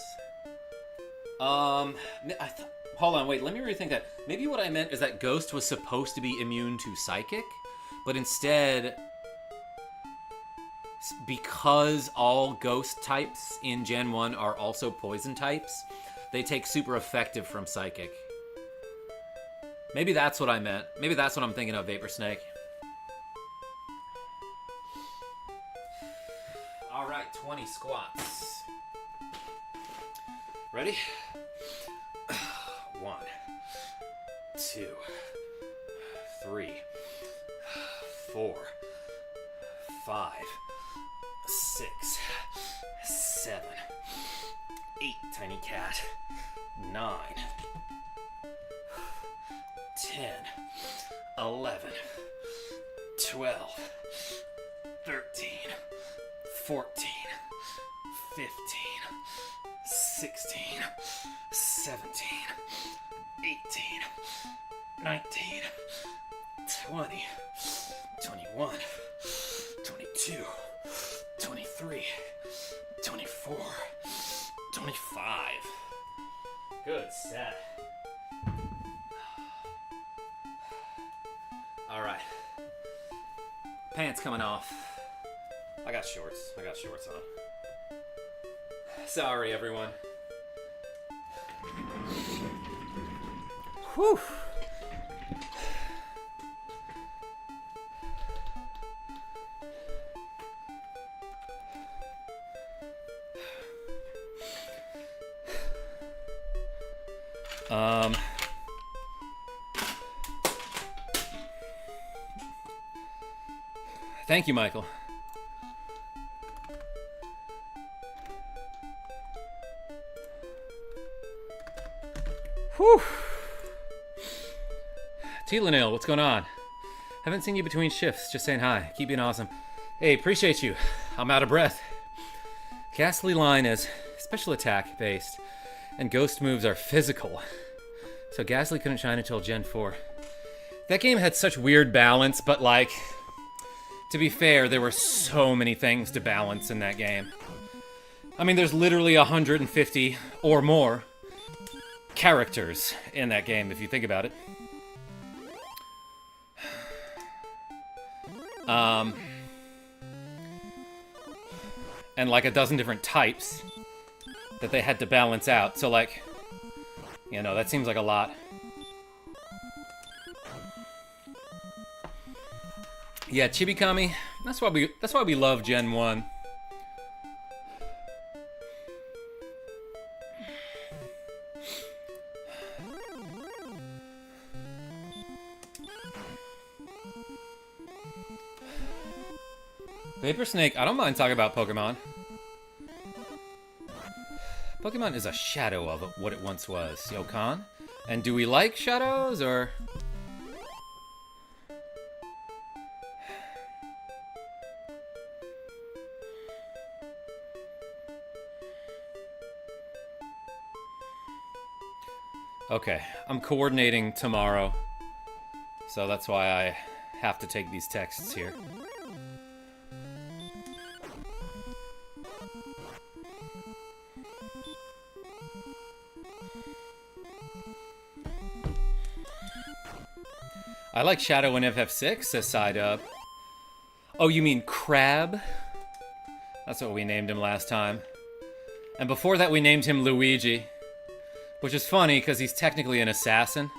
Hold on, wait, let me rethink that. Maybe what I meant is that Ghost was supposed to be immune to Psychic, but instead, because all Ghost types in Gen 1 are also Poison types, they take super effective from Psychic. Maybe that's what I meant. Maybe that's what I'm thinking of, Vapor Snake. Alright, 20 squats. Ready? 2, 3, 4, 5, 6, 7, 8, tiny cat, 9, 10, 11, 12, 13, 14, 15, 16, 17, 18, 19, 20, 21, 22, 23, 24, 25. Good set. All right. Pants coming off. I got shorts on. Sorry, everyone. Whew. Thank you, Michael. Whew. Telanil, what's going on? Haven't seen you between shifts. Just saying hi. Keep being awesome. Hey, appreciate you. I'm out of breath. Ghastly Line is special attack based, and ghost moves are physical. So Ghastly couldn't shine until Gen 4. That game had such weird balance, but like, to be fair, there were so many things to balance in that game. I mean, there's literally 150 or more characters in that game, if you think about it. And like a dozen different types that they had to balance out. So like, you know, that seems like a lot. Yeah, Chibikami, that's why we love Gen 1. Vapor Snake, I don't mind talking about Pokemon. Pokemon is a shadow of what it once was, Yokan. And do we like shadows, or... Okay, I'm coordinating tomorrow, so that's why I have to take these texts here. I like Shadow in FF6, says Sidub. Oh, you mean Crab? That's what we named him last time. And before that we named him Luigi. Which is funny, because he's technically an assassin.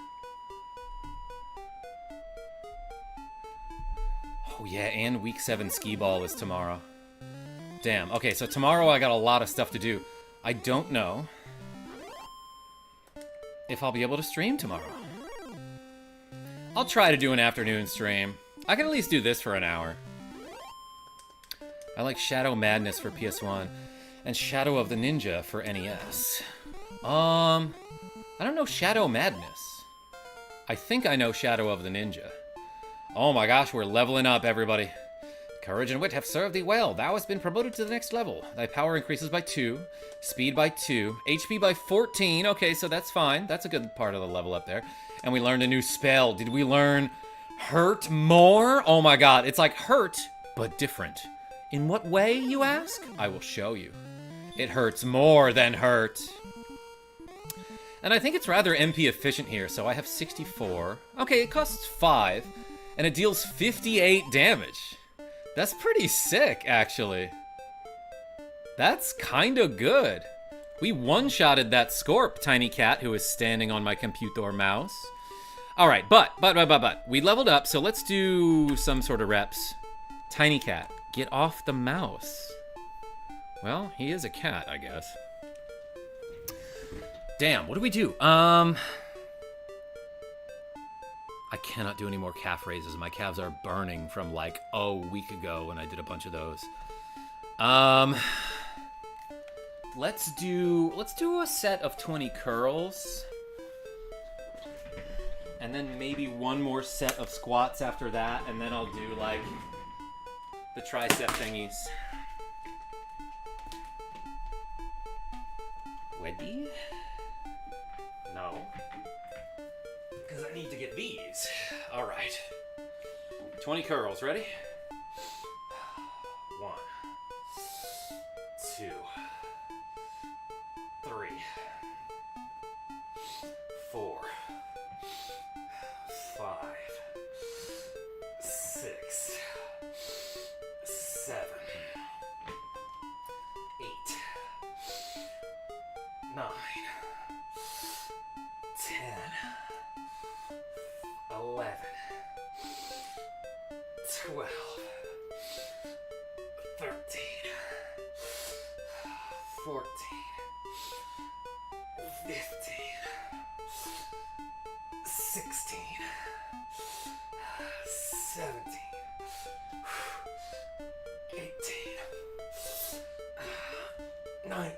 Oh yeah, and Week 7 Skee-Ball is tomorrow. Damn, okay, so tomorrow I got a lot of stuff to do. I don't know if I'll be able to stream tomorrow. I'll try to do an afternoon stream. I can at least do this for an hour. I like Shadow Madness for PS1 and Shadow of the Ninja for NES. I don't know Shadow Madness. I think I know Shadow of the Ninja. Oh my gosh, we're leveling up, everybody. Courage and wit have served thee well. Thou hast been promoted to the next level. Thy power increases by 2, speed by 2, HP by 14. Okay, so that's fine. That's a good part of the level up there. And we learned a new spell. Did we learn Hurt More? Oh my god, it's like Hurt, but different. In what way, you ask? I will show you. It hurts more than hurt. And I think it's rather MP efficient here, so I have 64. Okay, it costs 5, and it deals 58 damage. That's pretty sick, actually. That's kinda good. We one-shotted that Scorp, Tiny Cat, who is standing on my computer mouse. Alright, but, we leveled up, so let's do some sort of reps. Tiny Cat, get off the mouse. Well, he is a cat, I guess. Damn, what do we do? I cannot do any more calf raises. My calves are burning from like a week ago when I did a bunch of those. Let's do a set of 20 curls. And then maybe one more set of squats after that, and then I'll do like the tricep thingies. Ready? No. Because I need to get these. All right. 20 curls. Ready? 1, 2, 3, 4, 5, 6, 7, 8, 9, 10, 11, 12, 13, 14, 15, 16, 17, 18, 19,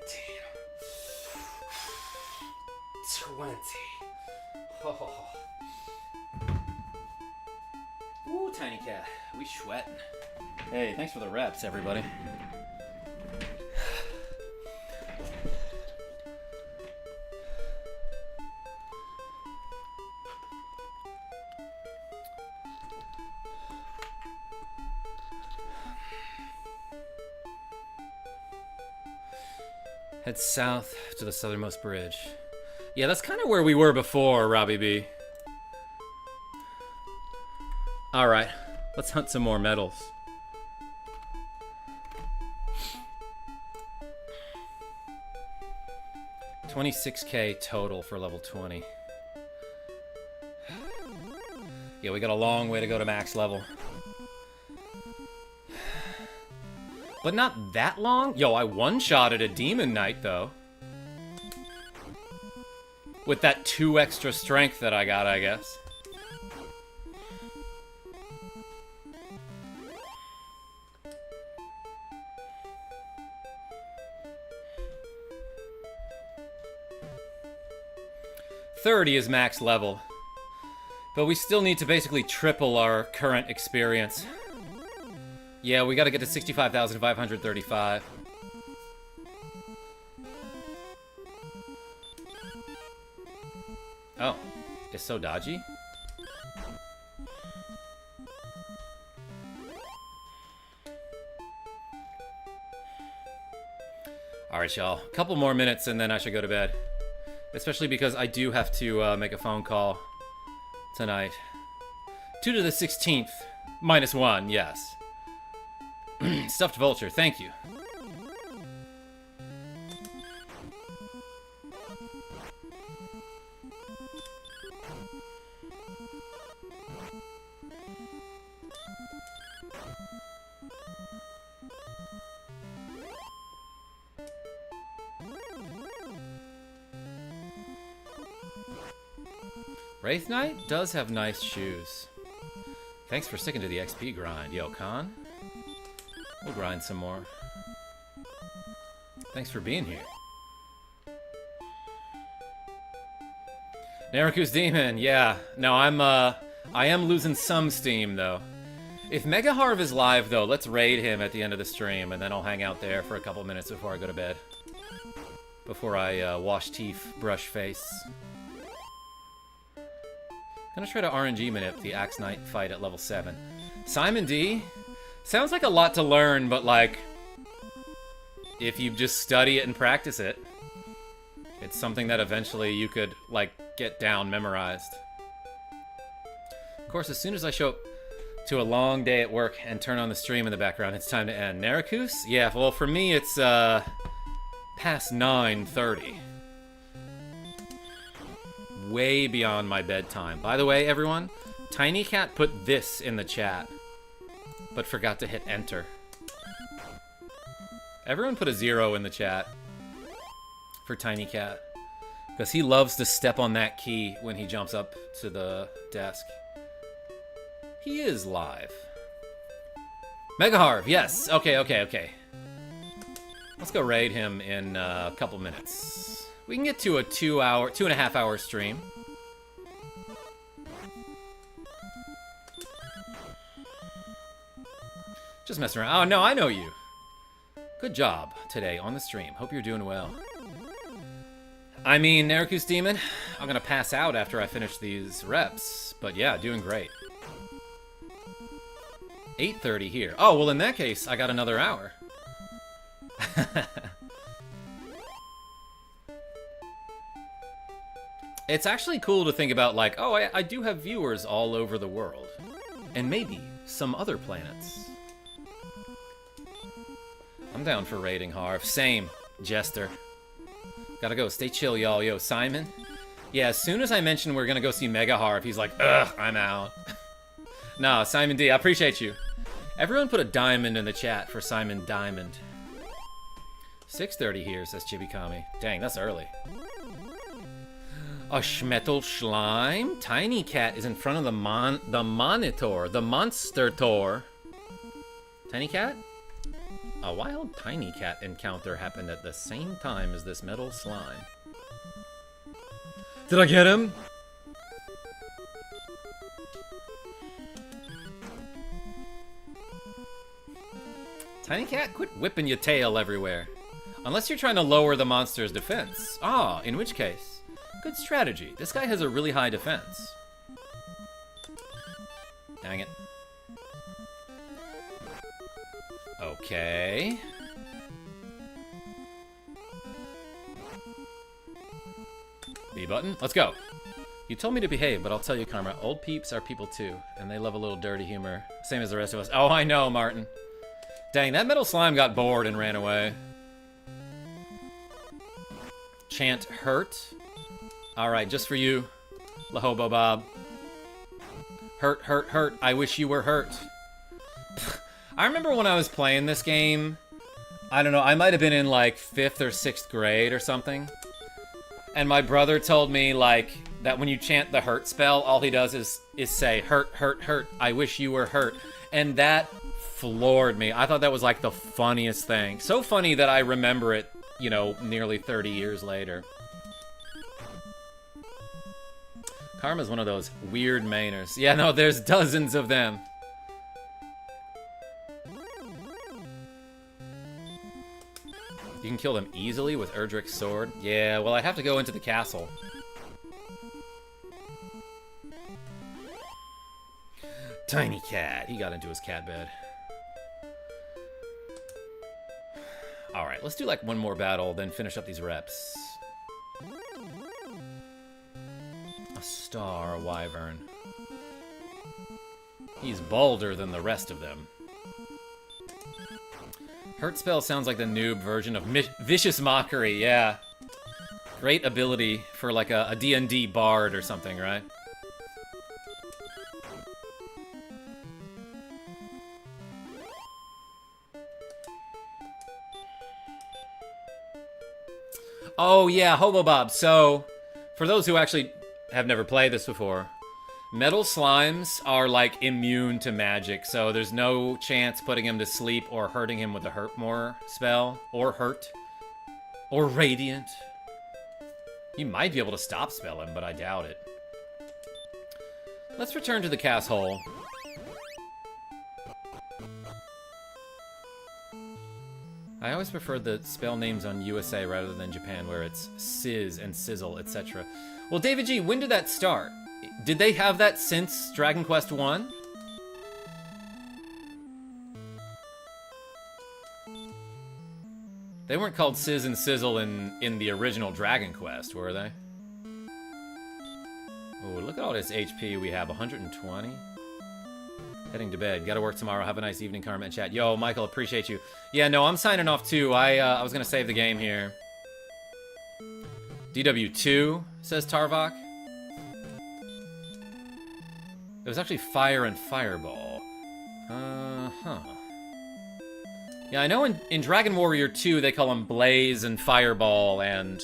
20. Oh. Ooh, tiny cat. We sweating. Hey, thanks for the reps, everybody. Head south to the southernmost bridge. Yeah, that's kind of where we were before, Robbie B. Alright, let's hunt some more medals. $26K total for level 20. Yeah, we got a long way to go to max level. But not that long? Yo, I one-shotted a Demon Knight, though. With that 2 extra strength that I got, I guess. $30 is max level. But we still need to basically triple our current experience. Yeah, we gotta get to 65,535. Oh, it's so dodgy. Alright, y'all. A couple more minutes and then I should go to bed. Especially because I do have to make a phone call tonight. 2 to the 16th. -1, yes. Stuffed vulture, thank you. Wraith Knight does have nice shoes. Thanks for sticking to the XP grind, yo, Khan. We'll grind some more. Thanks for being here. Naraku's Demon, yeah. No, I am losing some steam, though. If Mega Harv is live, though, let's raid him at the end of the stream, and then I'll hang out there for a couple minutes before I go to bed. Before I wash teeth, brush face. Gonna try to RNG manip the Axe Knight fight at level 7. Simon D? Sounds like a lot to learn, but like, if you just study it and practice it, it's something that eventually you could, like, get down memorized. Of course, as soon as I show up to a long day at work and turn on the stream in the background, it's time to end. Narakus? Yeah, well, for me, it's, past 9:30. Way beyond my bedtime. By the way, everyone, Tiny Cat put this in the chat, but forgot to hit enter. Everyone put a 0 in the chat for Tiny Cat, because he loves to step on that key when he jumps up to the desk. He is live. Mega Harv, yes. Okay. Let's go raid him in a couple minutes. We can get to a 2.5 hour stream. Just messing around. Oh, no, I know you. Good job today on the stream. Hope you're doing well. I mean, Narakus Demon, I'm gonna pass out after I finish these reps. But yeah, doing great. 8:30 here. Oh, well, in that case, I got another hour. It's actually cool to think about, like, oh, I do have viewers all over the world. And maybe some other planets. I'm down for raiding Harv. Same, Jester. Gotta go. Stay chill, y'all. Yo, Simon? Yeah, as soon as I mentioned we're gonna go see Mega Harv, he's like, ugh, I'm out. Nah, Simon D, I appreciate you. Everyone put a diamond in the chat for Simon Diamond. 6:30 here, says Chibikami. Dang, that's early. A Schmettel Schleim? Tiny Cat is in front of the monitor. The Monster Tour. Tiny Cat? A wild Tiny Cat encounter happened at the same time as this metal slime. Did I get him? Tiny Cat, quit whipping your tail everywhere. Unless you're trying to lower the monster's defense. Ah, in which case, good strategy. This guy has a really high defense. Dang it. Okay. B button. Let's go. You told me to behave, but I'll tell you, Karma, old peeps are people too, and they love a little dirty humor, same as the rest of us. Oh, I know, Martin. Dang, that metal slime got bored and ran away. Chant hurt. Alright, just for you, Lahobo Bob. Hurt, hurt, hurt. I wish you were hurt. I remember when I was playing this game, I don't know, I might have been in like 5th or 6th grade or something. And my brother told me, like, that when you chant the hurt spell, all he does is say, hurt, hurt, hurt, I wish you were hurt. And that floored me. I thought that was like the funniest thing. So funny that I remember it, you know, nearly 30 years later. Karma's one of those weird mainers. Yeah, no, there's dozens of them. You can kill them easily with Erdrick's sword. Yeah, well, I'd have to go into the castle. Tiny Cat. He got into his cat bed. Alright, let's do like one more battle, then finish up these reps. A star wyvern. He's bolder than the rest of them. Hurt spell sounds like the noob version of Vicious Mockery, yeah. Great ability for like a D&D bard or something, right? Oh yeah, Hobo Bob. So, for those who actually have never played this before, metal slimes are like immune to magic, so there's no chance putting him to sleep or hurting him with the Hurt More spell, or Hurt, or Radiant. You might be able to stop spell him, but I doubt it. Let's return to the castle. I always prefer the spell names on USA rather than Japan, where it's Sizz and Sizzle, etc. Well, David G, when did that start? Did they have that since Dragon Quest 1? They weren't called Sizz and Sizzle in the original Dragon Quest, were they? Oh, look at all this HP we have, 120. Heading to bed. Gotta work tomorrow. Have a nice evening, Karma and chat. Yo, Michael, appreciate you. Yeah, no, I'm signing off too. I was gonna save the game here. DW2, says Tarvok. It was actually Fire and Fireball. Huh. Yeah, I know in Dragon Warrior 2, they call them Blaze and Fireball, and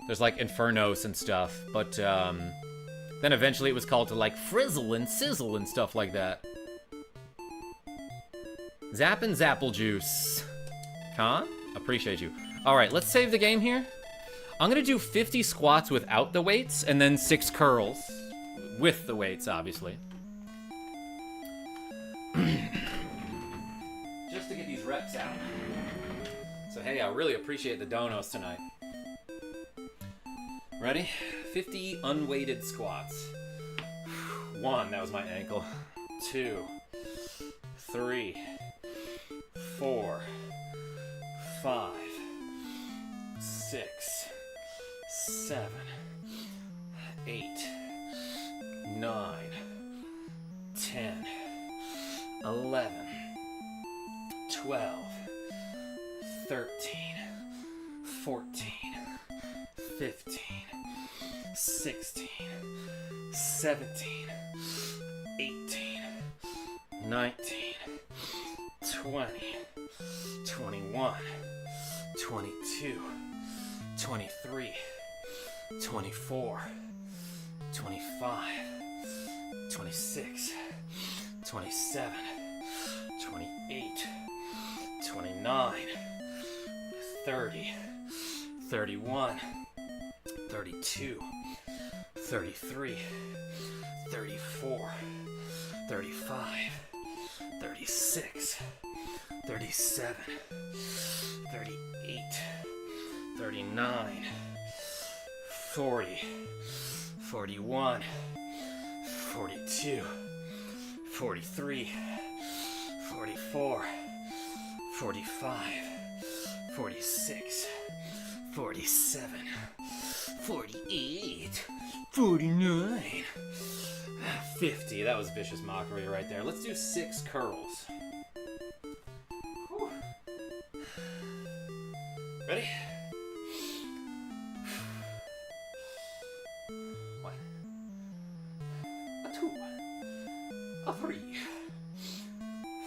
there's like Infernos and stuff, but, Then eventually it was called to like frizzle and sizzle and stuff like that. Zap and Zapple Juice. Con? Appreciate you. Alright, let's save the game here. I'm gonna do 50 squats without the weights, and then 6 curls. With the weights, obviously. Just to get these reps out. So hey, I really appreciate the donos tonight. Ready? 50 unweighted squats. 1, that was my ankle. 2, 3, 4, 5, 6, 7, 8, 9, 10, 11, 12, 13, 14, 15, 16, 17, 18, 19, 20, 21, 22, 23, 24, 25, 26, 27, 28, 29, 30, 31, 32, 33, 34, 35, 36, 37, 38, 39, 40, 41, 42, 43, 44, 45, 46, 47, 48, 49, 50. That was vicious mockery right there. Let's do 6 curls. Whew. Ready? 1, a 2, a 3,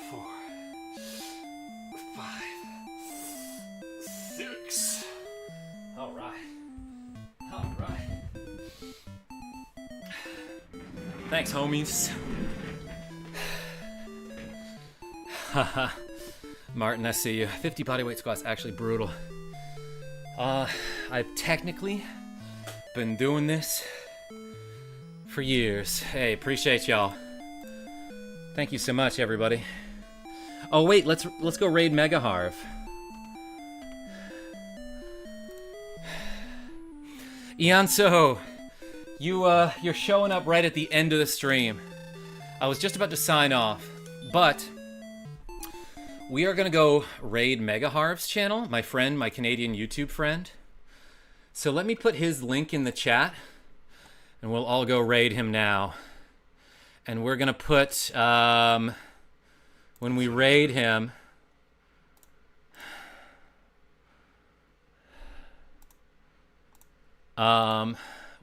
4, 5, 6. All right. All right. Thanks, homies. Haha. Martin, I see you. 50 bodyweight squats, actually brutal. I've technically been doing this for years. Hey, appreciate y'all. Thank you so much, everybody. Oh wait, let's go raid Mega Harv. Ianso, you're showing up right at the end of the stream. I was just about to sign off, but we are gonna go raid Mega Harv's channel, my friend, my Canadian YouTube friend. So let me put his link in the chat, and we'll all go raid him now. And we're gonna put when we raid him.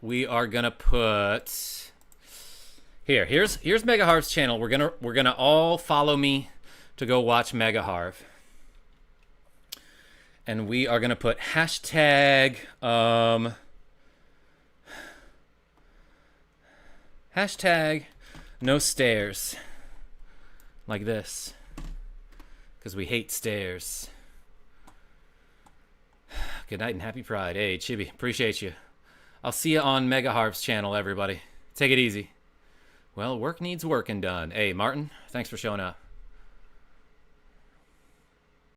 We are gonna put here's Mega Harv's channel. We're gonna all follow me to go watch Mega Harv. And we are gonna put hashtag no stairs, like this, because we hate stairs. Good night and happy Pride. Hey, Chibi, appreciate you. I'll see you on Mega Harv's channel, everybody. Take it easy. Well, work needs working done. Hey, Martin, thanks for showing up.